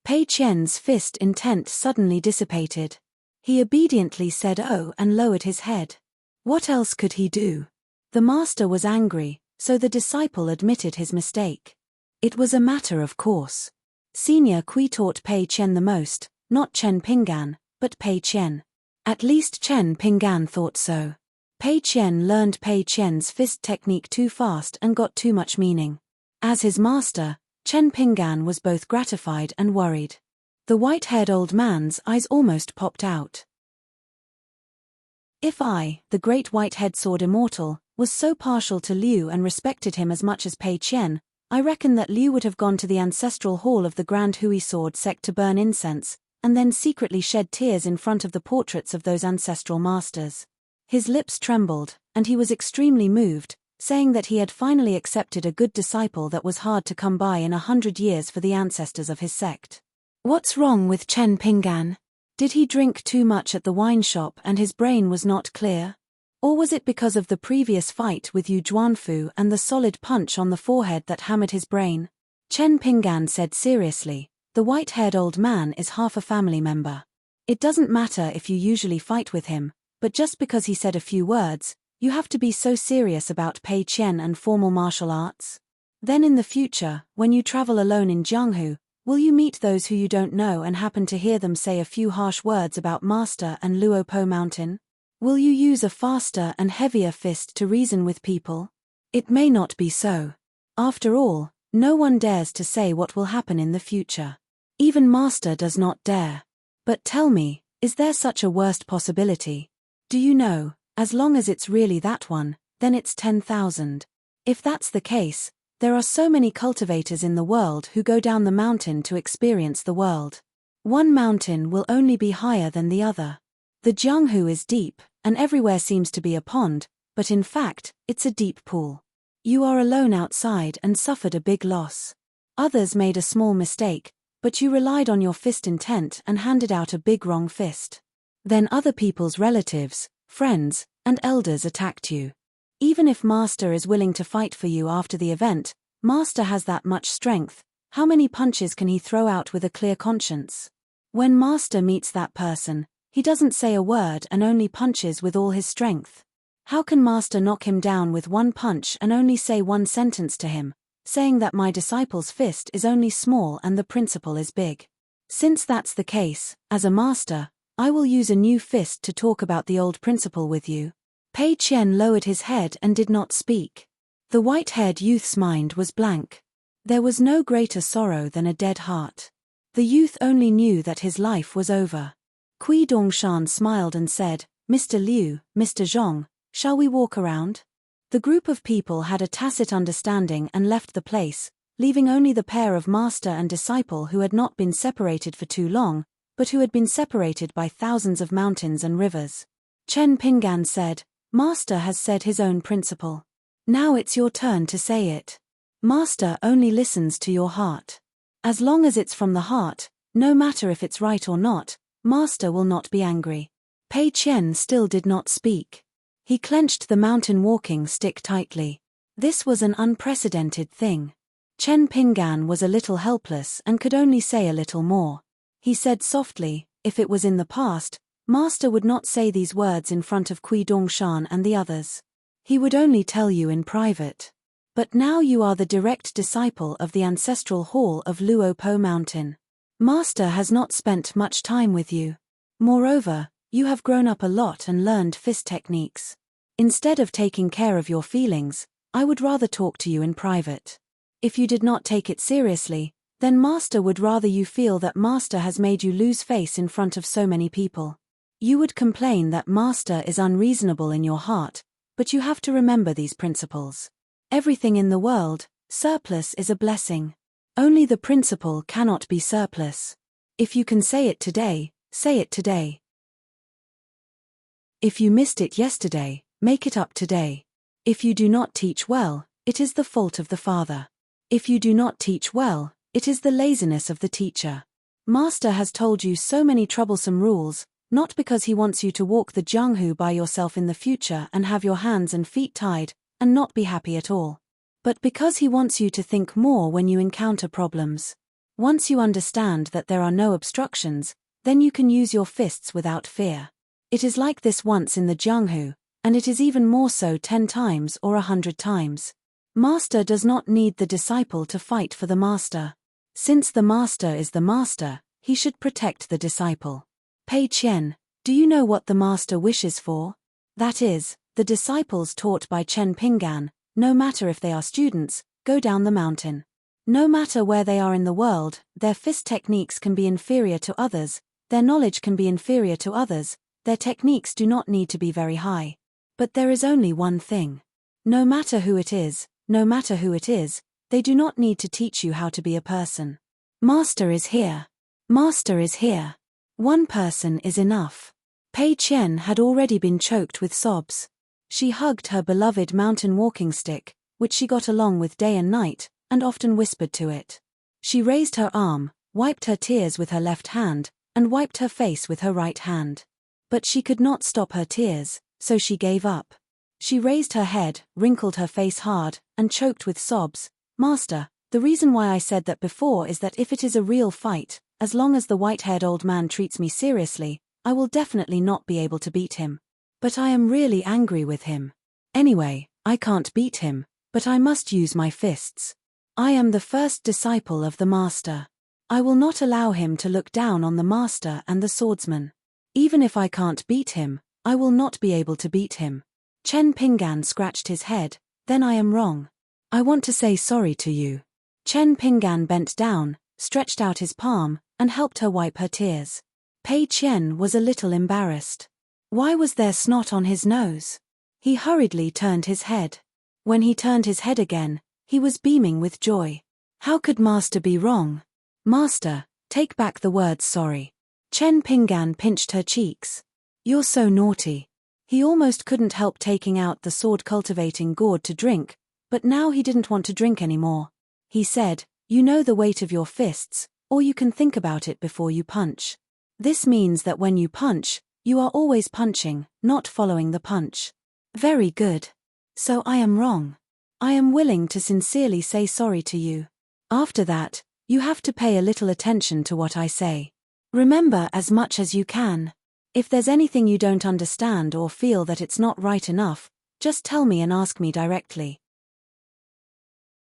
Pei Qian's fist intent suddenly dissipated. He obediently said oh and lowered his head. What else could he do? The master was angry, so the disciple admitted his mistake. It was a matter of course. Senior Kui taught Pei Qian the most, not Chen Pinggan, but Pei Qian. At least Chen Pinggan thought so. Pei Qian learned Pei Qian's fist technique too fast and got too much meaning. As his master, Chen Pinggan was both gratified and worried. The white-haired old man's eyes almost popped out. If I, the great white-head sword immortal, was so partial to Liu and respected him as much as Pei Qian, I reckon that Liu would have gone to the ancestral hall of the Grand Hui sword sect to burn incense, and then secretly shed tears in front of the portraits of those ancestral masters. His lips trembled, and he was extremely moved, saying that he had finally accepted a good disciple that was hard to come by in 100 years for the ancestors of his sect. What's wrong with Chen Pinggan? Did he drink too much at the wine shop and his brain was not clear? Or was it because of the previous fight with Yu Juanfu and the solid punch on the forehead that hammered his brain? Chen Pinggan said seriously, the white-haired old man is half a family member. It doesn't matter if you usually fight with him, but just because he said a few words, you have to be so serious about Pei Qian and formal martial arts? Then in the future, when you travel alone in Jianghu, will you meet those who you don't know and happen to hear them say a few harsh words about Master and Luopo Mountain? Will you use a faster and heavier fist to reason with people? It may not be so. After all, no one dares to say what will happen in the future. Even Master does not dare. But tell me, is there such a worst possibility? Do you know, as long as it's really that one, then it's 10,000. If that's the case, there are so many cultivators in the world who go down the mountain to experience the world. One mountain will only be higher than the other. The Jianghu is deep, and everywhere seems to be a pond, but in fact, it's a deep pool. You are alone outside and suffered a big loss. Others made a small mistake, but you relied on your fist intent and handed out a big wrong fist. Then other people's relatives, friends, and elders attacked you. Even if Master is willing to fight for you after the event, Master has that much strength, how many punches can he throw out with a clear conscience? When Master meets that person, he doesn't say a word and only punches with all his strength. How can Master knock him down with one punch and only say one sentence to him, saying that my disciple's fist is only small and the principle is big? Since that's the case, as a master, I will use a new fist to talk about the old principle with you. Pei Qian lowered his head and did not speak. The white-haired youth's mind was blank. There was no greater sorrow than a dead heart. The youth only knew that his life was over. Kui Dongshan smiled and said, Mr. Liu, Mr. Zhong, shall we walk around? The group of people had a tacit understanding and left the place, leaving only the pair of master and disciple who had not been separated for too long, but who had been separated by thousands of mountains and rivers. Chen Pinggan said, Master has said his own principle. Now it's your turn to say it. Master only listens to your heart. As long as it's from the heart, no matter if it's right or not, Master will not be angry. Pei Qian still did not speak. He clenched the mountain walking stick tightly. This was an unprecedented thing. Chen Pinggan was a little helpless and could only say a little more. He said softly, if it was in the past, Master would not say these words in front of Kui Dongshan and the others. He would only tell you in private. But now you are the direct disciple of the ancestral hall of Luopo Mountain. Master has not spent much time with you. Moreover, you have grown up a lot and learned fist techniques. Instead of taking care of your feelings, I would rather talk to you in private. If you did not take it seriously, then Master would rather you feel that Master has made you lose face in front of so many people. You would complain that Master is unreasonable in your heart, but you have to remember these principles. Everything in the world, surplus is a blessing. Only the principle cannot be surplus. If you can say it today, say it today. If you missed it yesterday, make it up today. If you do not teach well, it is the fault of the father. If you do not teach well, it is the laziness of the teacher. Master has told you so many troublesome rules, not because he wants you to walk the Jianghu by yourself in the future and have your hands and feet tied, and not be happy at all. But because he wants you to think more when you encounter problems. Once you understand that there are no obstructions, then you can use your fists without fear. It is like this once in the Jianghu, and it is even more so 10 times or 100 times. Master does not need the disciple to fight for the master. Since the master is the master, he should protect the disciple. Pei Qian, do you know what the master wishes for? That is, the disciples taught by Chen Pinggan, no matter if they are students, go down the mountain. No matter where they are in the world, their fist techniques can be inferior to others, their knowledge can be inferior to others, their techniques do not need to be very high. But there is only one thing. No matter who it is, they do not need to teach you how to be a person. Master is here. Master is here. One person is enough. Pei Qian had already been choked with sobs. She hugged her beloved mountain walking stick, which she got along with day and night, and often whispered to it. She raised her arm, wiped her tears with her left hand, and wiped her face with her right hand. But she could not stop her tears, so she gave up. She raised her head, wrinkled her face hard, and choked with sobs. Master, the reason why I said that before is that if it is a real fight, as long as the white-haired old man treats me seriously, I will definitely not be able to beat him. But I am really angry with him. Anyway, I can't beat him, but I must use my fists. I am the first disciple of the master. I will not allow him to look down on the master and the swordsman. Even if I can't beat him, I will not be able to beat him. Chen Pinggan scratched his head. Then I am wrong. I want to say sorry to you. Chen Pinggan bent down, stretched out his palm, and helped her wipe her tears. Pei Qian was a little embarrassed. Why was there snot on his nose? He hurriedly turned his head. When he turned his head again, he was beaming with joy. How could Master be wrong? Master, take back the words sorry. Chen Pinggan pinched her cheeks. You're so naughty. He almost couldn't help taking out the sword-cultivating gourd to drink, but now he didn't want to drink anymore. He said, you know the weight of your fists, or you can think about it before you punch. This means that when you punch, you are always punching, not following the punch. Very good. So I am wrong. I am willing to sincerely say sorry to you. After that, you have to pay a little attention to what I say. Remember as much as you can. If there's anything you don't understand or feel that it's not right enough, just tell me and ask me directly.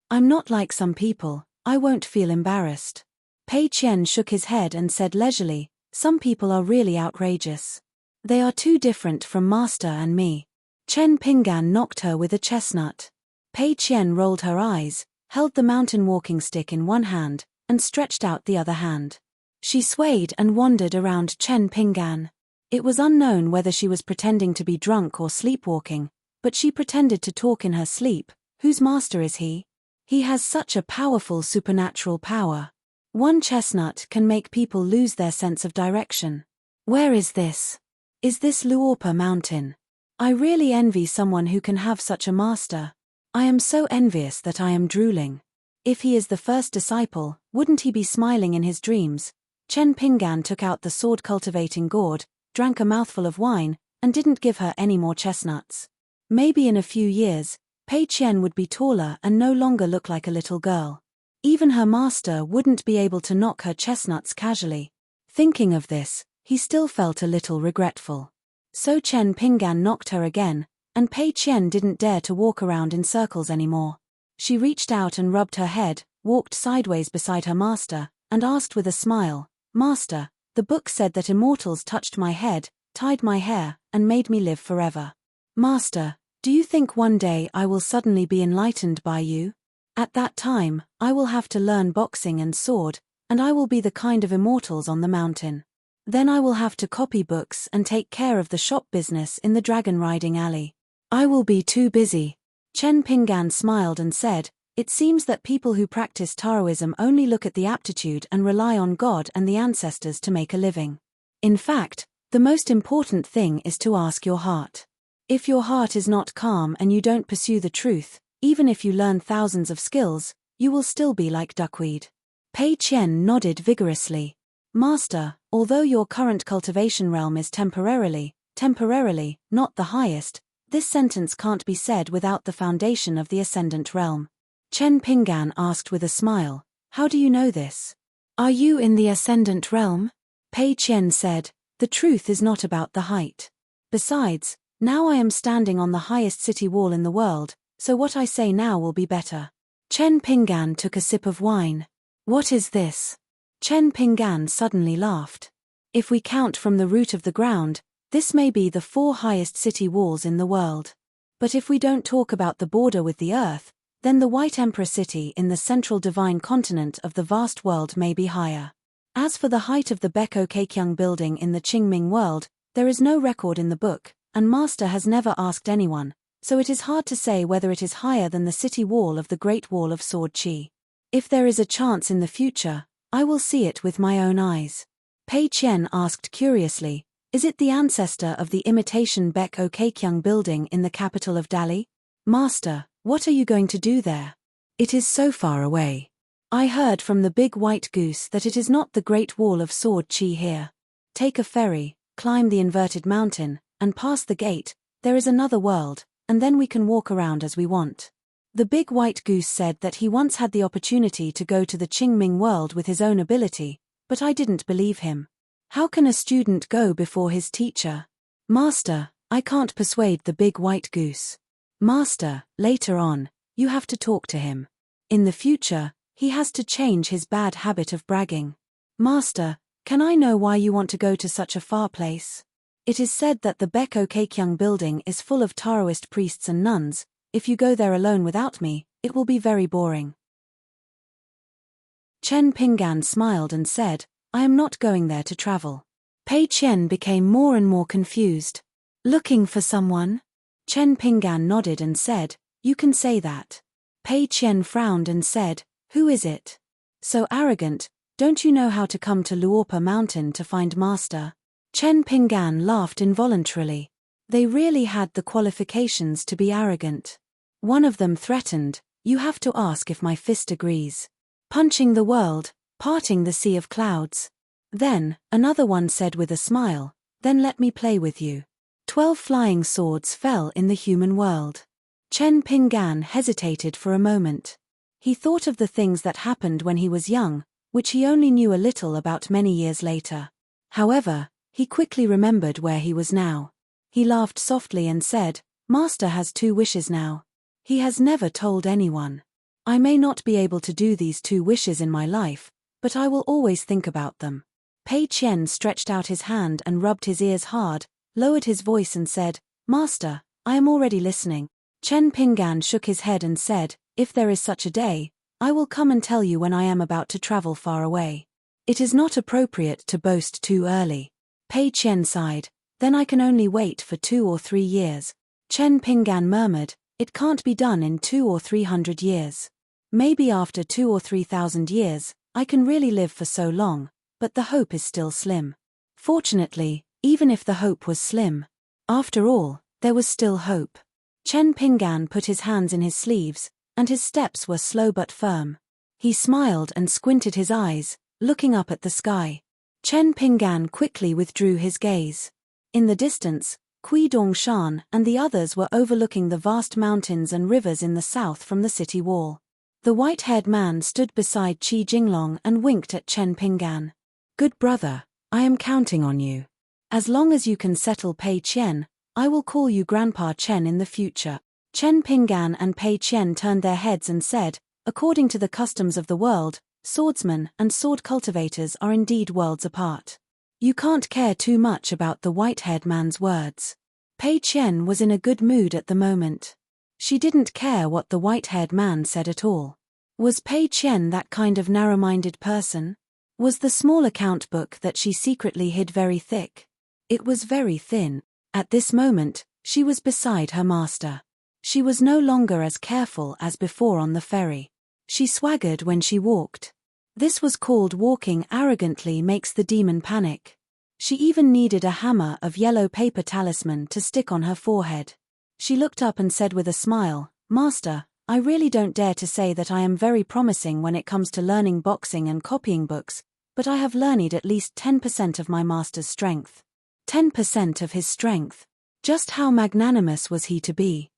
I'm not like some people, I won't feel embarrassed. Pei Qian shook his head and said leisurely, some people are really outrageous. They are too different from Master and me. Chen Pinggan knocked her with a chestnut. Pei Qian rolled her eyes, held the mountain walking stick in one hand, and stretched out the other hand. She swayed and wandered around Chen Pinggan. It was unknown whether she was pretending to be drunk or sleepwalking, but she pretended to talk in her sleep. Whose master is he? He has such a powerful supernatural power. One chestnut can make people lose their sense of direction. Where is this? Is this Luopa Mountain? I really envy someone who can have such a master. I am so envious that I am drooling. If he is the first disciple, wouldn't he be smiling in his dreams? Chen Pinggan took out the sword-cultivating gourd, drank a mouthful of wine, and didn't give her any more chestnuts. Maybe in a few years, Pei Qian would be taller and no longer look like a little girl. Even her master wouldn't be able to knock her chestnuts casually. Thinking of this, he still felt a little regretful. So Chen Pinggan knocked her again, and Pei Qian didn't dare to walk around in circles anymore. She reached out and rubbed her head, walked sideways beside her master, and asked with a smile, Master, the book said that immortals touched my head, tied my hair, and made me live forever. Master, do you think one day I will suddenly be enlightened by you? At that time, I will have to learn boxing and sword, and I will be the kind of immortals on the mountain. Then I will have to copy books and take care of the shop business in the dragon riding alley. I will be too busy. Chen Pinggan smiled and said, it seems that people who practice Taoism only look at the aptitude and rely on God and the ancestors to make a living. In fact, the most important thing is to ask your heart. If your heart is not calm and you don't pursue the truth, even if you learn thousands of skills, you will still be like duckweed. Pei Qian nodded vigorously. Master, although your current cultivation realm is temporarily, not the highest, this sentence can't be said without the foundation of the ascendant realm. Chen Pinggan asked with a smile, how do you know this? Are you in the ascendant realm? Pei Qian said, the truth is not about the height. Besides, now I am standing on the highest city wall in the world, so what I say now will be better. Chen Pinggan took a sip of wine. What is this? Chen Pinggan suddenly laughed. If we count from the root of the ground, this may be the 4 highest city walls in the world. But if we don't talk about the border with the earth, then the White Emperor City in the central divine continent of the vast world may be higher. As for the height of the Beko Keikyang building in the Qingming world, there is no record in the book, and Master has never asked anyone, so it is hard to say whether it is higher than the city wall of the Great Wall of Sword Qi. If there is a chance in the future, I will see it with my own eyes. Pei Qian asked curiously, is it the ancestor of the imitation Beko Keikyang building in the capital of Dali? Master, what are you going to do there? It is so far away. I heard from the big white goose that it is not the Great Wall of Sword Qi here. Take a ferry, climb the inverted mountain, and pass the gate, there is another world, and then we can walk around as we want. The big white goose said that he once had the opportunity to go to the Qingming world with his own ability, but I didn't believe him. How can a student go before his teacher? Master, I can't persuade the big white goose. Master, later on, you have to talk to him. In the future, he has to change his bad habit of bragging. Master, can I know why you want to go to such a far place? It is said that the Beko Keikyang building is full of Taoist priests and nuns. If you go there alone without me, it will be very boring. Chen Pinggan smiled and said, I am not going there to travel. Pei Qian became more and more confused. Looking for someone? Chen Pinggan nodded and said, you can say that. Pei Qian frowned and said, who is it? So arrogant, don't you know how to come to Luopa Mountain to find Master? Chen Pinggan laughed involuntarily. They really had the qualifications to be arrogant. One of them threatened, you have to ask if my fist agrees. Punching the world, parting the sea of clouds. Then, another one said with a smile, then let me play with you. 12 flying swords fell in the human world. Chen Pinggan hesitated for a moment. He thought of the things that happened when he was young, which he only knew a little about many years later. However, he quickly remembered where he was now. He laughed softly and said, Master has 2 wishes now. He has never told anyone. I may not be able to do these 2 wishes in my life, but I will always think about them. Pei Qian stretched out his hand and rubbed his ears hard, lowered his voice and said, Master, I am already listening. Chen Pinggan shook his head and said, if there is such a day, I will come and tell you when I am about to travel far away. It is not appropriate to boast too early. Pei Qian sighed, then I can only wait for 2 or 3 years. Chen Pinggan murmured, it can't be done in 200 or 300 years. Maybe after 2,000 or 3,000 years, I can really live for so long, but the hope is still slim. Fortunately, even if the hope was slim, after all, there was still hope. Chen Pinggan put his hands in his sleeves, and his steps were slow but firm. He smiled and squinted his eyes, looking up at the sky. Chen Pinggan quickly withdrew his gaze. In the distance, Kui Dongshan and the others were overlooking the vast mountains and rivers in the south from the city wall. The white-haired man stood beside Qi Jinglong and winked at Chen Pinggan. Good brother, I am counting on you. As long as you can settle Pei Qian, I will call you Grandpa Chen in the future. Chen Pinggan and Pei Qian turned their heads and said, according to the customs of the world, swordsmen and sword cultivators are indeed worlds apart. You can't care too much about the white-haired man's words. Pei Qian was in a good mood at the moment. She didn't care what the white-haired man said at all. Was Pei Qian that kind of narrow-minded person? Was the small account book that she secretly hid very thick? It was very thin. At this moment, she was beside her master. She was no longer as careful as before on the ferry. She swaggered when she walked. This was called walking arrogantly makes the demon panic. She even needed a hammer of yellow paper talisman to stick on her forehead. She looked up and said with a smile, Master, I really don't dare to say that I am very promising when it comes to learning boxing and copying books, but I have learned at least 10% of my master's strength. 10% of his strength. Just how magnanimous was he to be?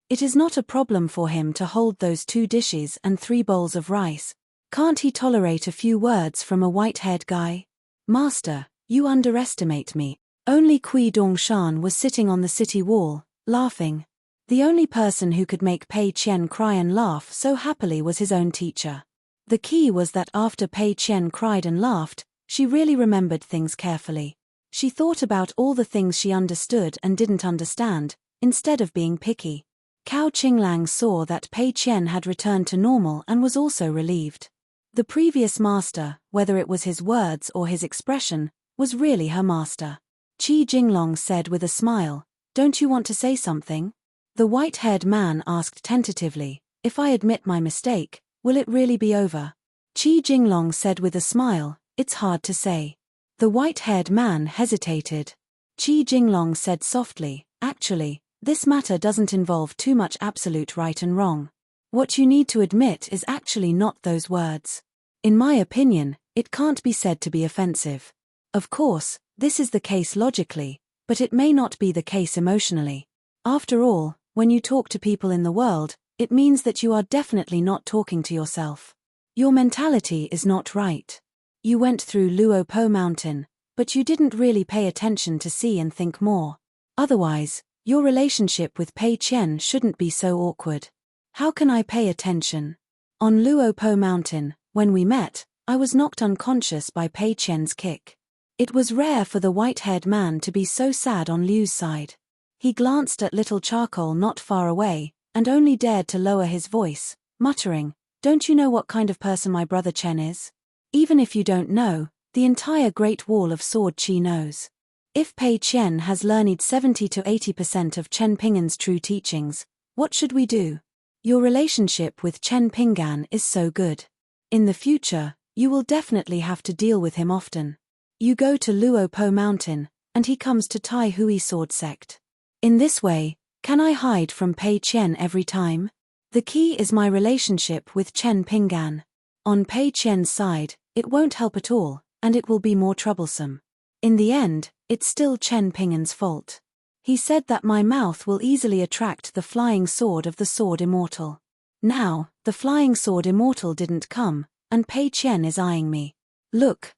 It is not a problem for him to hold those 2 dishes and 3 bowls of rice, Can't he tolerate a few words from a white-haired guy? Master, you underestimate me. Only Kui Dongshan was sitting on the city wall, laughing. The only person who could make Pei Qian cry and laugh so happily was his own teacher. The key was that after Pei Qian cried and laughed, she really remembered things carefully. She thought about all the things she understood and didn't understand, instead of being picky. Cao Qinglang saw that Pei Qian had returned to normal and was also relieved. The previous master, whether it was his words or his expression, was really her master. Qi Jinglong said with a smile, "Don't you want to say something?" The white-haired man asked tentatively, "If I admit my mistake, will it really be over?" Qi Jinglong said with a smile, "It's hard to say." The white-haired man hesitated. Qi Jinglong said softly, "Actually, this matter doesn't involve too much absolute right and wrong. What you need to admit is actually not those words. In my opinion, it can't be said to be offensive. Of course, this is the case logically, but it may not be the case emotionally. After all, when you talk to people in the world, it means that you are definitely not talking to yourself. Your mentality is not right. You went through Luopo Mountain, but you didn't really pay attention to see and think more. Otherwise, your relationship with Pei Qian shouldn't be so awkward. How can I pay attention? On Luopo Mountain, when we met, I was knocked unconscious by Pei Qian's kick. It was rare for the white-haired man to be so sad on Liu's side. He glanced at little charcoal not far away, and only dared to lower his voice, muttering, "Don't you know what kind of person my brother Chen is? Even if you don't know, the entire Great Wall of Sword Qi knows. If Pei Qian has learned 70 to 80% of Chen Pingan's true teachings, what should we do? Your relationship with Chen Pingan is so good. In the future, you will definitely have to deal with him often. You go to Luopo Mountain, and he comes to Tai Hui Sword Sect. In this way, can I hide from Pei Qian every time? The key is my relationship with Chen Pingan. On Pei Qian's side, it won't help at all, and it will be more troublesome. In the end, it's still Chen Pingan's fault. He said that my mouth will easily attract the flying sword of the Sword Immortal. Now, the flying sword immortal didn't come, and Pei Qian is eyeing me. Look,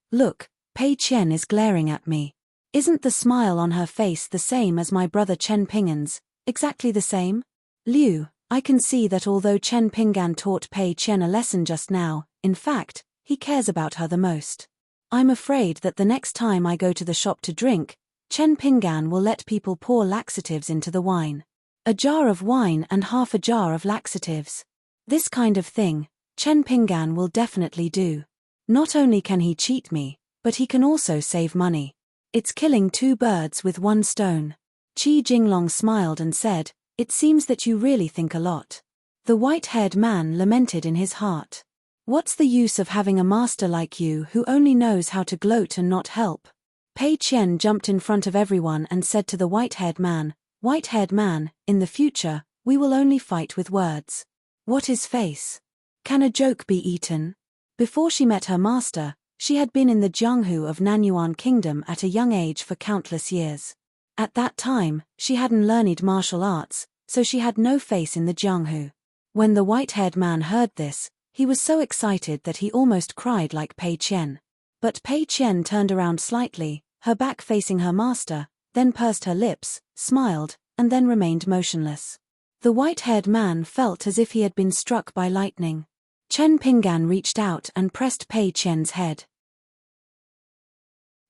Pei Qian is glaring at me. Isn't the smile on her face the same as my brother Chen Pingan's, exactly the same? Liu, I can see that although Chen Pingan taught Pei Qian a lesson just now, in fact, he cares about her the most. I'm afraid that the next time I go to the shop to drink, Chen Pingan will let people pour laxatives into the wine. A jar of wine and half a jar of laxatives. This kind of thing, Chen Pingan will definitely do. Not only can he cheat me, but he can also save money. It's killing two birds with one stone. Qi Jinglong smiled and said, "It seems that you really think a lot." The white-haired man lamented in his heart. What's the use of having a master like you who only knows how to gloat and not help? Pei Qian jumped in front of everyone and said to the white-haired man, "White-haired man, in the future, we will only fight with words. What is face? Can a joke be eaten?" Before she met her master, she had been in the Jianghu of Nanyuan Kingdom at a young age for countless years. At that time, she hadn't learned martial arts, so she had no face in the Jianghu. When the white-haired man heard this, he was so excited that he almost cried like Pei Qian. But Pei Qian turned around slightly, her back facing her master, then pursed her lips, smiled, and then remained motionless. The white-haired man felt as if he had been struck by lightning. Chen Pingan reached out and pressed Pei Qian's head.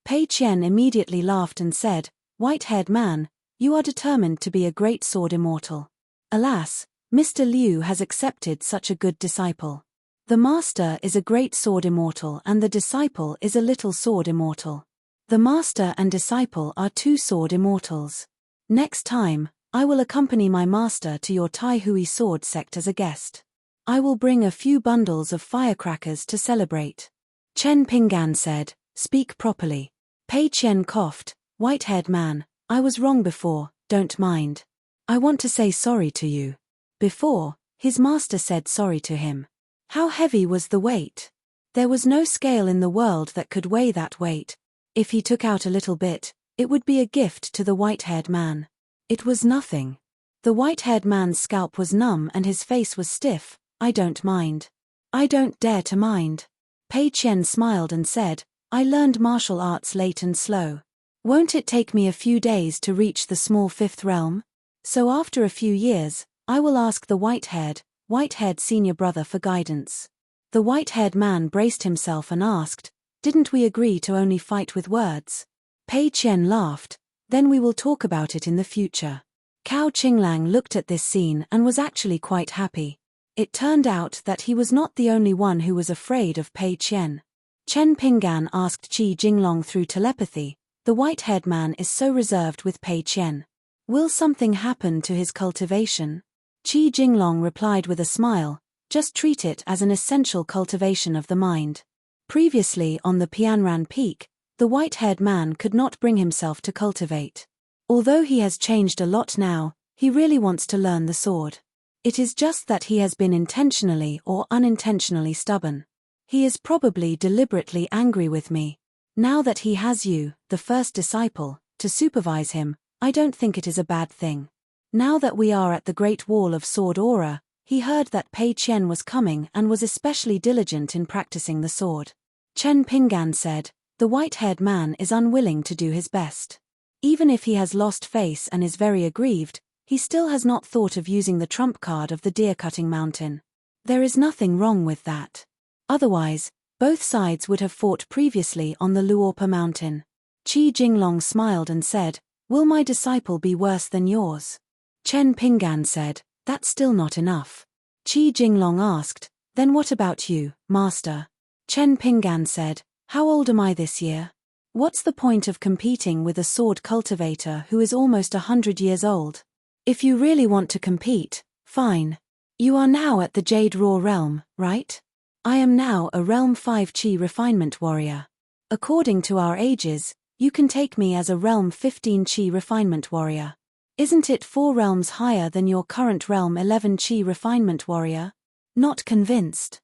Pei Qian immediately laughed and said, "White-haired man, you are determined to be a great sword immortal. Alas, Mr. Liu has accepted such a good disciple. The master is a great sword immortal and the disciple is a little sword immortal. The master and disciple are two sword immortals. Next time, I will accompany my master to your Tai Hui sword sect as a guest. I will bring a few bundles of firecrackers to celebrate." Chen Pingan said, "Speak properly." Pei Qian coughed, "White-haired man, I was wrong before, don't mind. I want to say sorry to you." Before, his master said sorry to him. How heavy was the weight? There was no scale in the world that could weigh that weight. If he took out a little bit, it would be a gift to the white-haired man. It was nothing. The white-haired man's scalp was numb and his face was stiff. "I don't mind. I don't dare to mind. Pei Qian smiled and said, I learned martial arts late and slow. Won't it take me a few days to reach the small fifth realm? So after a few years, I will ask the white-haired senior brother for guidance. The white-haired man braced himself and asked, didn't we agree to only fight with words? Pei Qian laughed, then we will talk about it in the future. Cao Qinglang looked at this scene and was actually quite happy. It turned out that he was not the only one who was afraid of Pei Qian. Chen Pinggan asked Qi Jinglong through telepathy, the white-haired man is so reserved with Pei Qian. Will something happen to his cultivation? Qi Jinglong replied with a smile, just treat it as an essential cultivation of the mind. Previously on the Pianran Peak, the white-haired man could not bring himself to cultivate. Although he has changed a lot now, he really wants to learn the sword. It is just that he has been intentionally or unintentionally stubborn. He is probably deliberately angry with me. Now that he has you, the first disciple, to supervise him, I don't think it is a bad thing. Now that we are at the Great Wall of Sword Aura, he heard that Pei Qian was coming and was especially diligent in practicing the sword. Chen Pinggan said, the white-haired man is unwilling to do his best. Even if he has lost face and is very aggrieved, he still has not thought of using the trump card of the deer-cutting mountain. There is nothing wrong with that. Otherwise, both sides would have fought previously on the Luopa mountain. Qi Jinglong smiled and said, will my disciple be worse than yours? Chen Pinggan said, that's still not enough. Qi Jinglong asked, then what about you, master? Chen Pinggan said, how old am I this year? What's the point of competing with a sword cultivator who is almost 100 years old? If you really want to compete, fine. You are now at the Jade Raw realm, right? I am now a Realm 5 Qi refinement warrior. According to our ages, you can take me as a Realm 15 Qi refinement warrior. Isn't it 4 realms higher than your current Realm 11 Qi refinement warrior? Not convinced?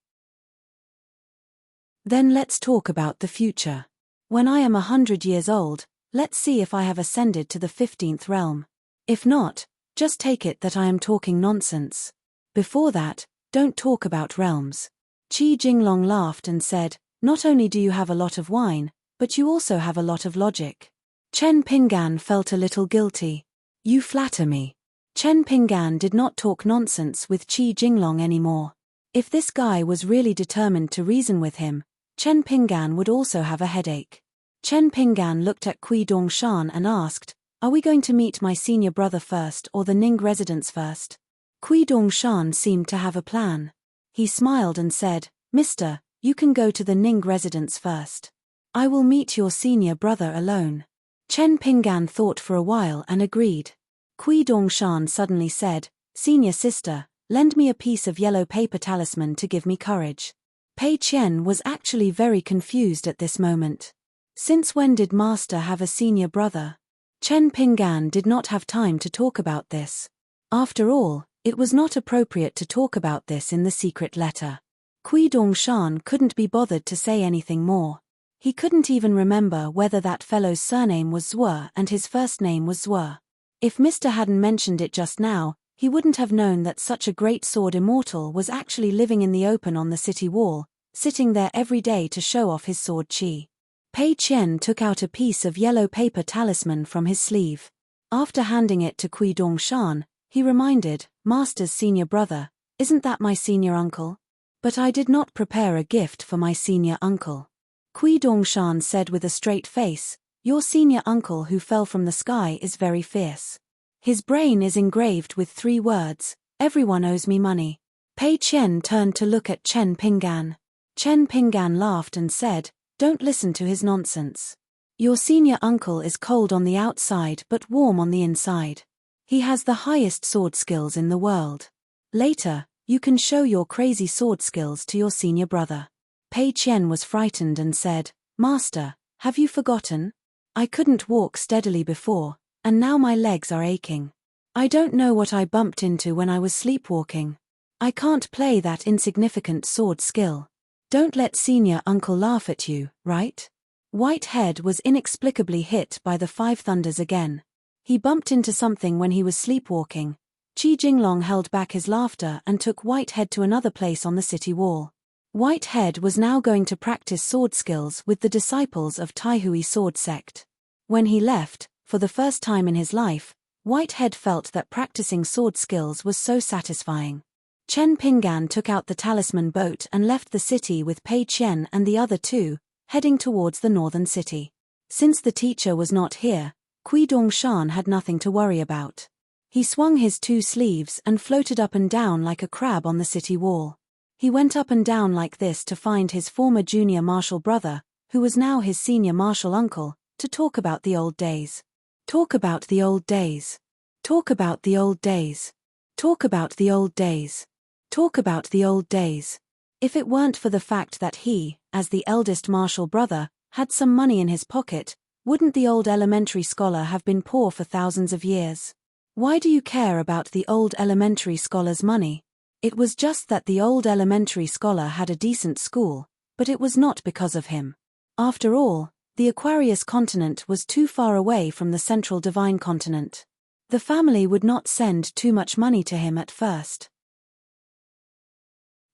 Then let's talk about the future. When I am 100 years old, let's see if I have ascended to the 15th realm. If not, just take it that I am talking nonsense. Before that, don't talk about realms. Qi Jinglong laughed and said, not only do you have a lot of wine, but you also have a lot of logic. Chen Pinggan felt a little guilty. You flatter me. Chen Pinggan did not talk nonsense with Qi Jinglong anymore. If this guy was really determined to reason with him, Chen Pinggan would also have a headache. Chen Pinggan looked at Kui Dongshan and asked, are we going to meet my senior brother first or the Ning residents first? Kui Dongshan seemed to have a plan. He smiled and said, Mister, you can go to the Ning residence first. I will meet your senior brother alone. Chen Pinggan thought for a while and agreed. Kui Dongshan suddenly said, Senior sister, lend me a piece of yellow paper talisman to give me courage. Pei Qian was actually very confused at this moment. Since when did Master have a senior brother? Chen Pinggan did not have time to talk about this. After all, it was not appropriate to talk about this in the secret letter. Kui Dongshan couldn't be bothered to say anything more. He couldn't even remember whether that fellow's surname was Zhuo and his first name was Zhuo. If Mr. hadn't mentioned it just now, he wouldn't have known that such a great sword immortal was actually living in the open on the city wall, sitting there every day to show off his sword qi. Pei Qian took out a piece of yellow paper talisman from his sleeve. After handing it to Kui Dongshan, he reminded, Master's senior brother, isn't that my senior uncle? But I did not prepare a gift for my senior uncle. Kui Dongshan said with a straight face, your senior uncle who fell from the sky is very fierce. His brain is engraved with 3 words, everyone owes me money. Pei Qian turned to look at Chen Pinggan. Chen Pinggan laughed and said, don't listen to his nonsense. Your senior uncle is cold on the outside but warm on the inside. He has the highest sword skills in the world. Later, you can show your crazy sword skills to your senior brother. Pei Qian was frightened and said, Master, have you forgotten? I couldn't walk steadily before, and now my legs are aching. I don't know what I bumped into when I was sleepwalking. I can't play that insignificant sword skill. Don't let senior uncle laugh at you, right? Whitehead was inexplicably hit by the 5 thunders again. He bumped into something when he was sleepwalking. Qi Jinglong held back his laughter and took Whitehead to another place on the city wall. Whitehead was now going to practice sword skills with the disciples of Taihui sword sect. When he left, for the first time in his life, Whitehead felt that practicing sword skills was so satisfying. Chen Pinggan took out the talisman boat and left the city with Pei Qian and the other two, heading towards the northern city. Since the teacher was not here, Kui Dongshan had nothing to worry about. He swung his two sleeves and floated up and down like a crab on the city wall. He went up and down like this to find his former junior martial brother, who was now his senior martial uncle, to talk about the old days. Talk about the old days. Talk about the old days. Talk about the old days. Talk about the old days. If it weren't for the fact that he, as the eldest martial brother, had some money in his pocket, wouldn't the old elementary scholar have been poor for thousands of years? Why do you care about the old elementary scholar's money? It was just that the old elementary scholar had a decent school, but it was not because of him. After all, the Aquarius continent was too far away from the central divine continent. The family would not send too much money to him at first.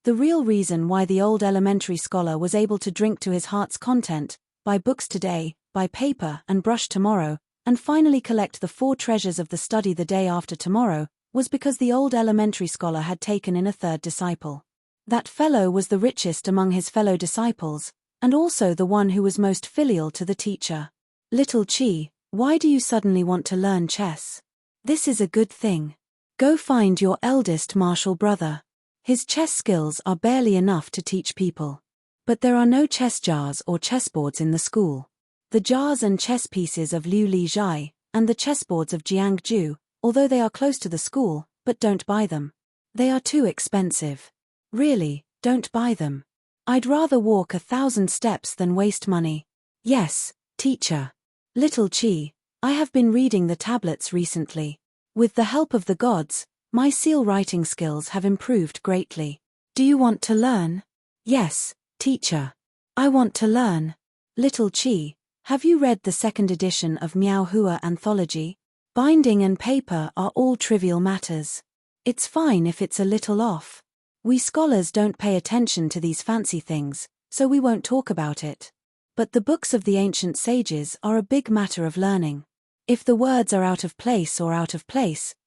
The real reason why the old elementary scholar was able to drink to his heart's content, buy books today, buy paper and brush tomorrow, and finally collect the 4 treasures of the study the day after tomorrow, was because the old elementary scholar had taken in a third disciple. That fellow was the richest among his fellow disciples, and also the one who was most filial to the teacher. Little Chi, why do you suddenly want to learn chess? This is a good thing. Go find your eldest martial brother. His chess skills are barely enough to teach people. But there are no chess jars or chessboards in the school. The jars and chess pieces of Liu Li Zhai, and the chessboards of Jiang Ju, although they are close to the school, but don't buy them. They are too expensive. Really, don't buy them. I'd rather walk 1,000 steps than waste money. Yes, teacher. Little Chi, I have been reading the tablets recently. With the help of the gods, my seal writing skills have improved greatly. Do you want to learn? Yes, teacher. I want to learn. Little Chi, have you read the 2nd edition of Miao Hua Anthology? Binding and paper are all trivial matters. It's fine if it's a little off. We scholars don't pay attention to these fancy things, so we won't talk about it. But the books of the ancient sages are a big matter of learning. If the words are out of place,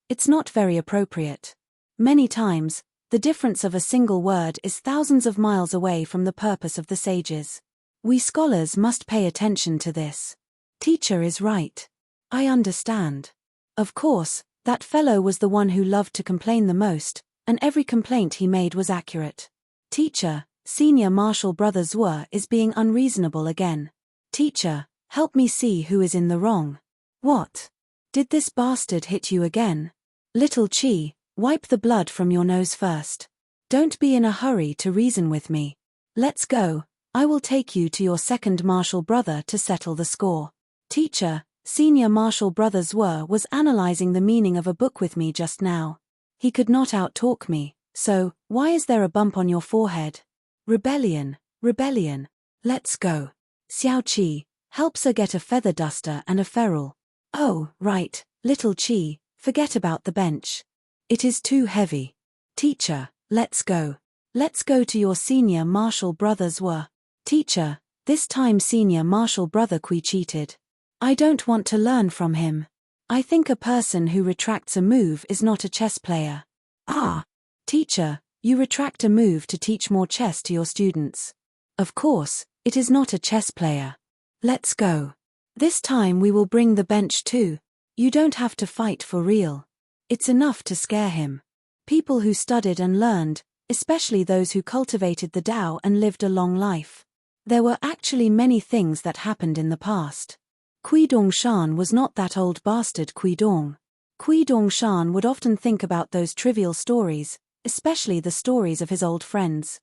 it's not very appropriate. Many times, the difference of a single word is thousands of miles away from the purpose of the sages. We scholars must pay attention to this. Teacher is right. I understand. Of course, that fellow was the one who loved to complain the most, and every complaint he made was accurate. Teacher, senior martial brother Zhuo is being unreasonable again. Teacher, help me see who is in the wrong. What? Did this bastard hit you again? Little Chi, wipe the blood from your nose first. Don't be in a hurry to reason with me. Let's go, I will take you to your second martial brother to settle the score. Teacher, senior martial brother Zhuo was analyzing the meaning of a book with me just now. He could not out-talk me, so, why is there a bump on your forehead? Rebellion, rebellion. Let's go. Xiao Qi, helps her get a feather duster and a ferrule. Oh, right, little Chi, forget about the bench. It is too heavy. Teacher, let's go. Let's go to your senior martial brother Zhuo. Teacher, this time senior martial brother Kui cheated. I don't want to learn from him. I think a person who retracts a move is not a chess player. Ah! Teacher, you retract a move to teach more chess to your students. Of course, it is not a chess player. Let's go. This time we will bring the bench too. You don't have to fight for real. It's enough to scare him. People who studied and learned, especially those who cultivated the Tao and lived a long life. There were actually many things that happened in the past. Kui Dongshan was not that old bastard Kui Dong. Kui Dongshan would often think about those trivial stories, especially the stories of his old friends.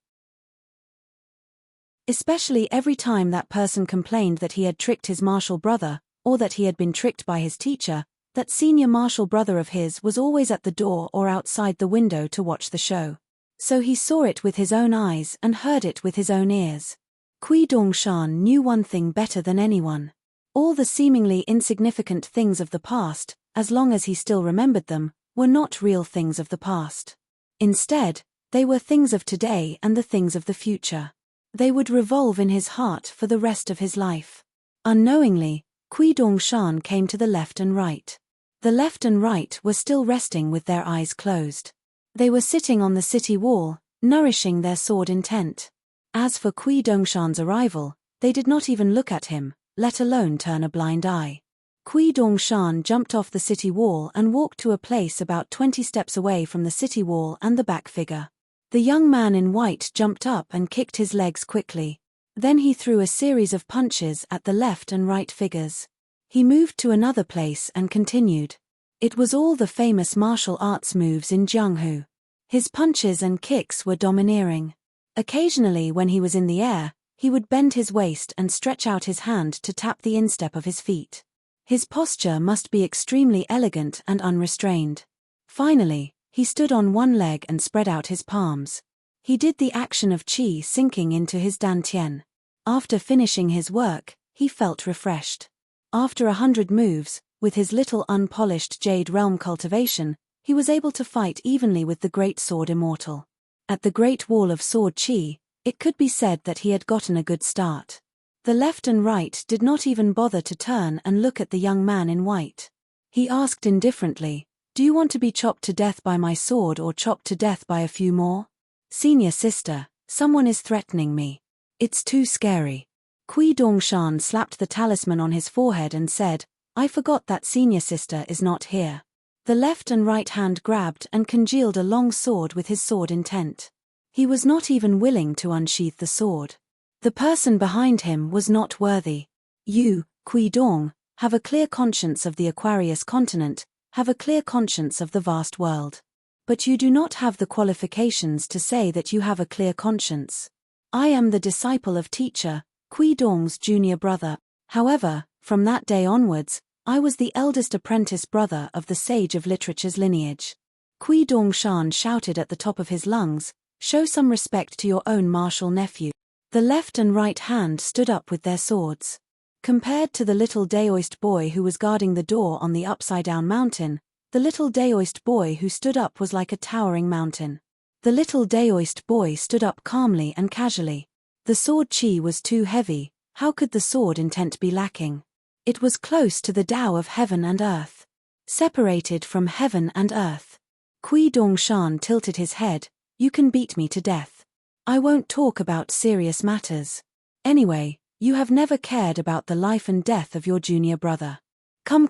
Especially every time that person complained that he had tricked his martial brother, or that he had been tricked by his teacher, that senior martial brother of his was always at the door or outside the window to watch the show. So he saw it with his own eyes and heard it with his own ears. Kui Dongshan knew one thing better than anyone. All the seemingly insignificant things of the past, as long as he still remembered them, were not real things of the past. Instead, They were things of today and the things of the future. They would revolve in his heart for the rest of his life. Unknowingly, Kui Dongshan came to the left and right. The left and right were still resting with their eyes closed. They were sitting on the city wall, nourishing their sword intent. As for Kui Dongshan's arrival, they did not even look at him, let alone turn a blind eye. Kui Dongshan jumped off the city wall and walked to a place about 20 steps away from the city wall and the back figure. The young man in white jumped up and kicked his legs quickly. Then he threw a series of punches at the left and right figures. He moved to another place and continued. It was all the famous martial arts moves in Jianghu. His punches and kicks were domineering. Occasionally when he was in the air, he would bend his waist and stretch out his hand to tap the instep of his feet. His posture must be extremely elegant and unrestrained. Finally, he stood on one leg and spread out his palms. He did the action of qi sinking into his dantian. After finishing his work, he felt refreshed. After 100 moves, with his little unpolished jade realm cultivation, he was able to fight evenly with the great sword immortal. At the Great Wall of Sword Qi, it could be said that he had gotten a good start. The left and right did not even bother to turn and look at the young man in white. He asked indifferently, "Do you want to be chopped to death by my sword or chopped to death by a few more?" "Senior sister, someone is threatening me. It's too scary." Kui Dongshan slapped the talisman on his forehead and said, "I forgot that senior sister is not here." The left and right hand grabbed and congealed a long sword with his sword intent. He was not even willing to unsheath the sword. The person behind him was not worthy. "You, Kui Dong, have a clear conscience of the Aquarius continent, have a clear conscience of the vast world. But you do not have the qualifications to say that you have a clear conscience. I am the disciple of teacher, Kui Dong's junior brother. However, from that day onwards, I was the eldest apprentice brother of the sage of literature's lineage." Kui Dongshan shouted at the top of his lungs, "Show some respect to your own martial nephew." The left and right hand stood up with their swords. Compared to the little Daoist boy who was guarding the door on the upside-down mountain, the little Daoist boy who stood up was like a towering mountain. The little Daoist boy stood up calmly and casually. The sword qi was too heavy, how could the sword intent be lacking? It was close to the Tao of heaven and earth. Separated from heaven and earth. Kui Dongshan tilted his head, "You can beat me to death. I won't talk about serious matters. Anyway, you have never cared about the life and death of your junior brother. Come,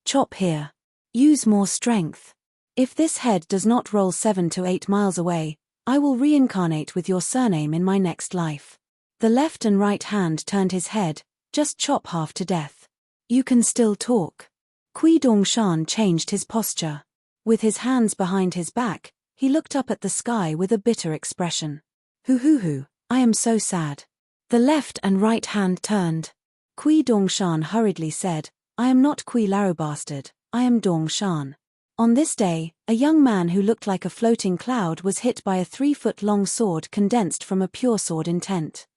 chop here. Use more strength. If this head does not roll 7 to 8 miles away, I will reincarnate with your surname in my next life." The left and right hand turned his head, "Just chop half to death. You can still talk." Kui Dongshan changed his posture. With his hands behind his back, he looked up at the sky with a bitter expression. Hoo, I am so sad." The left and right hand turned. Kui Dongshan hurriedly said, "I am not Kui Laro bastard, I am Dongshan." On this day, a young man who looked like a floating cloud was hit by a 3-foot-long sword condensed from a pure sword intent.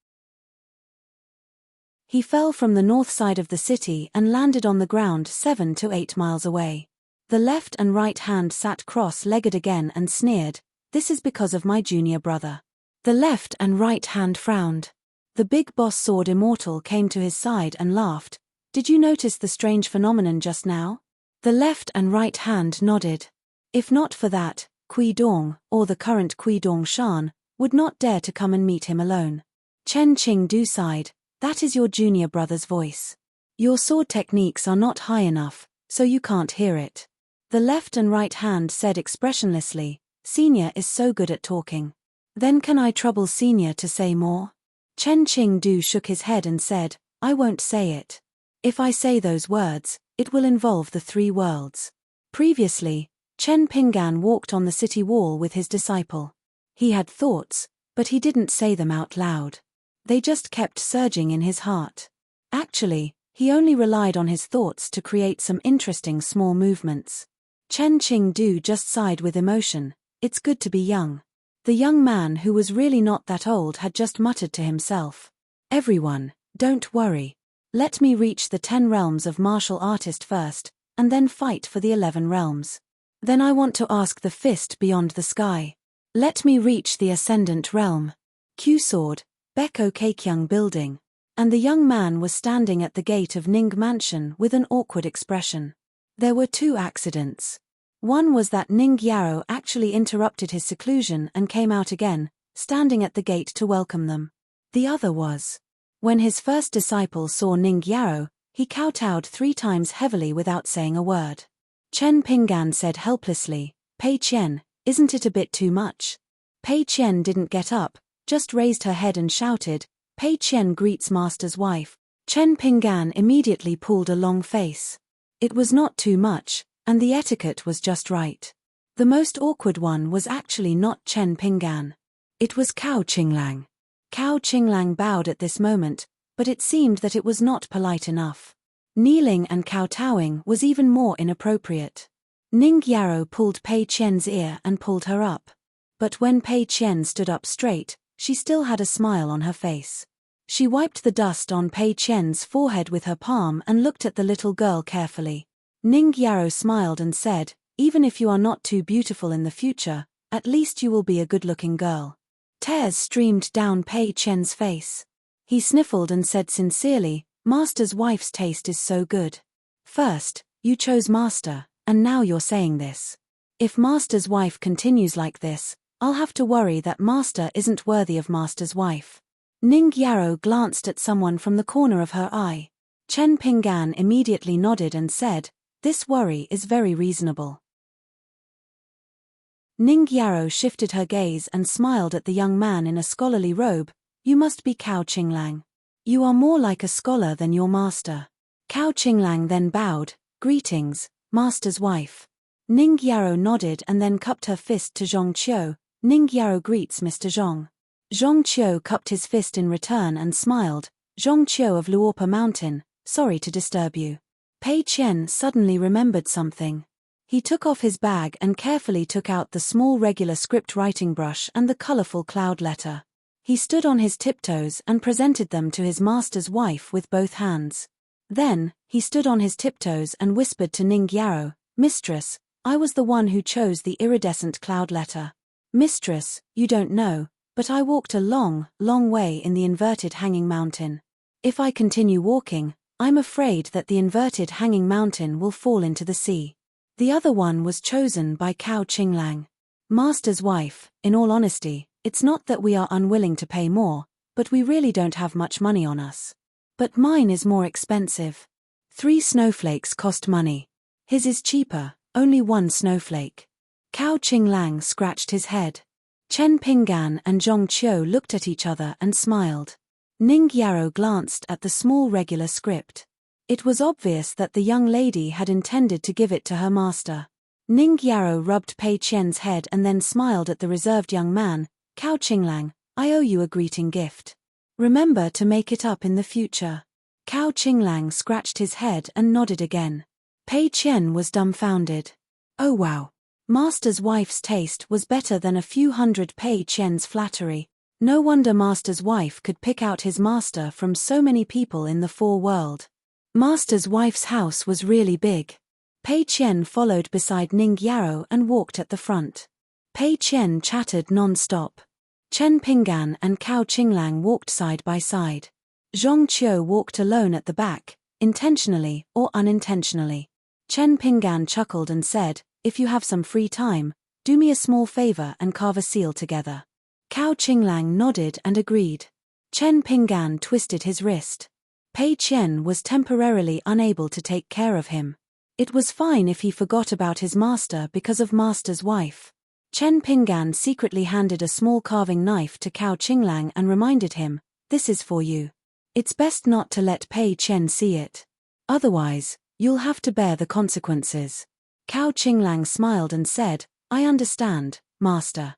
He fell from the north side of the city and landed on the ground 7 to 8 miles away. The left and right hand sat cross-legged again and sneered, "This is because of my junior brother." The left and right hand frowned. The big boss sword immortal came to his side and laughed. "Did you notice the strange phenomenon just now?" The left and right hand nodded. If not for that, Kui Dong, or the current Kui Dongshan, would not dare to come and meet him alone. Chen Qingdu sighed, "That is your junior brother's voice. Your sword techniques are not high enough, so you can't hear it." The left and right hand said expressionlessly, "Senior is so good at talking. Then can I trouble Senior to say more?" Chen Qingdu shook his head and said, "I won't say it. If I say those words, it will involve the 3 worlds." Previously, Chen Pingan walked on the city wall with his disciple. He had thoughts, but he didn't say them out loud. They just kept surging in his heart. Actually, he only relied on his thoughts to create some interesting small movements. Chen Qingdu just sighed with emotion, "It's good to be young." The young man who was really not that old had just muttered to himself, "Everyone, don't worry. Let me reach the 10 realms of martial artist first, and then fight for the 11 realms. Then I want to ask the fist beyond the sky. Let me reach the Ascendant Realm. Q Sword, Beko Keikyung Building. And the young man was standing at the gate of Ning Mansion with an awkward expression. There were two accidents. One was that Ning Yaro actually interrupted his seclusion and came out again, standing at the gate to welcome them. The other was, when his first disciple saw Ning Yaro, he kowtowed 3 times heavily without saying a word. Chen Pinggan said helplessly, "Pei Qian, isn't it a bit too much?" Pei Qian didn't get up, just raised her head and shouted, "Pei Qian greets master's wife." Chen Pinggan immediately pulled a long face. It was not too much, and the etiquette was just right. The most awkward one was actually not Chen Pinggan. It was Cao Qinglang. Cao Qinglang bowed at this moment, but it seemed that it was not polite enough. Kneeling and kowtowing was even more inappropriate. Ning Yaro pulled Pei Qian's ear and pulled her up. But when Pei Qian stood up straight, she still had a smile on her face. She wiped the dust on Pei Qian's forehead with her palm and looked at the little girl carefully. Ning Yaro smiled and said, "Even if you are not too beautiful in the future, at least you will be a good-looking girl." Tears streamed down Pei Qian's face. He sniffled and said sincerely, "Master's wife's taste is so good. First, you chose master, and now you're saying this. If master's wife continues like this, I'll have to worry that master isn't worthy of master's wife." Ning Yaro glanced at someone from the corner of her eye. Chen Pinggan immediately nodded and said, "This worry is very reasonable." Ning Yaro shifted her gaze and smiled at the young man in a scholarly robe. "You must be Cao Qinglang. You are more like a scholar than your master." Cao Qinglang then bowed, "Greetings, master's wife." Ning Yaro nodded and then cupped her fist to Zhong Qiu. "Ning Yaro greets Mr. Zhong." Zhong Qiu cupped his fist in return and smiled. "Zhong Qiu of Luopa Mountain, sorry to disturb you." Pei Qian suddenly remembered something. He took off his bag and carefully took out the small regular script writing brush and the colorful cloud letter. He stood on his tiptoes and presented them to his master's wife with both hands. Then, he stood on his tiptoes and whispered to Ning Yaro, "Mistress, I was the one who chose the iridescent cloud letter. Mistress, you don't know, but I walked a long, long way in the inverted hanging mountain. If I continue walking, I'm afraid that the inverted hanging mountain will fall into the sea." The other one was chosen by Cao Qinglang. "Master's wife, in all honesty, it's not that we are unwilling to pay more, but we really don't have much money on us. But mine is more expensive. 3 snowflakes cost money. His is cheaper, only 1 snowflake." Cao Qinglang scratched his head. Chen Pinggan and Zhong Qiu looked at each other and smiled. Ning Yaro glanced at the small regular script. It was obvious that the young lady had intended to give it to her master. Ning Yaro rubbed Pei Qian's head and then smiled at the reserved young man. "Cao Qinglang, I owe you a greeting gift. Remember to make it up in the future." Cao Qinglang scratched his head and nodded again. Pei Qian was dumbfounded. Oh wow. Master's wife's taste was better than a few hundred Pei Qian's flattery. No wonder master's wife could pick out his master from so many people in the 4 world. Master's wife's house was really big. Pei Qian followed beside Ning Yaro and walked at the front. Pei Qian chattered non-stop. Chen Pinggan and Cao Qinglang walked side by side. Zhong Qiu walked alone at the back, intentionally or unintentionally. Chen Pinggan chuckled and said, "If you have some free time, do me a small favor and carve a seal together." Cao Qinglang nodded and agreed. Chen Pinggan twisted his wrist. Pei Qian was temporarily unable to take care of him. It was fine if he forgot about his master because of master's wife. Chen Pinggan secretly handed a small carving knife to Cao Qinglang and reminded him, "This is for you. It's best not to let Pei Qian see it. Otherwise, you'll have to bear the consequences." Cao Qinglang smiled and said, "I understand, master."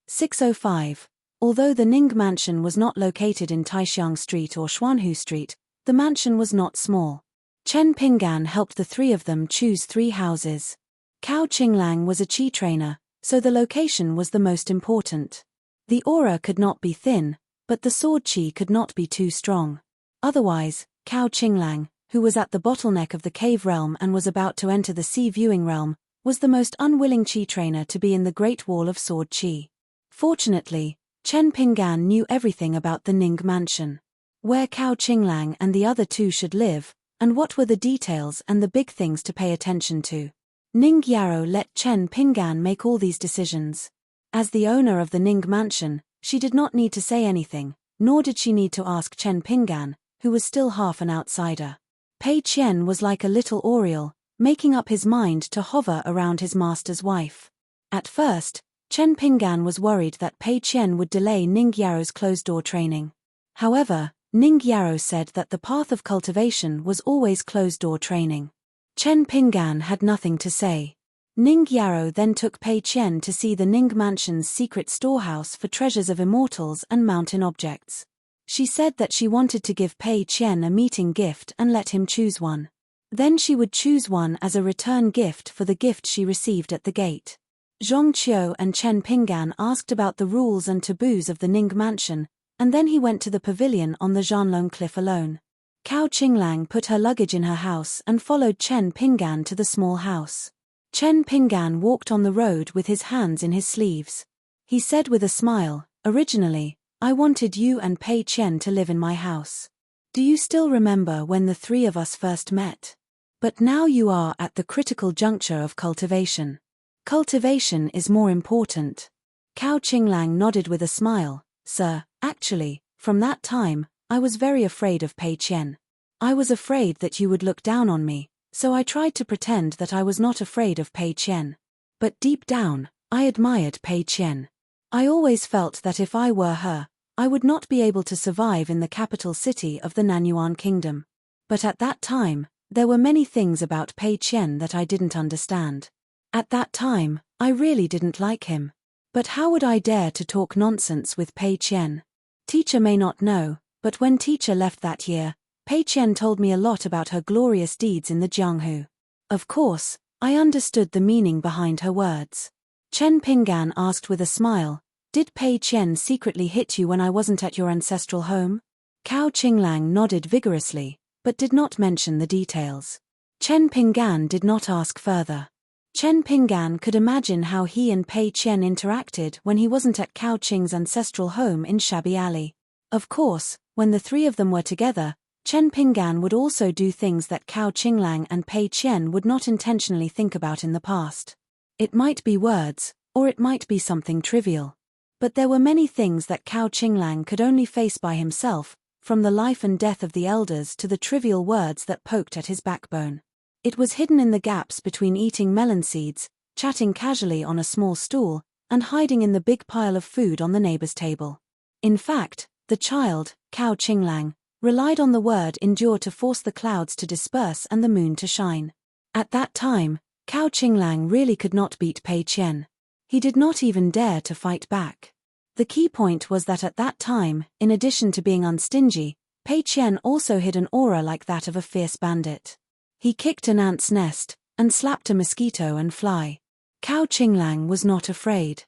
605. Although the Ning mansion was not located in Taixiang Street or Xuanhu Street, the mansion was not small. Chen Pinggan helped the 3 of them choose 3 houses. Cao Qinglang was a chi trainer, so the location was the most important. The aura could not be thin, but the sword chi could not be too strong. Otherwise, Cao Qinglang, who was at the bottleneck of the cave realm and was about to enter the sea viewing realm, was the most unwilling Qi trainer to be in the Great Wall of Sword Qi. Fortunately, Chen Pinggan knew everything about the Ning mansion. Where Cao Qinglang and the other two should live, and what were the details and the big things to pay attention to. Ning Yarrow let Chen Pinggan make all these decisions. As the owner of the Ning mansion, she did not need to say anything, nor did she need to ask Chen Pinggan, who was still half an outsider. Pei Qian was like a little oriole, making up his mind to hover around his master's wife. At first, Chen Pinggan was worried that Pei Qian would delay Ning Yarrow's closed-door training. However, Ning Yarrow said that the path of cultivation was always closed-door training. Chen Pinggan had nothing to say. Ning Yarrow then took Pei Qian to see the Ning Mansion's secret storehouse for treasures of immortals and mountain objects. She said that she wanted to give Pei Qian a meeting gift and let him choose one. Then she would choose one as a return gift for the gift she received at the gate. Zhong Qiu and Chen Pinggan asked about the rules and taboos of the Ning Mansion, and then he went to the pavilion on the Zhanlong cliff alone. Cao Qinglang put her luggage in her house and followed Chen Pinggan to the small house. Chen Pinggan walked on the road with his hands in his sleeves. He said with a smile, "Originally, I wanted you and Pei Qian to live in my house. Do you still remember when the three of us first met? But now you are at the critical juncture of cultivation. Cultivation is more important." Cao Qinglang nodded with a smile. "Sir, actually, from that time, I was very afraid of Pei Qian. I was afraid that you would look down on me, so I tried to pretend that I was not afraid of Pei Qian. But deep down, I admired Pei Qian. I always felt that if I were her, I would not be able to survive in the capital city of the Nanyuan Kingdom. But at that time, there were many things about Pei Qian that I didn't understand. At that time, I really didn't like him. But how would I dare to talk nonsense with Pei Qian? Teacher may not know, but when teacher left that year, Pei Qian told me a lot about her glorious deeds in the Jianghu. Of course, I understood the meaning behind her words." Chen Pinggan asked with a smile, "Did Pei Qian secretly hit you when I wasn't at your ancestral home?" Cao Qinglang nodded vigorously, but did not mention the details. Chen Pinggan did not ask further. Chen Pinggan could imagine how he and Pei Qian interacted when he wasn't at Cao Qing's ancestral home in Shabby Alley. Of course, when the three of them were together, Chen Pinggan would also do things that Cao Qinglang and Pei Qian would not intentionally think about in the past. It might be words, or it might be something trivial. But there were many things that Cao Qinglang could only face by himself, from the life and death of the elders to the trivial words that poked at his backbone. It was hidden in the gaps between eating melon seeds, chatting casually on a small stool, and hiding in the big pile of food on the neighbor's table. In fact, the child, Cao Qinglang, relied on the word endure to force the clouds to disperse and the moon to shine. At that time, Cao Qinglang really could not beat Pei Qian. He did not even dare to fight back. The key point was that at that time, in addition to being unstingy, Pei Qian also hid an aura like that of a fierce bandit. He kicked an ant's nest, and slapped a mosquito and fly. Cao Qinglang was not afraid.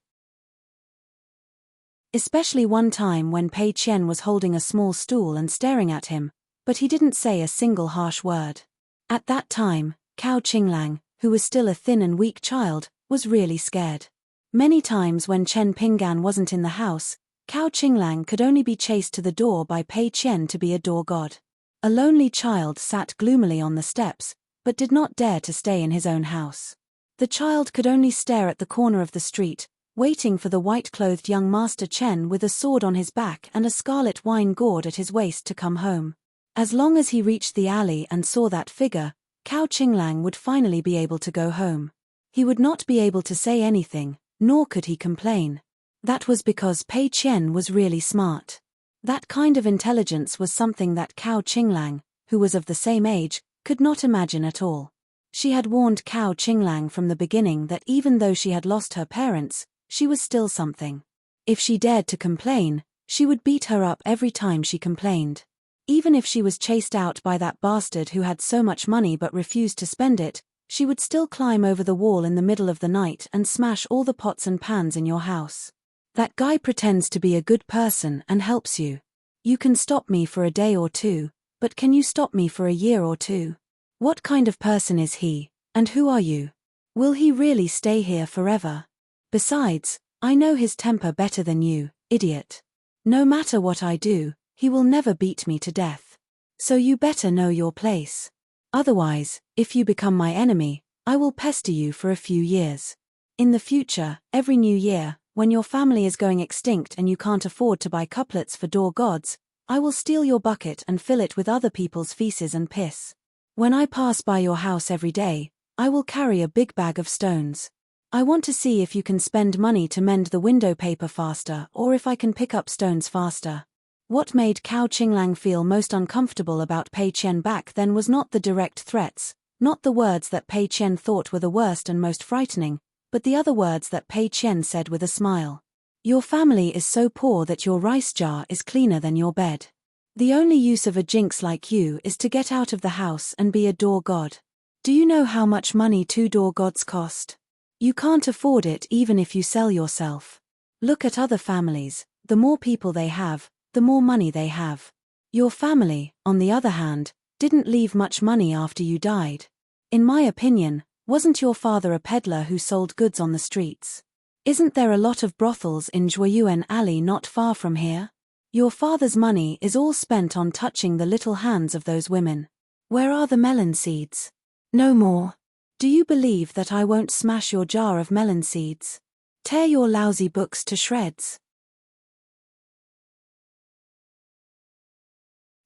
Especially one time when Pei Qian was holding a small stool and staring at him, but he didn't say a single harsh word. At that time, Cao Qinglang, who was still a thin and weak child, was really scared. Many times when Chen Pinggan wasn't in the house, Cao Qinglang could only be chased to the door by Pei Qian to be a door god. A lonely child sat gloomily on the steps, but did not dare to stay in his own house. The child could only stare at the corner of the street, waiting for the white-clothed young Master Chen with a sword on his back and a scarlet wine gourd at his waist to come home. As long as he reached the alley and saw that figure, Cao Qinglang would finally be able to go home. He would not be able to say anything, nor could he complain. That was because Pei Qian was really smart. That kind of intelligence was something that Cao Qinglang, who was of the same age, could not imagine at all. She had warned Cao Qinglang from the beginning that even though she had lost her parents, she was still something. If she dared to complain, she would beat her up every time she complained. Even if she was chased out by that bastard who had so much money but refused to spend it, she would still climb over the wall in the middle of the night and smash all the pots and pans in your house. That guy pretends to be a good person and helps you. You can stop me for a day or two, But can you stop me for a year or two? What kind of person is he, and who are you? Will he really stay here forever? Besides, I know his temper better than you, idiot. No matter what I do, he will never beat me to death. So you better know your place. Otherwise, if you become my enemy, I will pester you for a few years. In the future, every new year, when your family is going extinct and you can't afford to buy couplets for door gods, I will steal your bucket and fill it with other people's feces and piss. When I pass by your house every day, I will carry a big bag of stones. I want to see if you can spend money to mend the window paper faster or if I can pick up stones faster. What made Cao Qinglang feel most uncomfortable about Pei Qian back then was not the direct threats, not the words that Pei Qian thought were the worst and most frightening, but the other words that Pei Qian said with a smile. Your family is so poor that your rice jar is cleaner than your bed. The only use of a jinx like you is to get out of the house and be a door god. Do you know how much money 2 door gods cost? You can't afford it even if you sell yourself. Look at other families, the more people they have, the more money they have. Your family, on the other hand, didn't leave much money after you died. In my opinion, wasn't your father a peddler who sold goods on the streets? Isn't there a lot of brothels in Zhuoyuan Alley not far from here? Your father's money is all spent on touching the little hands of those women. Where are the melon seeds? No more. Do you believe that I won't smash your jar of melon seeds? Tear your lousy books to shreds.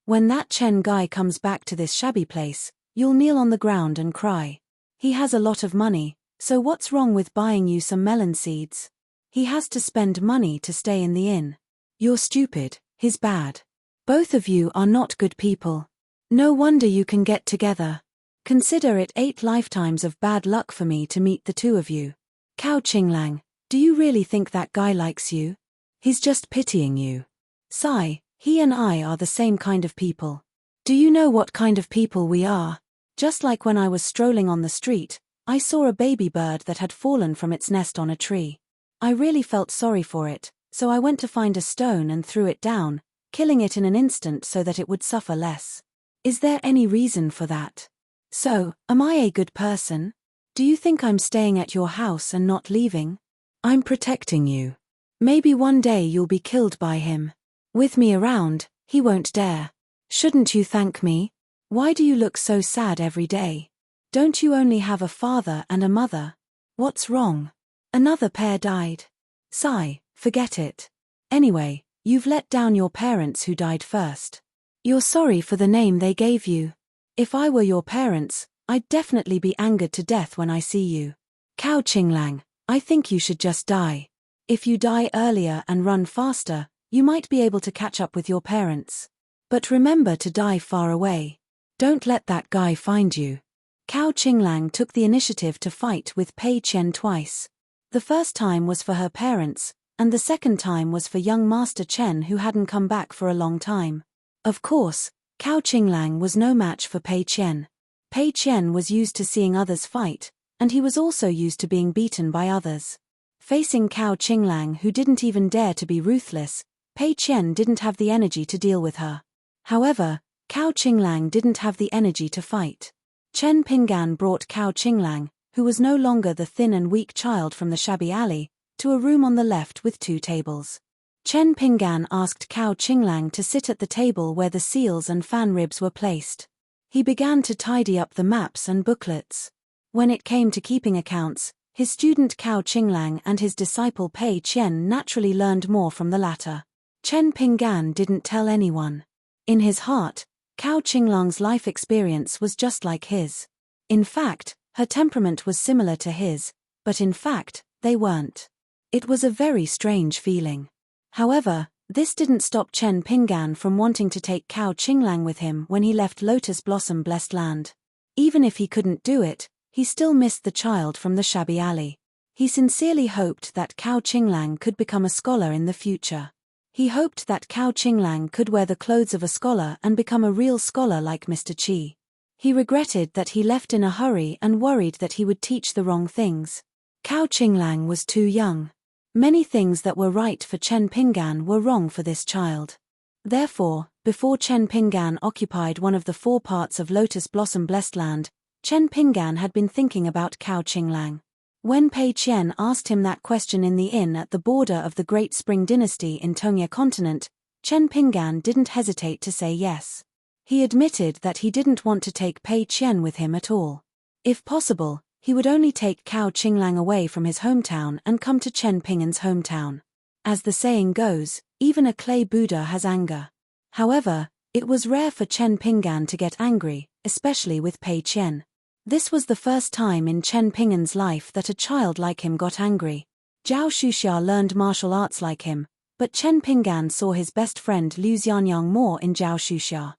When that Chen guy comes back to this shabby place, you'll kneel on the ground and cry. He has a lot of money, so what's wrong with buying you some melon seeds? He has to spend money to stay in the inn. You're stupid, he's bad. Both of you are not good people. No wonder you can get together. Consider it 8 lifetimes of bad luck for me to meet the two of you. Cao Qinglang, do you really think that guy likes you? He's just pitying you. Sigh, he and I are the same kind of people. Do you know what kind of people we are? Just like when I was strolling on the street, I saw a baby bird that had fallen from its nest on a tree. I really felt sorry for it, so I went to find a stone and threw it down, killing it in an instant so that it would suffer less. Is there any reason for that? So, am I a good person? Do you think I'm staying at your house and not leaving? I'm protecting you. Maybe one day you'll be killed by him. With me around, he won't dare. Shouldn't you thank me? Why do you look so sad every day? Don't you only have a father and a mother? What's wrong? Another pair died. Sigh, forget it. Anyway, you've let down your parents who died first. You're sorry for the name they gave you. If I were your parents, I'd definitely be angered to death when I see you. Cao Qinglang, I think you should just die. If you die earlier and run faster, you might be able to catch up with your parents. But remember to die far away. Don't let that guy find you. Cao Qinglang took the initiative to fight with Pei Qian twice. The first time was for her parents, and the second time was for young Master Chen who hadn't come back for a long time. Of course, Cao Qinglang was no match for Pei Qian. Pei Qian was used to seeing others fight, and he was also used to being beaten by others. Facing Cao Qinglang who didn't even dare to be ruthless, Pei Qian didn't have the energy to deal with her. However, Cao Qinglang didn't have the energy to fight. Chen Pinggan brought Cao Qinglang, who was no longer the thin and weak child from the shabby alley, to a room on the left with 2 tables. Chen Pinggan asked Cao Qinglang to sit at the table where the seals and fan ribs were placed. He began to tidy up the maps and booklets. When it came to keeping accounts, his student Cao Qinglang and his disciple Pei Qian naturally learned more from the latter. Chen Pinggan didn't tell anyone. In his heart, Cao Qinglang's life experience was just like his. In fact, her temperament was similar to his, but in fact, they weren't. It was a very strange feeling. However, this didn't stop Chen Pinggan from wanting to take Cao Qinglang with him when he left Lotus Blossom Blessed Land. Even if he couldn't do it, he still missed the child from the shabby alley. He sincerely hoped that Cao Qinglang could become a scholar in the future. He hoped that Cao Qinglang could wear the clothes of a scholar and become a real scholar like Mr. Qi. He regretted that he left in a hurry and worried that he would teach the wrong things. Cao Qinglang was too young. Many things that were right for Chen Pinggan were wrong for this child. Therefore, before Chen Pinggan occupied one of the 4 parts of Lotus Blossom Blessed Land, Chen Pinggan had been thinking about Cao Qinglang. When Pei Qian asked him that question in the inn at the border of the Great Spring Dynasty in Tongya Continent, Chen Pinggan didn't hesitate to say yes. He admitted that he didn't want to take Pei Qian with him at all. If possible, he would only take Cao Qinglang away from his hometown and come to Chen Pinggan's hometown. As the saying goes, even a clay Buddha has anger. However, it was rare for Chen Pinggan to get angry, especially with Pei Qian. This was the first time in Chen Pinggan's life that a child like him got angry. Zhao Shuxia learned martial arts like him, but Chen Pinggan saw his best friend Liu Xianyang more in Zhao Shuxia.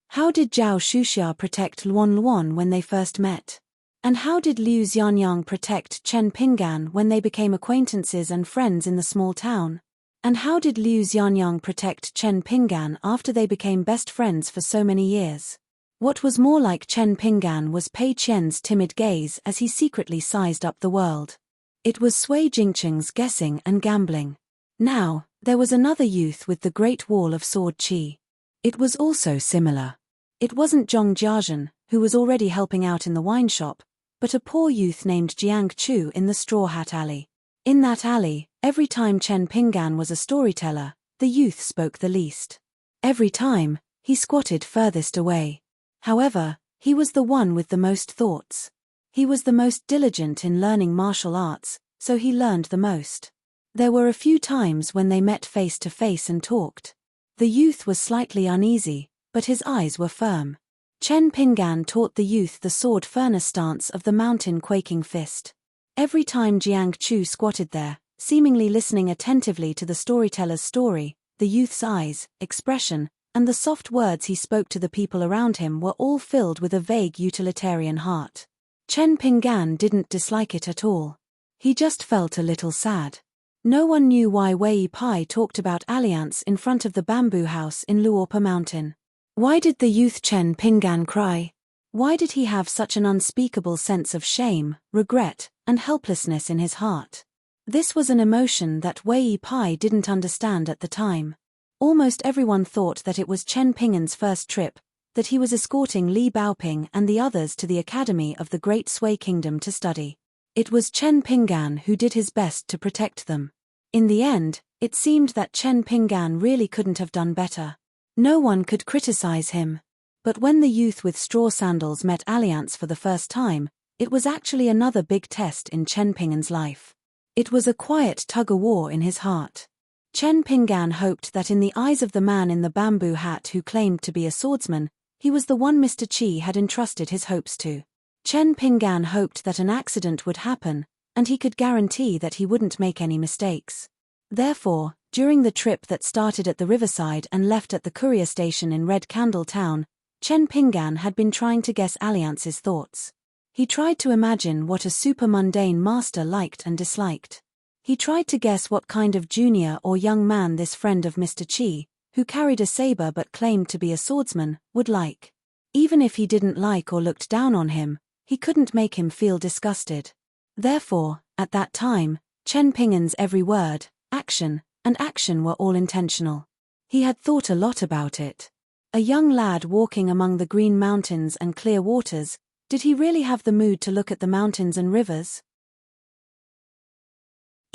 How did Zhao Shuxia protect Luan Luan when they first met? And how did Liu Xianyang protect Chen Pinggan when they became acquaintances and friends in the small town? And how did Liu Xianyang protect Chen Pinggan after they became best friends for so many years? What was more like Chen Pinggan was Pei Qian's timid gaze as he secretly sized up the world. It was Sui Jingcheng's guessing and gambling. Now, there was another youth with the Great Wall of Sword Qi. It was also similar. It wasn't Zhong Jiazhen, who was already helping out in the wine shop, but a poor youth named Jiang Chu in the Straw Hat Alley. In that alley, every time Chen Pinggan was a storyteller, the youth spoke the least. Every time, he squatted furthest away. However, he was the one with the most thoughts. He was the most diligent in learning martial arts, so he learned the most. There were a few times when they met face to face and talked. The youth was slightly uneasy, but his eyes were firm. Chen Pinggan taught the youth the sword furnace stance of the mountain quaking fist. Every time Jiang Chu squatted there, seemingly listening attentively to the storyteller's story, the youth's eyes, expression, and the soft words he spoke to the people around him were all filled with a vague utilitarian heart. Chen Pinggan didn't dislike it at all. He just felt a little sad. No one knew why Wei Pai talked about alliance in front of the bamboo house in Luopa Mountain. Why did the youth Chen Pinggan cry? Why did he have such an unspeakable sense of shame, regret, and helplessness in his heart? This was an emotion that Wei Pai didn't understand at the time. Almost everyone thought that it was Chen Pinggan's first trip, that he was escorting Li Baoping and the others to the academy of the Great Sui Kingdom to study. It was Chen Pinggan who did his best to protect them. In the end, it seemed that Chen Pinggan really couldn't have done better. No one could criticize him. But when the youth with straw sandals met Alliance for the first time, it was actually another big test in Chen Pinggan's life. It was a quiet tug-of-war in his heart. Chen Pinggan hoped that in the eyes of the man in the bamboo hat who claimed to be a swordsman, he was the one Mr. Qi had entrusted his hopes to. Chen Pinggan hoped that an accident would happen, and he could guarantee that he wouldn't make any mistakes. Therefore, during the trip that started at the riverside and left at the courier station in Red Candle Town, Chen Pinggan had been trying to guess Alliance's thoughts. He tried to imagine what a super-mundane master liked and disliked. He tried to guess what kind of junior or young man this friend of Mr. Qi, who carried a saber but claimed to be a swordsman, would like. Even if he didn't like or looked down on him, he couldn't make him feel disgusted. Therefore, at that time, Chen Pinggan's every word, action, and action were all intentional. He had thought a lot about it. A young lad walking among the green mountains and clear waters, did he really have the mood to look at the mountains and rivers?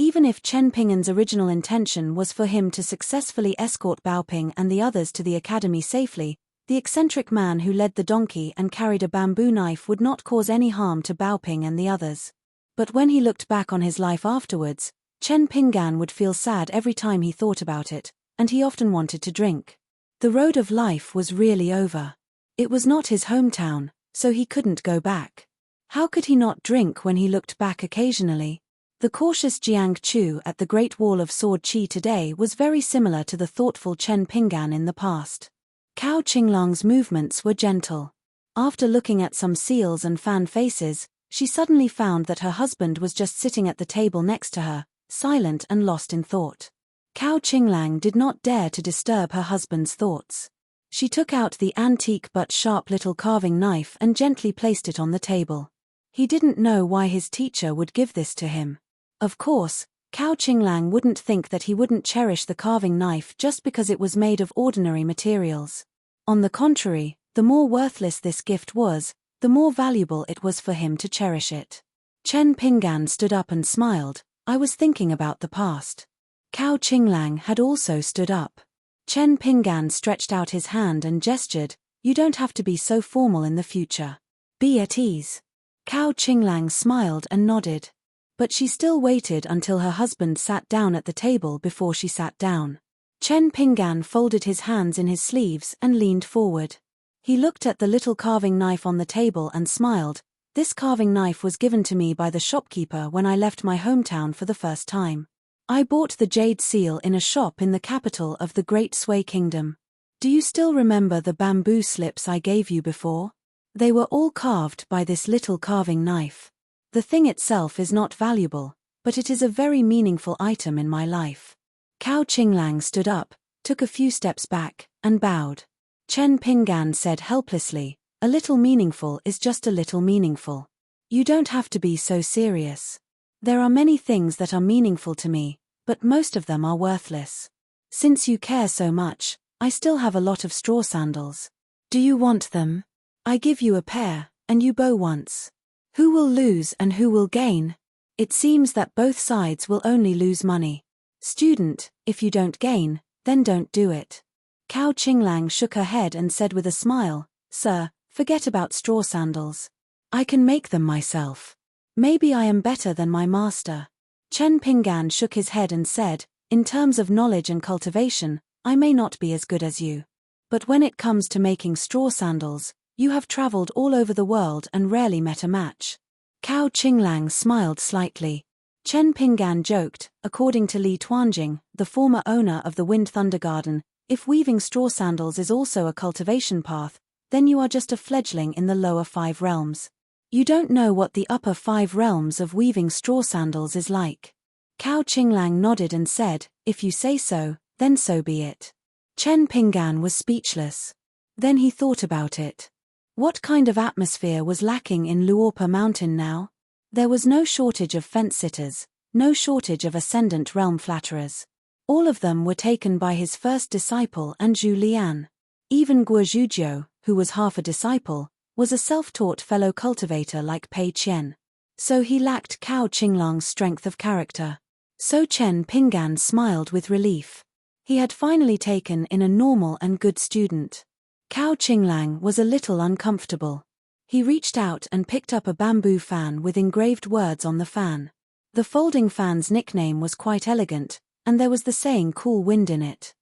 Even if Chen Pinggan's original intention was for him to successfully escort Baoping and the others to the academy safely, the eccentric man who led the donkey and carried a bamboo knife would not cause any harm to Baoping and the others. But when he looked back on his life afterwards, Chen Pinggan would feel sad every time he thought about it, and he often wanted to drink. The road of life was really over. It was not his hometown, so he couldn't go back. How could he not drink when he looked back occasionally? The cautious Jiang Chu at the Great Wall of Sword Qi today was very similar to the thoughtful Chen Pinggan in the past. Cao Qinglang's movements were gentle. After looking at some seals and fan faces, she suddenly found that her husband was just sitting at the table next to her, silent and lost in thought. Cao Qinglang did not dare to disturb her husband's thoughts. She took out the antique but sharp little carving knife and gently placed it on the table. He didn't know why his teacher would give this to him. Of course, Cao Qinglang wouldn't think that he wouldn't cherish the carving knife just because it was made of ordinary materials. On the contrary, the more worthless this gift was, the more valuable it was for him to cherish it. Chen Pinggan stood up and smiled. I was thinking about the past. Cao Qinglang had also stood up. Chen Pinggan stretched out his hand and gestured, you don't have to be so formal in the future. Be at ease. Cao Qinglang smiled and nodded. But she still waited until her husband sat down at the table before she sat down. Chen Pinggan folded his hands in his sleeves and leaned forward. He looked at the little carving knife on the table and smiled. This carving knife was given to me by the shopkeeper when I left my hometown for the first time. I bought the jade seal in a shop in the capital of the Great Sui Kingdom. Do you still remember the bamboo slips I gave you before? They were all carved by this little carving knife. The thing itself is not valuable, but it is a very meaningful item in my life. Cao Qinglang stood up, took a few steps back, and bowed. Chen Pinggan said helplessly, a little meaningful is just a little meaningful. You don't have to be so serious. There are many things that are meaningful to me, but most of them are worthless. Since you care so much, I still have a lot of straw sandals. Do you want them? I give you a pair, and you bow once. Who will lose and who will gain? It seems that both sides will only lose money. Student, if you don't gain, then don't do it. Cao Qinglang shook her head and said with a smile, Sir, forget about straw sandals. I can make them myself. Maybe I am better than my master. Chen Pinggan shook his head and said, in terms of knowledge and cultivation, I may not be as good as you. But when it comes to making straw sandals, you have traveled all over the world and rarely met a match. Cao Qinglang smiled slightly. Chen Pinggan joked, according to Li Tuanjing, the former owner of the Wind Thunder Garden, if weaving straw sandals is also a cultivation path, then you are just a fledgling in the lower 5 realms. You don't know what the upper 5 realms of weaving straw sandals is like. Cao Qinglang nodded and said, if you say so, then so be it. Chen Pinggan was speechless. Then he thought about it. What kind of atmosphere was lacking in Luopa Mountain now? There was no shortage of fence-sitters, no shortage of ascendant realm flatterers. All of them were taken by his first disciple and Zhu Lian. Even Guo Zhujiu, who was half a disciple, was a self-taught fellow cultivator like Pei Qian. So he lacked Cao Qinglang's strength of character. So Chen Pinggan smiled with relief. He had finally taken in a normal and good student. Cao Qinglang was a little uncomfortable. He reached out and picked up a bamboo fan with engraved words on the fan. The folding fan's nickname was quite elegant, and there was the saying cool wind in it.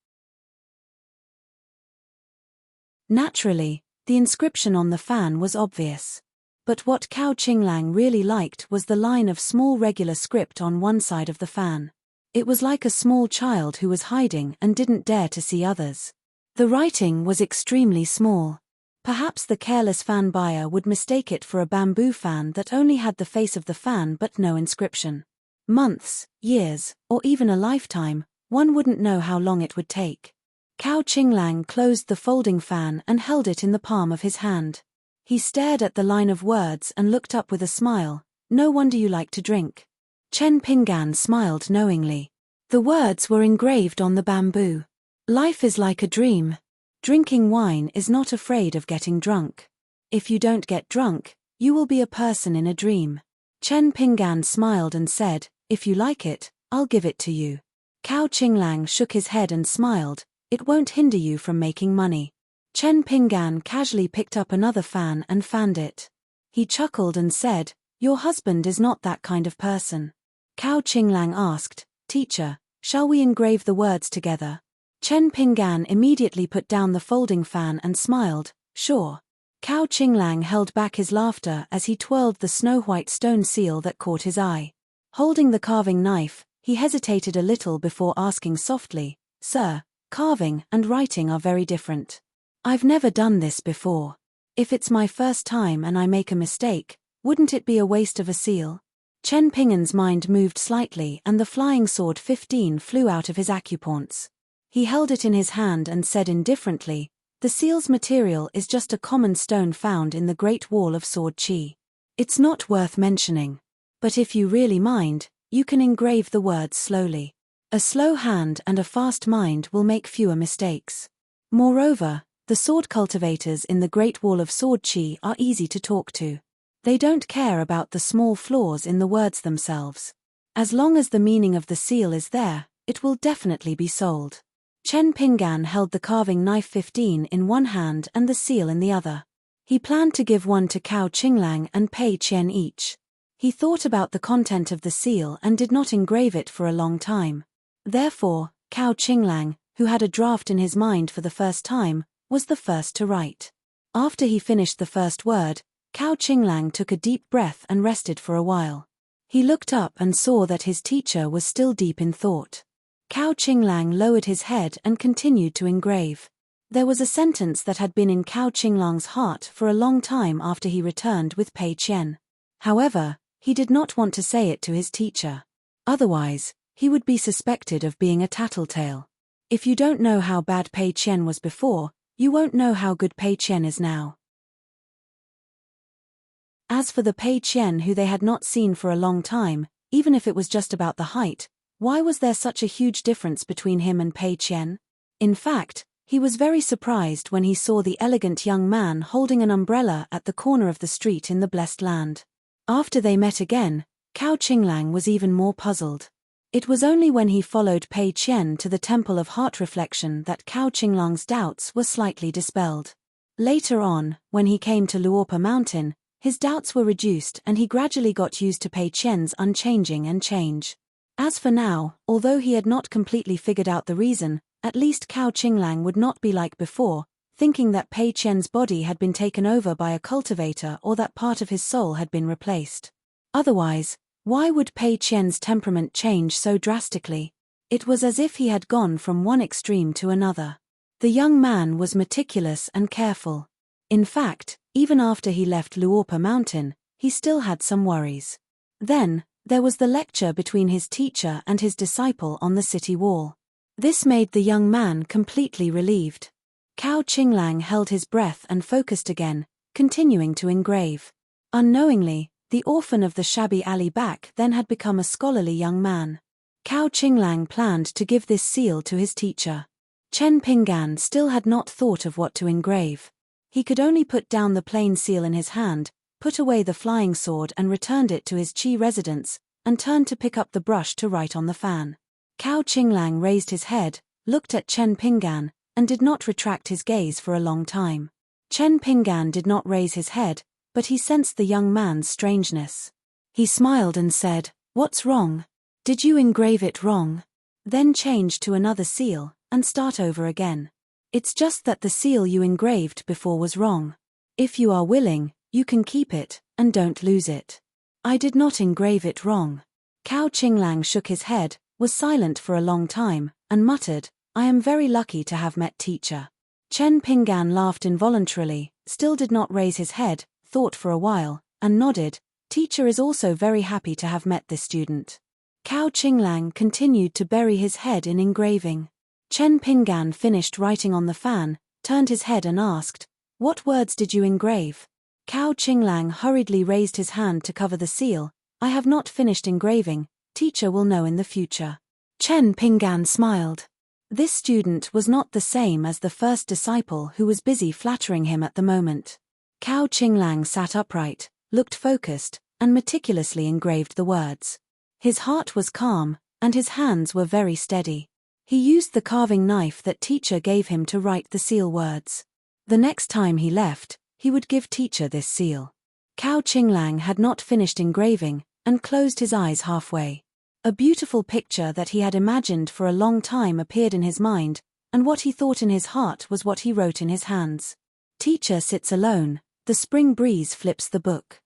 Naturally, the inscription on the fan was obvious. But what Cao Qinglang really liked was the line of small regular script on one side of the fan. It was like a small child who was hiding and didn't dare to see others. The writing was extremely small. Perhaps the careless fan buyer would mistake it for a bamboo fan that only had the face of the fan but no inscription. Months, years, or even a lifetime, one wouldn't know how long it would take. Cao Qinglang closed the folding fan and held it in the palm of his hand. He stared at the line of words and looked up with a smile. No wonder you like to drink. Chen Pinggan smiled knowingly. The words were engraved on the bamboo. Life is like a dream. Drinking wine is not afraid of getting drunk. If you don't get drunk, you will be a person in a dream. Chen Pinggan smiled and said, if you like it, I'll give it to you. Cao Qinglang shook his head and smiled, it won't hinder you from making money. Chen Pinggan casually picked up another fan and fanned it. He chuckled and said, your husband is not that kind of person. Cao Qinglang asked, teacher, shall we engrave the words together? Chen Pinggan immediately put down the folding fan and smiled, sure. Cao Qinglang held back his laughter as he twirled the snow-white stone seal that caught his eye. Holding the carving knife, he hesitated a little before asking softly, Sir, carving and writing are very different. I've never done this before. If it's my first time and I make a mistake, wouldn't it be a waste of a seal? Chen Pinggan's mind moved slightly and the flying sword 15 flew out of his acupoints. He held it in his hand and said indifferently, the seal's material is just a common stone found in the Great Wall of Sword Chi. It's not worth mentioning. But if you really mind, You can engrave the words slowly. A slow hand and a fast mind will make fewer mistakes. Moreover, the sword cultivators in the Great Wall of Sword Chi are easy to talk to. They don't care about the small flaws in the words themselves. As long as the meaning of the seal is there, it will definitely be sold. Chen Pinggan held the carving knife 15 in one hand and the seal in the other. He planned to give one to Cao Qinglang and Pei Qian each. He thought about the content of the seal and did not engrave it for a long time. Therefore, Cao Qinglang, who had a draft in his mind for the first time, was the first to write. After he finished the first word, Cao Qinglang took a deep breath and rested for a while. He looked up and saw that his teacher was still deep in thought. Cao Qinglang lowered his head and continued to engrave. There was a sentence that had been in Cao Qinglang's heart for a long time after he returned with Pei Qian. However, he did not want to say it to his teacher. Otherwise, he would be suspected of being a tattletale. If you don't know how bad Pei Qian was before, you won't know how good Pei Qian is now. As for the Pei Qian who they had not seen for a long time, even if it was just about the height, why was there such a huge difference between him and Pei Qian? In fact, he was very surprised when he saw the elegant young man holding an umbrella at the corner of the street in the blessed land. After they met again, Cao Qinglang was even more puzzled. It was only when he followed Pei Qian to the Temple of Heart Reflection that Cao Qinglang's doubts were slightly dispelled. Later on, when he came to Luopa Mountain, his doubts were reduced and he gradually got used to Pei Qian's unchanging and change. As for now, although he had not completely figured out the reason, at least Cao Qinglang would not be like before, thinking that Pei Qian's body had been taken over by a cultivator or that part of his soul had been replaced. Otherwise, why would Pei Qian's temperament change so drastically? It was as if he had gone from one extreme to another. The young man was meticulous and careful. In fact, even after he left Luopa Mountain, he still had some worries. Then, there was the lecture between his teacher and his disciple on the city wall. This made the young man completely relieved. Cao Qinglang held his breath and focused again, continuing to engrave. Unknowingly, the orphan of the shabby alley back then had become a scholarly young man. Cao Qinglang planned to give this seal to his teacher. Chen Pinggan still had not thought of what to engrave. He could only put down the plain seal in his hand, put away the flying sword and returned it to his Qi residence, and turned to pick up the brush to write on the fan. Cao Qinglang raised his head, looked at Chen Pinggan, and did not retract his gaze for a long time. Chen Pinggan did not raise his head, but he sensed the young man's strangeness. He smiled and said, "What's wrong? Did you engrave it wrong?" Then change to another seal, and start over again. It's just that the seal you engraved before was wrong. If you are willing, you can keep it, and don't lose it. I did not engrave it wrong. Cao Qinglang shook his head, was silent for a long time, and muttered, "I am very lucky to have met teacher." Chen Pinggan laughed involuntarily, still did not raise his head, thought for a while, and nodded. Teacher is also very happy to have met this student. Cao Qinglang continued to bury his head in engraving. Chen Pinggan finished writing on the fan, turned his head and asked, "What words did you engrave?" Cao Qinglang hurriedly raised his hand to cover the seal. "I have not finished engraving, teacher will know in the future." Chen Pinggan smiled. This student was not the same as the first disciple who was busy flattering him at the moment. Cao Qinglang sat upright, looked focused, and meticulously engraved the words. His heart was calm, and his hands were very steady. He used the carving knife that teacher gave him to write the seal words. The next time he left, he would give teacher this seal. Cao Qinglang had not finished engraving, and closed his eyes halfway. A beautiful picture that he had imagined for a long time appeared in his mind, and what he thought in his heart was what he wrote in his hands. Teacher sits alone, the spring breeze flips the book.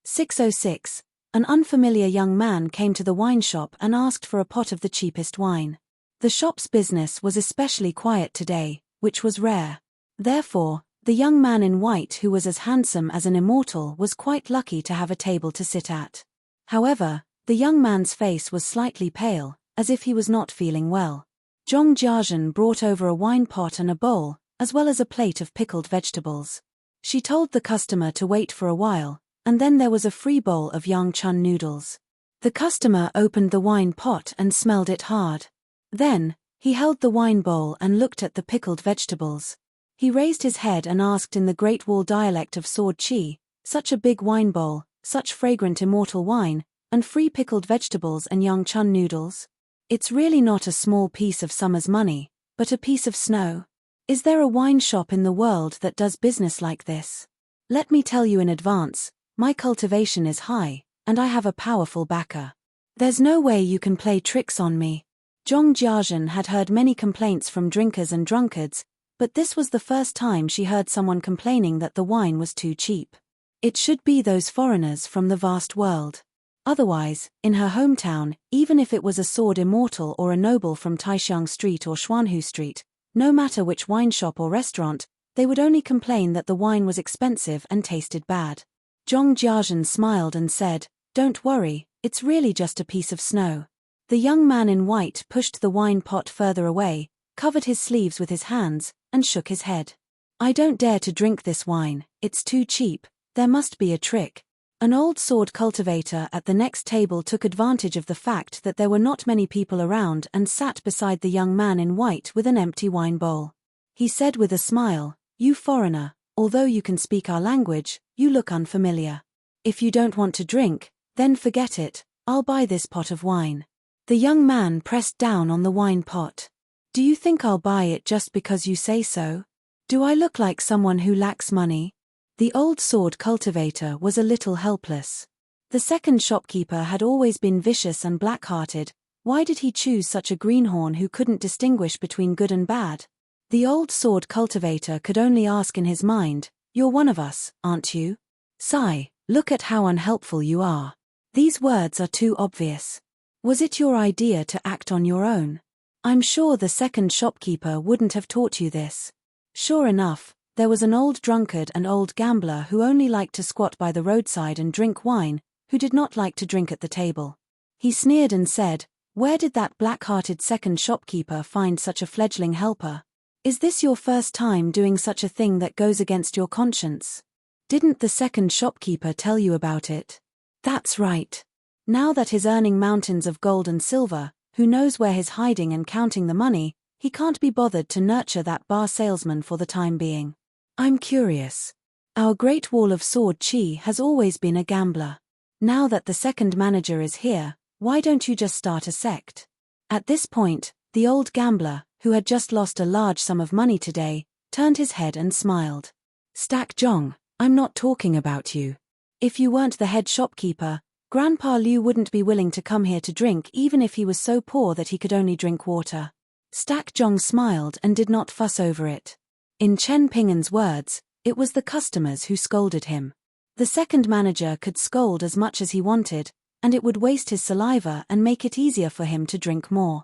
606. An unfamiliar young man came to the wine shop and asked for a pot of the cheapest wine. The shop's business was especially quiet today, which was rare. Therefore, the young man in white who was as handsome as an immortal was quite lucky to have a table to sit at. However, the young man's face was slightly pale, as if he was not feeling well. Zhong Jiazhen brought over a wine pot and a bowl, as well as a plate of pickled vegetables. She told the customer to wait for a while, and then there was a free bowl of yang chun noodles. The customer opened the wine pot and smelled it hard. Then, he held the wine bowl and looked at the pickled vegetables. He raised his head and asked in the Great Wall dialect of Sword Chi, "Such a big wine bowl, such fragrant immortal wine, and free pickled vegetables and yang chun noodles? It's really not a small piece of summer's money, but a piece of snow. Is there a wine shop in the world that does business like this? Let me tell you in advance, my cultivation is high, and I have a powerful backer. There's no way you can play tricks on me." Zhong Jiazhen had heard many complaints from drinkers and drunkards, but this was the first time she heard someone complaining that the wine was too cheap. It should be those foreigners from the vast world. Otherwise, in her hometown, even if it was a sword immortal or a noble from Taixiang Street or Xuanhu Street, no matter which wine shop or restaurant, they would only complain that the wine was expensive and tasted bad. Zhong Jiazhen smiled and said, "Don't worry, it's really just a piece of snow." The young man in white pushed the wine pot further away, covered his sleeves with his hands, and shook his head. "I don't dare to drink this wine, it's too cheap, there must be a trick." An old sword cultivator at the next table took advantage of the fact that there were not many people around and sat beside the young man in white with an empty wine bowl. He said with a smile, "You foreigner, although you can speak our language, you look unfamiliar. If you don't want to drink, then forget it, I'll buy this pot of wine." The young man pressed down on the wine pot. "Do you think I'll buy it just because you say so? Do I look like someone who lacks money?" The old sword cultivator was a little helpless. The second shopkeeper had always been vicious and black-hearted. Why did he choose such a greenhorn who couldn't distinguish between good and bad? The old sword cultivator could only ask in his mind, "You're one of us, aren't you? Sigh, look at how unhelpful you are. These words are too obvious. Was it your idea to act on your own? I'm sure the second shopkeeper wouldn't have taught you this." Sure enough, there was an old drunkard and old gambler who only liked to squat by the roadside and drink wine, who did not like to drink at the table. He sneered and said, "Where did that black-hearted second shopkeeper find such a fledgling helper? Is this your first time doing such a thing that goes against your conscience? Didn't the second shopkeeper tell you about it?" That's right. Now that he's earning mountains of gold and silver, who knows where he's hiding and counting the money, he can't be bothered to nurture that bar salesman for the time being. "I'm curious. Our Great Wall of Sword Chi has always been a gambler. Now that the second manager is here, why don't you just start a sect?" At this point, the old gambler, who had just lost a large sum of money today, turned his head and smiled. "Stack Zhong, I'm not talking about you. If you weren't the head shopkeeper, Grandpa Liu wouldn't be willing to come here to drink even if he was so poor that he could only drink water." Stack Zhong smiled and did not fuss over it. In Chen Pingan's words, it was the customers who scolded him. The second manager could scold as much as he wanted, and it would waste his saliva and make it easier for him to drink more.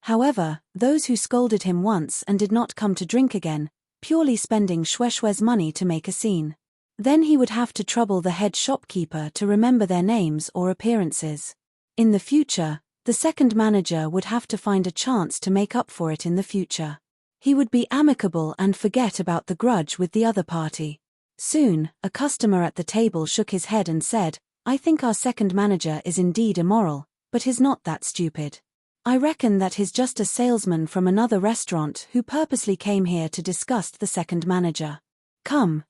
However, those who scolded him once and did not come to drink again, purely spending Shueshue's money to make a scene. Then he would have to trouble the head shopkeeper to remember their names or appearances. In the future, the second manager would have to find a chance to make up for it in the future. He would be amicable and forget about the grudge with the other party. Soon, a customer at the table shook his head and said, "I think our second manager is indeed immoral, but he's not that stupid. I reckon that he's just a salesman from another restaurant who purposely came here to disgust the second manager. Come,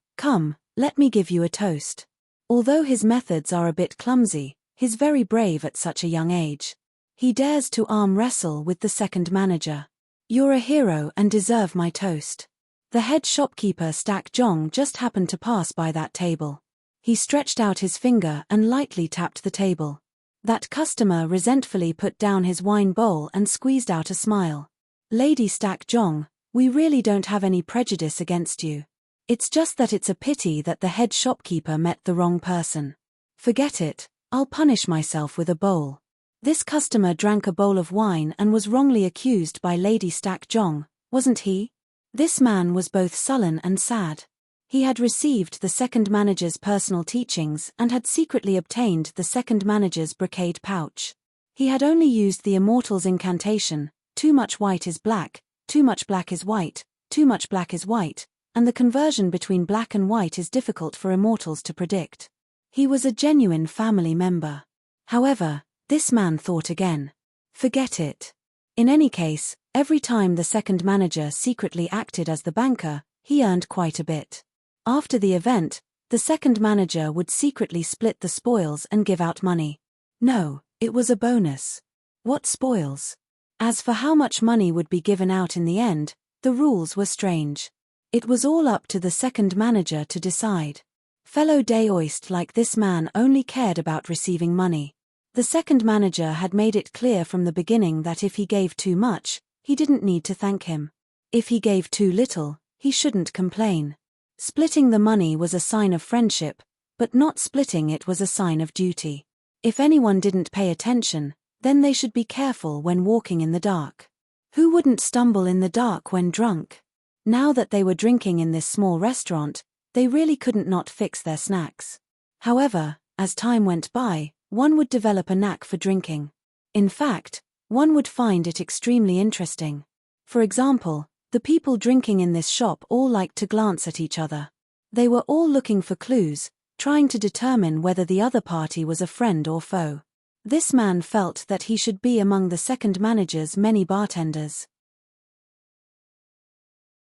let me give you a toast." Although his methods are a bit clumsy, he's very brave at such a young age. He dares to arm wrestle with the second manager. "You're a hero and deserve my toast." The head shopkeeper Stack Zhong just happened to pass by that table. He stretched out his finger and lightly tapped the table. That customer resentfully put down his wine bowl and squeezed out a smile. "Lady Stack Zhong, we really don't have any prejudice against you. It's just that it's a pity that the head shopkeeper met the wrong person. Forget it, I'll punish myself with a bowl." This customer drank a bowl of wine and was wrongly accused by Lady Stack Zhong, wasn't he? This man was both sullen and sad. He had received the second manager's personal teachings and had secretly obtained the second manager's brocade pouch. He had only used the Immortal's incantation, "Too much white is black, too much black is white, too much black is white," and the conversion between black and white is difficult for immortals to predict. He was a genuine family member. However, this man thought again. Forget it. In any case, every time the second manager secretly acted as the banker, he earned quite a bit. After the event, the second manager would secretly split the spoils and give out money. No, it was a bonus. What spoils? As for how much money would be given out in the end, the rules were strange. It was all up to the second manager to decide. Fellow Daoist like this man only cared about receiving money. The second manager had made it clear from the beginning that if he gave too much, he didn't need to thank him. If he gave too little, he shouldn't complain. Splitting the money was a sign of friendship, but not splitting it was a sign of duty. If anyone didn't pay attention, then they should be careful when walking in the dark. Who wouldn't stumble in the dark when drunk? Now that they were drinking in this small restaurant, they really couldn't not fix their snacks. However, as time went by, one would develop a knack for drinking. In fact, one would find it extremely interesting. For example, the people drinking in this shop all liked to glance at each other. They were all looking for clues, trying to determine whether the other party was a friend or foe. This man felt that he should be among the second manager's many bartenders.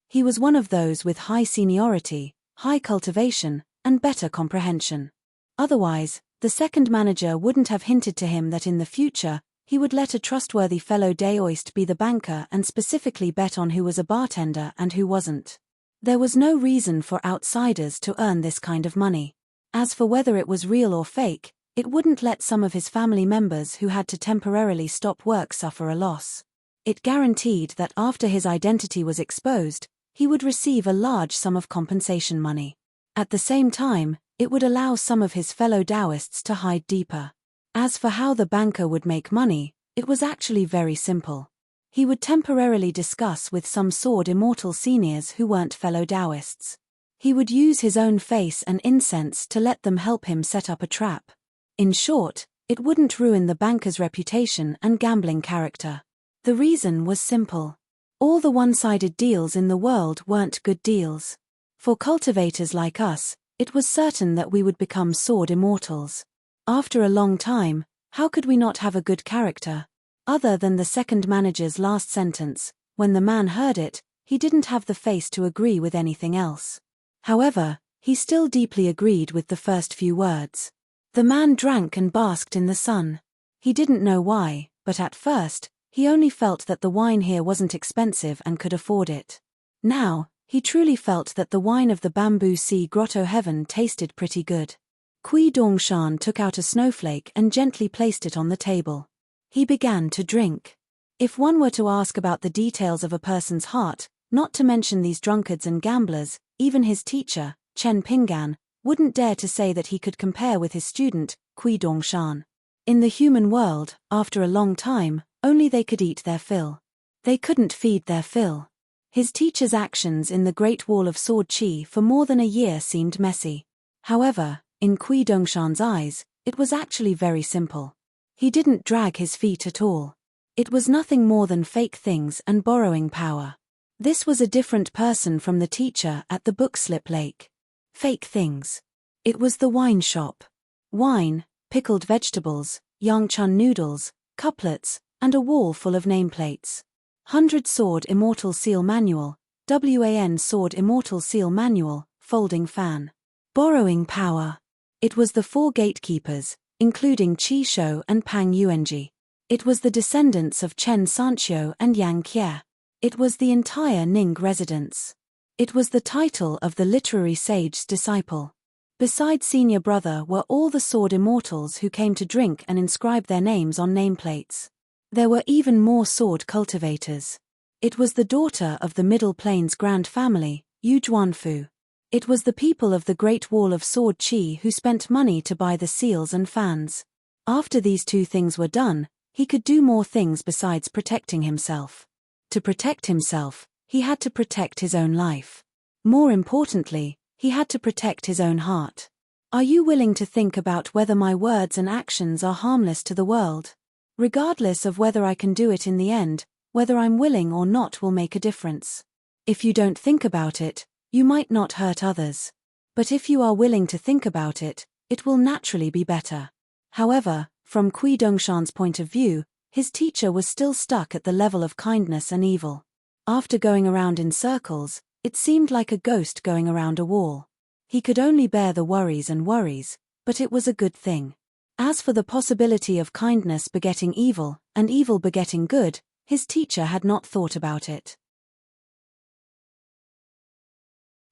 He was one of those with high seniority, high cultivation, and better comprehension. Otherwise, the second manager wouldn't have hinted to him that in the future, he would let a trustworthy fellow Daoist be the banker and specifically bet on who was a bartender and who wasn't. There was no reason for outsiders to earn this kind of money. As for whether it was real or fake, it wouldn't let some of his family members who had to temporarily stop work suffer a loss. It guaranteed that after his identity was exposed, he would receive a large sum of compensation money. At the same time, it would allow some of his fellow Daoists to hide deeper. As for how the banker would make money, it was actually very simple. He would temporarily discuss with some sword immortal seniors who weren't fellow Daoists. He would use his own face and incense to let them help him set up a trap. In short, it wouldn't ruin the banker's reputation and gambling character. The reason was simple. All the one-sided deals in the world weren't good deals. For cultivators like us, it was certain that we would become sword immortals. After a long time, how could we not have a good character? Other than the second manager's last sentence, when the man heard it, he didn't have the face to agree with anything else. However, he still deeply agreed with the first few words. The man drank and basked in the sun. He didn't know why, but at first, he only felt that the wine here wasn't expensive and could afford it. Now, he truly felt that the wine of the Bamboo Sea Grotto Heaven tasted pretty good. Kui Dongshan took out a snowflake and gently placed it on the table. He began to drink. If one were to ask about the details of a person's heart, not to mention these drunkards and gamblers, even his teacher, Chen Pinggan, wouldn't dare to say that he could compare with his student, Kui Dongshan. In the human world, after a long time, only they could eat their fill. They couldn't feed their fill. His teacher's actions in the Great Wall of Sword Chi for more than a year seemed messy. However, in Kui Dongshan's eyes, it was actually very simple. He didn't drag his feet at all. It was nothing more than fake things and borrowing power. This was a different person from the teacher at the Bookslip Lake. Fake things. It was the wine shop. Wine, pickled vegetables, yangchun noodles, couplets, and a wall full of nameplates. 100 Sword Immortal Seal Manual, WAN Sword Immortal Seal Manual, folding fan. Borrowing power. It was the 4 gatekeepers, including Qi Shou and Pang Yuanji. It was the descendants of Chen Sanqiu and Yang Qie. It was the entire Ning residence. It was the title of the literary sage's disciple. Beside senior brother were all the sword immortals who came to drink and inscribe their names on nameplates. There were even more sword cultivators. It was the daughter of the Middle Plains Grand Family, Yu Zhuanfu. It was the people of the Great Wall of Sword Chi who spent money to buy the seals and fans. After these 2 things were done, he could do more things besides protecting himself. To protect himself, he had to protect his own life. More importantly, he had to protect his own heart. Are you willing to think about whether my words and actions are harmless to the world? Regardless of whether I can do it in the end, whether I'm willing or not will make a difference. If you don't think about it, You might not hurt others. But if you are willing to think about it, it will naturally be better. However, from Kui Dongshan's point of view, his teacher was still stuck at the level of kindness and evil. After going around in circles, it seemed like a ghost going around a wall. He could only bear the worries and worries, but it was a good thing. As for the possibility of kindness begetting evil, and evil begetting good, his teacher had not thought about it.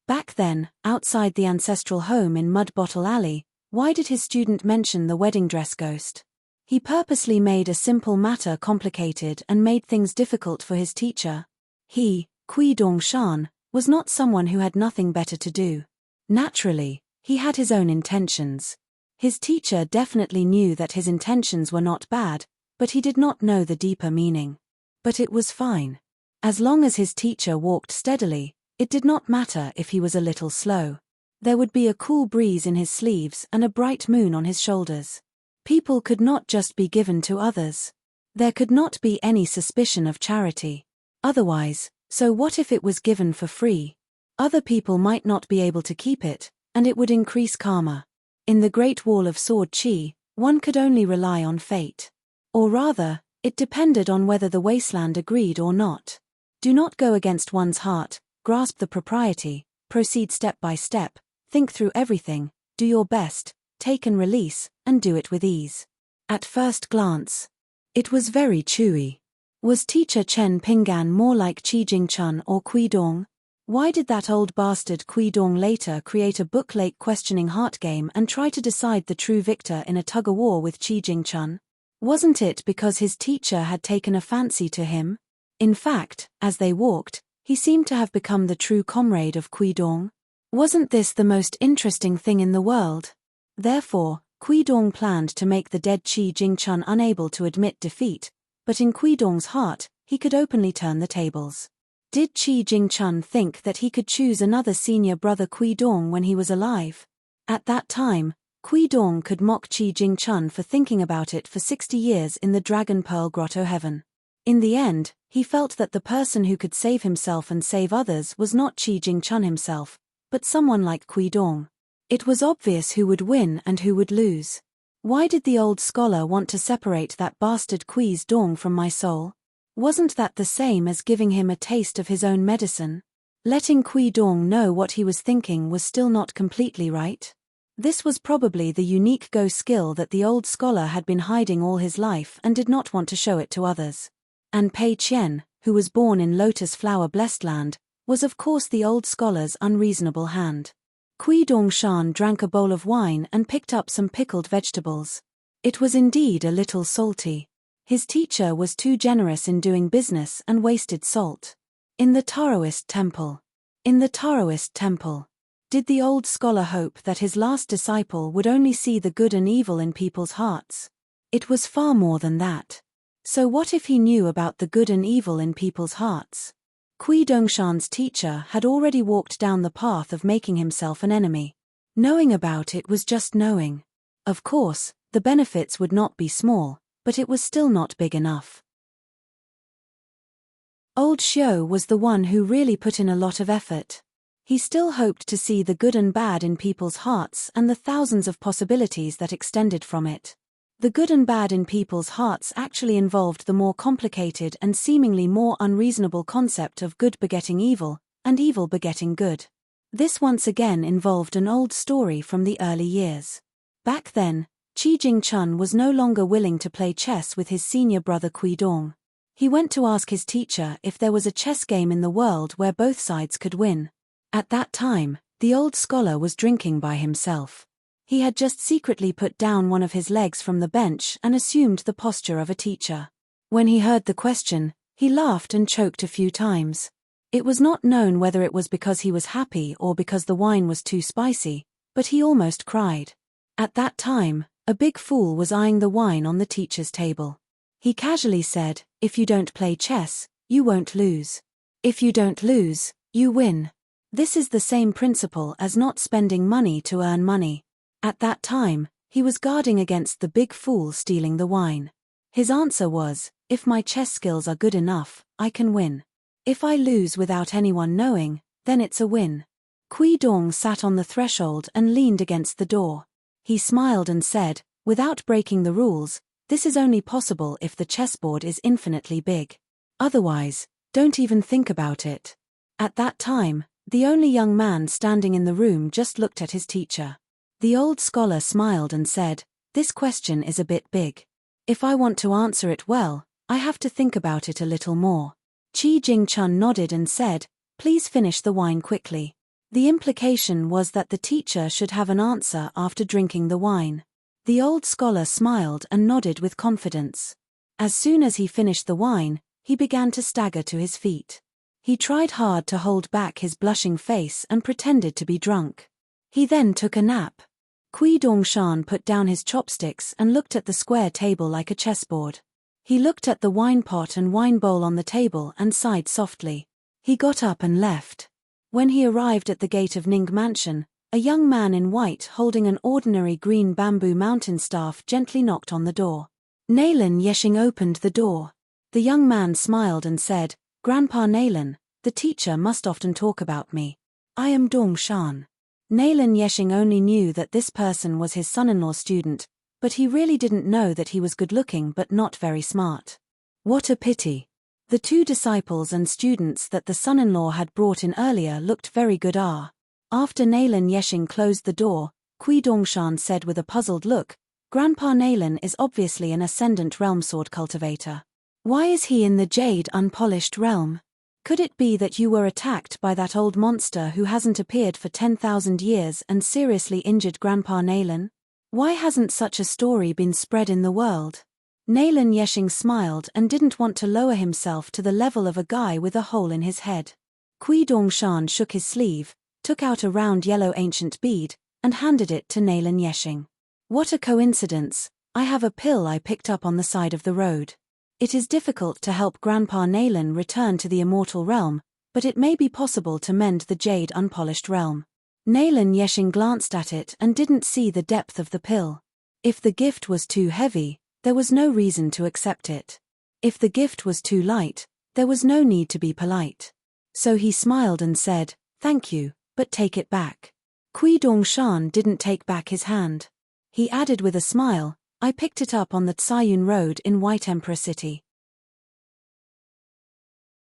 Back then, outside the ancestral home in Mud Bottle Alley, why did his student mention the wedding dress ghost? He purposely made a simple matter complicated and made things difficult for his teacher. He, Kui Dongshan, was not someone who had nothing better to do. Naturally, he had his own intentions. His teacher definitely knew that his intentions were not bad, but he did not know the deeper meaning. But it was fine. As long as his teacher walked steadily, it did not matter if he was a little slow. There would be a cool breeze in his sleeves and a bright moon on his shoulders. People could not just be given to others. There could not be any suspicion of charity. Otherwise, so what if it was given for free? Other people might not be able to keep it, and it would increase karma. In the Great Wall of Sword Chi, one could only rely on fate. Or rather, it depended on whether the wasteland agreed or not. Do not go against one's heart, grasp the propriety, proceed step by step, think through everything, do your best, take and release, and do it with ease. At first glance, it was very chewy. Was teacher Chen Pinggan more like Qi Jingchun or Kui Dong? Why did that old bastard Kui Dong later create a book-like questioning heart game and try to decide the true victor in a tug-of-war with Qi Jingchun? Wasn't it because his teacher had taken a fancy to him? In fact, as they walked, he seemed to have become the true comrade of Kui Dong. Wasn't this the most interesting thing in the world? Therefore, Kui Dong planned to make the dead Qi Jingchun unable to admit defeat, but in Kui Dong's heart, he could openly turn the tables. Did Qi Jingchun think that he could choose another senior brother Kui Dong when he was alive? At that time, Kui Dong could mock Qi Jingchun for thinking about it for 60 years in the Dragon Pearl Grotto heaven. In the end, he felt that the person who could save himself and save others was not Qi Jingchun himself, but someone like Kui Dong. It was obvious who would win and who would lose. Why did the old scholar want to separate that bastard Kui Dong from my soul? Wasn't that the same as giving him a taste of his own medicine? Letting Kui Dong know what he was thinking was still not completely right. This was probably the unique Go skill that the old scholar had been hiding all his life and did not want to show it to others. And Pei Qian, who was born in Lotus Flower Blessed Land, was of course the old scholar's unreasonable hand. Kui Dongshan drank a bowl of wine and picked up some pickled vegetables. It was indeed a little salty. His teacher was too generous in doing business and wasted salt. In the Taoist temple. Did the old scholar hope that his last disciple would only see the good and evil in people's hearts? It was far more than that. So what if he knew about the good and evil in people's hearts? Kui Dongshan's teacher had already walked down the path of making himself an enemy. Knowing about it was just knowing. Of course, the benefits would not be small, but it was still not big enough. Old Xiao was the one who really put in a lot of effort. He still hoped to see the good and bad in people's hearts and the thousands of possibilities that extended from it. The good and bad in people's hearts actually involved the more complicated and seemingly more unreasonable concept of good begetting evil, and evil begetting good. This once again involved an old story from the early years. Back then, Qi Jingchun was no longer willing to play chess with his senior brother Kui Dong. He went to ask his teacher if there was a chess game in the world where both sides could win. At that time, the old scholar was drinking by himself. He had just secretly put down one of his legs from the bench and assumed the posture of a teacher. When he heard the question, he laughed and choked a few times. It was not known whether it was because he was happy or because the wine was too spicy, but he almost cried. At that time, a big fool was eyeing the wine on the teacher's table. He casually said, "If you don't play chess, you won't lose. If you don't lose, you win." This is the same principle as not spending money to earn money. At that time, he was guarding against the big fool stealing the wine. His answer was, "If my chess skills are good enough, I can win. If I lose without anyone knowing, then it's a win." Kui Dong sat on the threshold and leaned against the door. He smiled and said, without breaking the rules, this is only possible if the chessboard is infinitely big. Otherwise, don't even think about it. At that time, the only young man standing in the room just looked at his teacher. The old scholar smiled and said, this question is a bit big. If I want to answer it well, I have to think about it a little more. Qi Jingchun nodded and said, please finish the wine quickly. The implication was that the teacher should have an answer after drinking the wine. The old scholar smiled and nodded with confidence. As soon as he finished the wine, he began to stagger to his feet. He tried hard to hold back his blushing face and pretended to be drunk. He then took a nap. Kui Dongshan put down his chopsticks and looked at the square table like a chessboard. He looked at the wine pot and wine bowl on the table and sighed softly. He got up and left. When he arrived at the gate of Ning Mansion, a young man in white holding an ordinary green bamboo mountain staff gently knocked on the door. Naylan Yeshing opened the door. The young man smiled and said, Grandpa Naylan, the teacher must often talk about me. I am Dong Shan. Naylan Yeshing only knew that this person was his son-in-law student, but he really didn't know that he was good-looking but not very smart. What a pity. The two disciples and students that the son-in-law had brought in earlier looked very good. After Naylan Yeshing closed the door, Kui Dongshan said with a puzzled look, Grandpa Naylan is obviously an ascendant realm sword cultivator. Why is he in the jade unpolished realm? Could it be that you were attacked by that old monster who hasn't appeared for 10,000 years and seriously injured Grandpa Naylan? Why hasn't such a story been spread in the world? Naylan Yeshing smiled and didn't want to lower himself to the level of a guy with a hole in his head. Kui Dongshan shook his sleeve, took out a round yellow ancient bead, and handed it to Naylan Yeshing. What a coincidence, I have a pill I picked up on the side of the road. It is difficult to help Grandpa Naylan return to the immortal realm, but it may be possible to mend the jade unpolished realm. Naylan Yeshing glanced at it and didn't see the depth of the pill. If the gift was too heavy, there was no reason to accept it. If the gift was too light, there was no need to be polite. So he smiled and said, thank you, but take it back. Kui Dongshan didn't take back his hand. He added with a smile, I picked it up on the Tsayun Road in White Emperor City.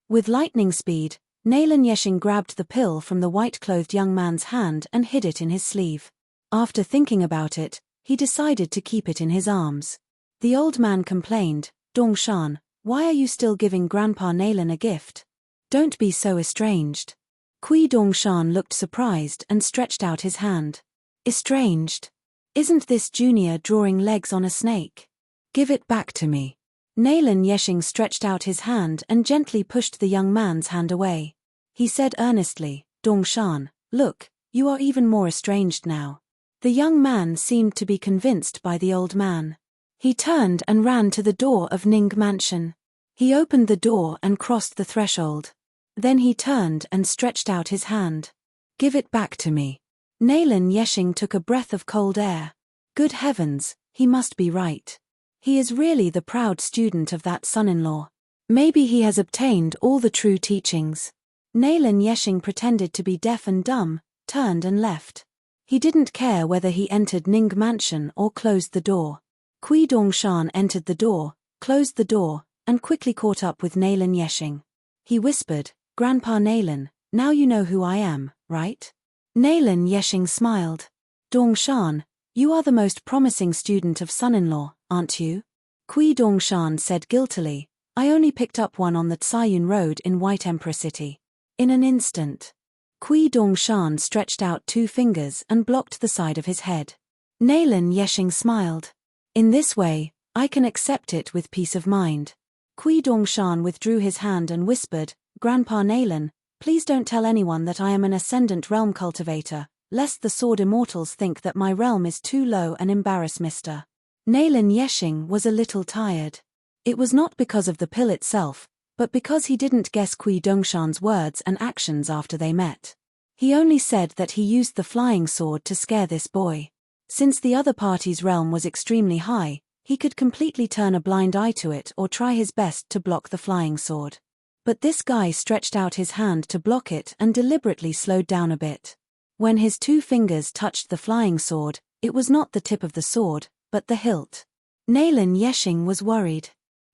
With lightning speed, Naylan Yeshing grabbed the pill from the white-clothed young man's hand and hid it in his sleeve. After thinking about it, he decided to keep it in his arms. The old man complained, Dongshan, why are you still giving Grandpa Naylan a gift? Don't be so estranged. Kui Dongshan looked surprised and stretched out his hand. Estranged? Isn't this Junior drawing legs on a snake? Give it back to me. Naylan Yeshing stretched out his hand and gently pushed the young man's hand away. He said earnestly, Dongshan, look, you are even more estranged now. The young man seemed to be convinced by the old man. He turned and ran to the door of Ning Mansion. He opened the door and crossed the threshold. Then he turned and stretched out his hand. Give it back to me. Naylan Yeshing took a breath of cold air. Good heavens, he must be right. He is really the proud student of that son-in-law. Maybe he has obtained all the true teachings. Naylan Yeshing pretended to be deaf and dumb, turned and left. He didn't care whether he entered Ning Mansion or closed the door. Kui Dongshan entered the door, closed the door, and quickly caught up with Naylan Yeshing. He whispered, Grandpa Naylan, now you know who I am, right? Naylan Yeshing smiled. Dongshan, you are the most promising student of son-in-law, aren't you? Kui Dongshan said guiltily, I only picked up one on the Tsayun Road in White Emperor City. In an instant. Kui Dongshan stretched out 2 fingers and blocked the side of his head. Naylan Yeshing smiled. In this way, I can accept it with peace of mind. Kui Dongshan withdrew his hand and whispered, Grandpa Naylan, please don't tell anyone that I am an ascendant realm cultivator, lest the sword immortals think that my realm is too low and embarrass Mr. Naylan Yeshing was a little tired. It was not because of the pill itself, but because he didn't guess Kui Dongshan's words and actions after they met. He only said that he used the flying sword to scare this boy. Since the other party's realm was extremely high, he could completely turn a blind eye to it or try his best to block the flying sword. But this guy stretched out his hand to block it and deliberately slowed down a bit. When his 2 fingers touched the flying sword, it was not the tip of the sword, but the hilt. Nalin Yeshing was worried.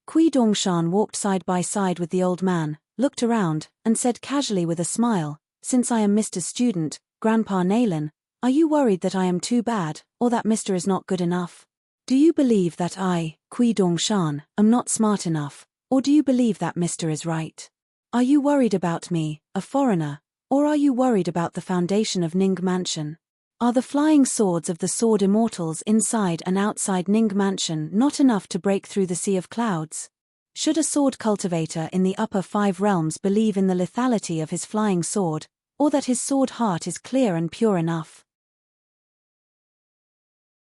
Kui Dongshan walked side by side with the old man, looked around, and said casually with a smile, "Since I am Mr. Student, Grandpa Nalin, are you worried that I am too bad, or that Mr. is not good enough? Do you believe that I, Kui Dongshan, am not smart enough, or do you believe that Mr. is right? Are you worried about me, a foreigner, or are you worried about the foundation of Ning Mansion? Are the flying swords of the sword immortals inside and outside Ning Mansion not enough to break through the sea of clouds? Should a sword cultivator in the upper 5 realms believe in the lethality of his flying sword, or that his sword heart is clear and pure enough?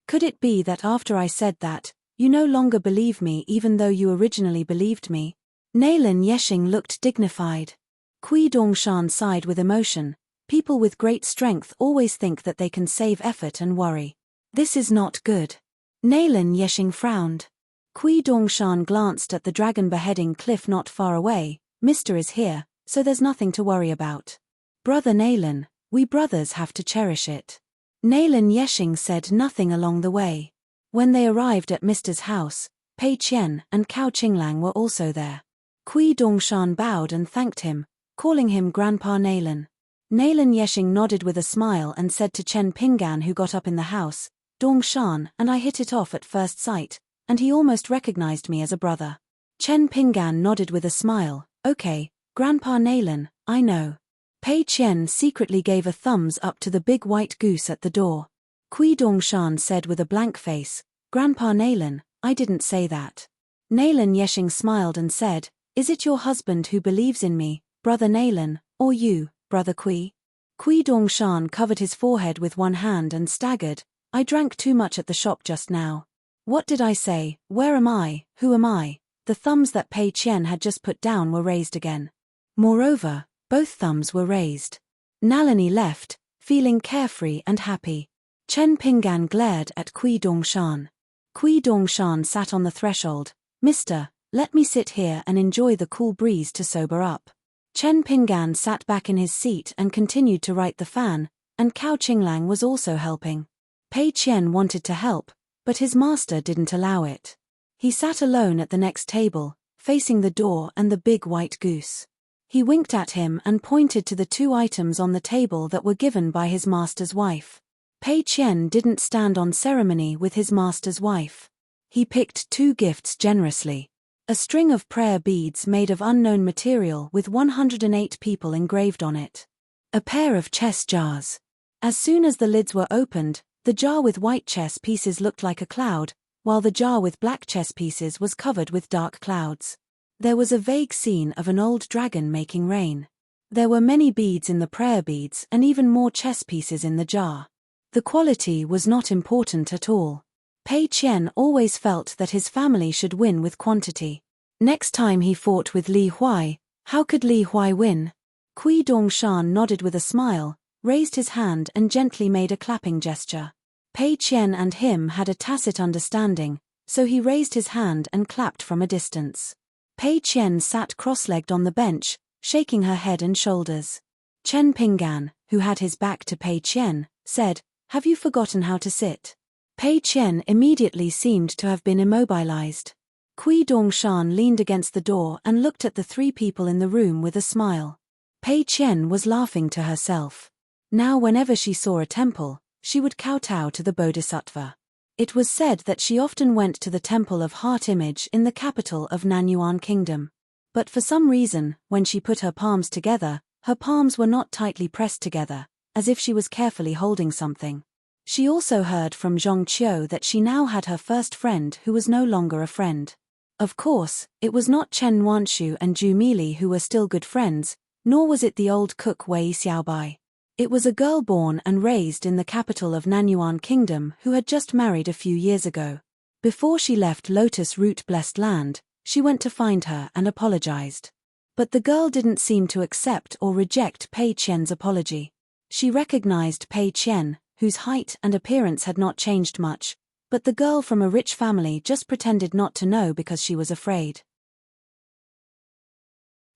Could it be that after I said that, you no longer believe me even though you originally believed me?" Nalin Yeshing looked dignified. Kui Dongshan sighed with emotion. People with great strength always think that they can save effort and worry. This is not good. Nalin Yeshing frowned. Kui Dongshan glanced at the dragon beheading cliff not far away. "Mr. is here, so there's nothing to worry about. Brother Nalin, we brothers have to cherish it." Nalin Yeshing said nothing along the way. When they arrived at Mr.'s house, Pei Qian and Cao Qinglang were also there. Kui Dongshan bowed and thanked him, calling him Grandpa Nalin. Nalin Yeshing nodded with a smile and said to Chen Pingan, who got up in the house, "Dongshan and I hit it off at first sight, and he almost recognized me as a brother." Chen Pingan nodded with a smile, "Okay, Grandpa Nalin, I know." Pei Qian secretly gave a thumbs up to the big white goose at the door. Kui Dongshan said with a blank face, "Grandpa Nalin, I didn't say that." Nalin Yeshing smiled and said, "Is it your husband who believes in me, Brother Nalin, or you, Brother Kui?" Kui Dongshan covered his forehead with one hand and staggered, "I drank too much at the shop just now. What did I say? Where am I? Who am I?" The thumbs that Pei Qian had just put down were raised again. Moreover, both thumbs were raised. Nalini left, feeling carefree and happy. Chen Pingan glared at Kui Dongshan. Kui Dongshan sat on the threshold. "Mister, let me sit here and enjoy the cool breeze to sober up." Chen Pingan sat back in his seat and continued to write the fan, and Cao Qinglang was also helping. Pei Qian wanted to help, but his master didn't allow it. He sat alone at the next table, facing the door and the big white goose. He winked at him and pointed to the 2 items on the table that were given by his master's wife. Pei Qian didn't stand on ceremony with his master's wife. He picked 2 gifts generously. A string of prayer beads made of unknown material with 108 people engraved on it. A pair of chess jars. As soon as the lids were opened, the jar with white chess pieces looked like a cloud, while the jar with black chess pieces was covered with dark clouds. There was a vague scene of an old dragon making rain. There were many beads in the prayer beads and even more chess pieces in the jar. The quality was not important at all. Pei Qian always felt that his family should win with quantity. Next time he fought with Li Huai, how could Li Huai win? Kui Dongshan nodded with a smile, raised his hand and gently made a clapping gesture. Pei Qian and him had a tacit understanding, so he raised his hand and clapped from a distance. Pei Qian sat cross-legged on the bench, shaking her head and shoulders. Chen Pingan, who had his back to Pei Qian, said, "Have you forgotten how to sit?" Pei Qian immediately seemed to have been immobilized. Kui Dongshan leaned against the door and looked at the 3 people in the room with a smile. Pei Qian was laughing to herself. Now whenever she saw a temple, she would kowtow to the Bodhisattva. It was said that she often went to the Temple of Heart Image in the capital of Nanyuan Kingdom. But for some reason, when she put her palms together, her palms were not tightly pressed together, as if she was carefully holding something. She also heard from Zhong Qiu that she now had her first friend who was no longer a friend. Of course, it was not Chen Nuanshu and Ju Mili who were still good friends, nor was it the old cook Wei Xiaobai. It was a girl born and raised in the capital of Nanyuan Kingdom who had just married a few years ago. Before she left Lotus Root Blessed Land, she went to find her and apologized. But the girl didn't seem to accept or reject Pei Qian's apology. She recognized Pei Qian, whose height and appearance had not changed much, but the girl from a rich family just pretended not to know because she was afraid.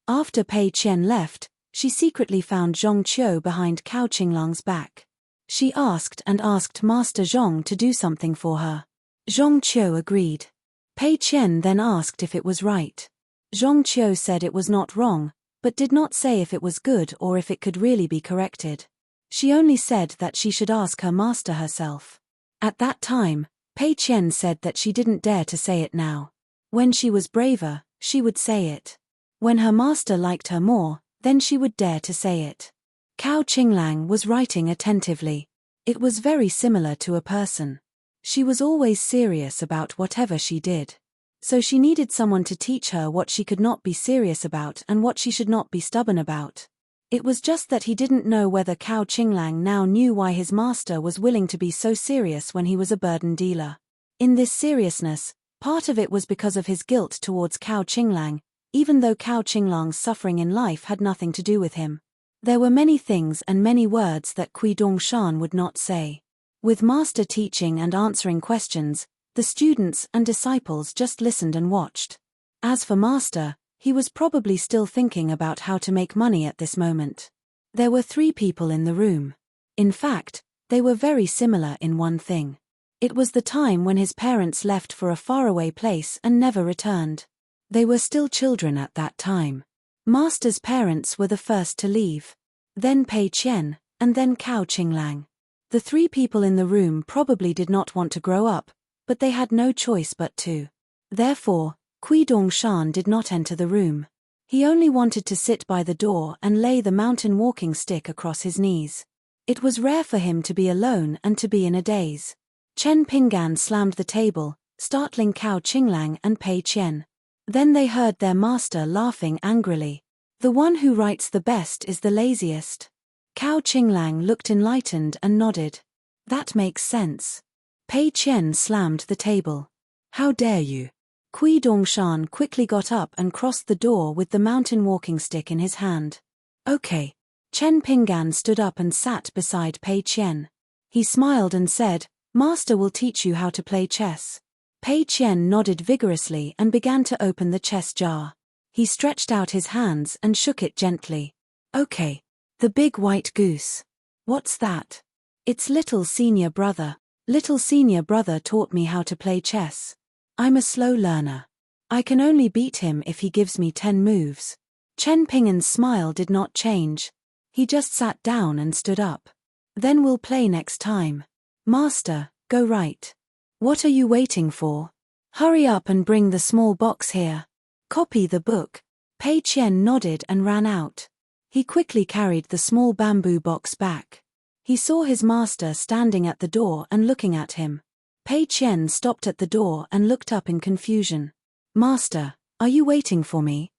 After Pei Qian left, she secretly found Zhong Qiu behind Cao Qinglang's back. She asked and asked Master Zhong to do something for her. Zhong Qiu agreed. Pei Qian then asked if it was right. Zhong Qiu said it was not wrong, but did not say if it was good or if it could really be corrected. She only said that she should ask her master herself. At that time, Pei Qian said that she didn't dare to say it now. When she was braver, she would say it. When her master liked her more, then she would dare to say it. Cao Qinglang was writing attentively. It was very similar to a person. She was always serious about whatever she did. So she needed someone to teach her what she could not be serious about and what she should not be stubborn about. It was just that he didn't know whether Cao Qinglang now knew why his master was willing to be so serious when he was a burden dealer. In this seriousness, part of it was because of his guilt towards Cao Qinglang, even though Cao Qinglang's suffering in life had nothing to do with him. There were many things and many words that Kui Dongshan would not say. With master teaching and answering questions, the students and disciples just listened and watched. As for master, he was probably still thinking about how to make money at this moment. There were 3 people in the room. In fact, they were very similar in one thing. It was the time when his parents left for a faraway place and never returned. They were still children at that time. Master's parents were the first to leave. Then Pei Qian, and then Cao Qinglang. The 3 people in the room probably did not want to grow up, but they had no choice but to. Therefore, Kui Dongshan did not enter the room. He only wanted to sit by the door and lay the mountain walking stick across his knees. It was rare for him to be alone and to be in a daze. Chen Pinggan slammed the table, startling Cao Qinglang and Pei Qian. Then they heard their master laughing angrily. The one who writes the best is the laziest. Cao Qinglang looked enlightened and nodded. That makes sense. Pei Qian slammed the table. How dare you? Kui Dongshan quickly got up and crossed the door with the mountain walking stick in his hand. Okay. Chen Pinggan stood up and sat beside Pei Qian. He smiled and said, Master will teach you how to play chess. Pei Qian nodded vigorously and began to open the chess jar. He stretched out his hands and shook it gently. Okay. The big white goose. What's that? It's little senior brother. Little senior brother taught me how to play chess. I'm a slow learner. I can only beat him if he gives me 10 moves. Chen Pinggan's smile did not change. He just sat down and stood up. Then we'll play next time. Master, go right. What are you waiting for? Hurry up and bring the small box here. Copy the book. Pei Qian nodded and ran out. He quickly carried the small bamboo box back. He saw his master standing at the door and looking at him. Pei Qian stopped at the door and looked up in confusion. Master, are you waiting for me?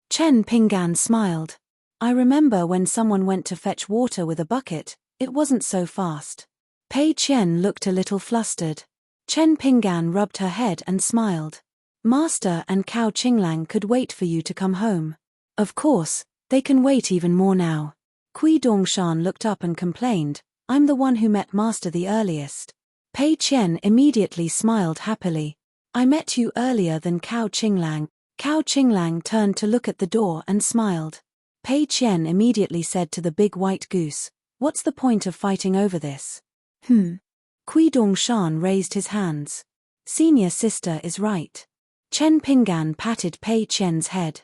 Chen Pinggan smiled. I remember when someone went to fetch water with a bucket, it wasn't so fast. Pei Qian looked a little flustered. Chen Pinggan rubbed her head and smiled. Master and Cao Qinglang could wait for you to come home. Of course, they can wait even more now. Kui Dongshan looked up and complained, I'm the one who met Master the earliest. Pei Qian immediately smiled happily. I met you earlier than Cao Qinglang. Cao Qinglang turned to look at the door and smiled. Pei Qian immediately said to the big white goose, what's the point of fighting over this? Kui Dongshan raised his hands. Senior sister is right. Chen Pinggan patted Pei Qian's head.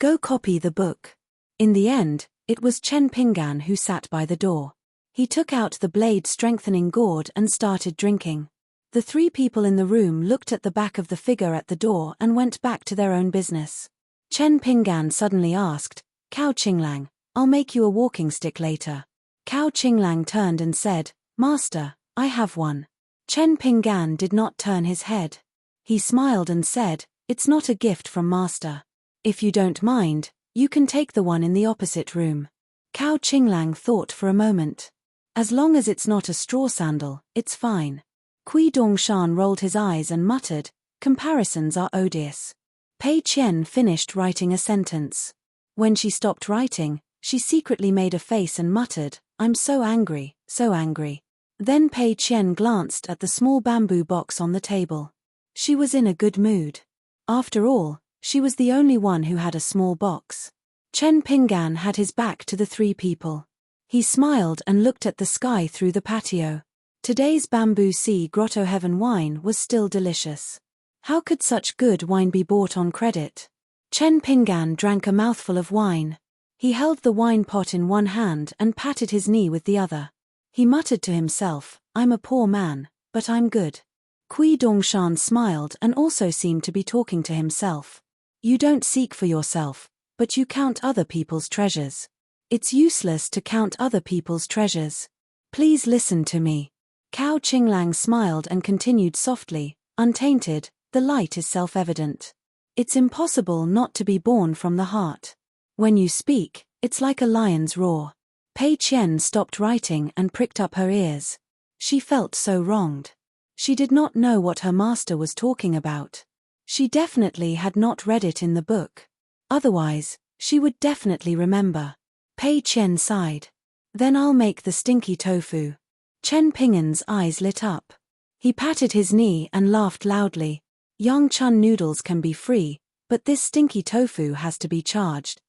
Go copy the book. In the end, it was Chen Pinggan who sat by the door. He took out the blade-strengthening gourd and started drinking. The 3 people in the room looked at the back of the figure at the door and went back to their own business. Chen Pinggan suddenly asked, Cao Qinglang, I'll make you a walking stick later. Cao Qinglang turned and said, Master, I have one. Chen Pinggan did not turn his head. He smiled and said, it's not a gift from Master. If you don't mind, you can take the one in the opposite room. Cao Qinglang thought for a moment. As long as it's not a straw sandal, it's fine. Kui Dongshan rolled his eyes and muttered, comparisons are odious. Pei Qian finished writing a sentence. When she stopped writing, she secretly made a face and muttered, I'm so angry, so angry. Then Pei Qian glanced at the small bamboo box on the table. She was in a good mood. After all, she was the only one who had a small box. Chen Pingan had his back to the three people. He smiled and looked at the sky through the patio. Today's bamboo sea grotto heaven wine was still delicious. How could such good wine be bought on credit? Chen Pingan drank a mouthful of wine. He held the wine pot in one hand and patted his knee with the other. He muttered to himself, "I'm a poor man, but I'm good." Kui Dongshan smiled and also seemed to be talking to himself. You don't seek for yourself, but you count other people's treasures. It's useless to count other people's treasures. Please listen to me. Cao Qinglang smiled and continued softly, untainted, the light is self-evident. It's impossible not to be born from the heart. When you speak, it's like a lion's roar. Pei Qian stopped writing and pricked up her ears. She felt so wronged. She did not know what her master was talking about. She definitely had not read it in the book. Otherwise, she would definitely remember. Pei Qian sighed. Then I'll make the stinky tofu. Chen Pingan's eyes lit up. He patted his knee and laughed loudly. Yangchun noodles can be free, but this stinky tofu has to be charged.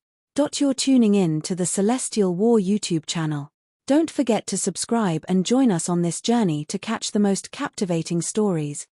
You're tuning in to the Celestial War YouTube channel. Don't forget to subscribe and join us on this journey to catch the most captivating stories.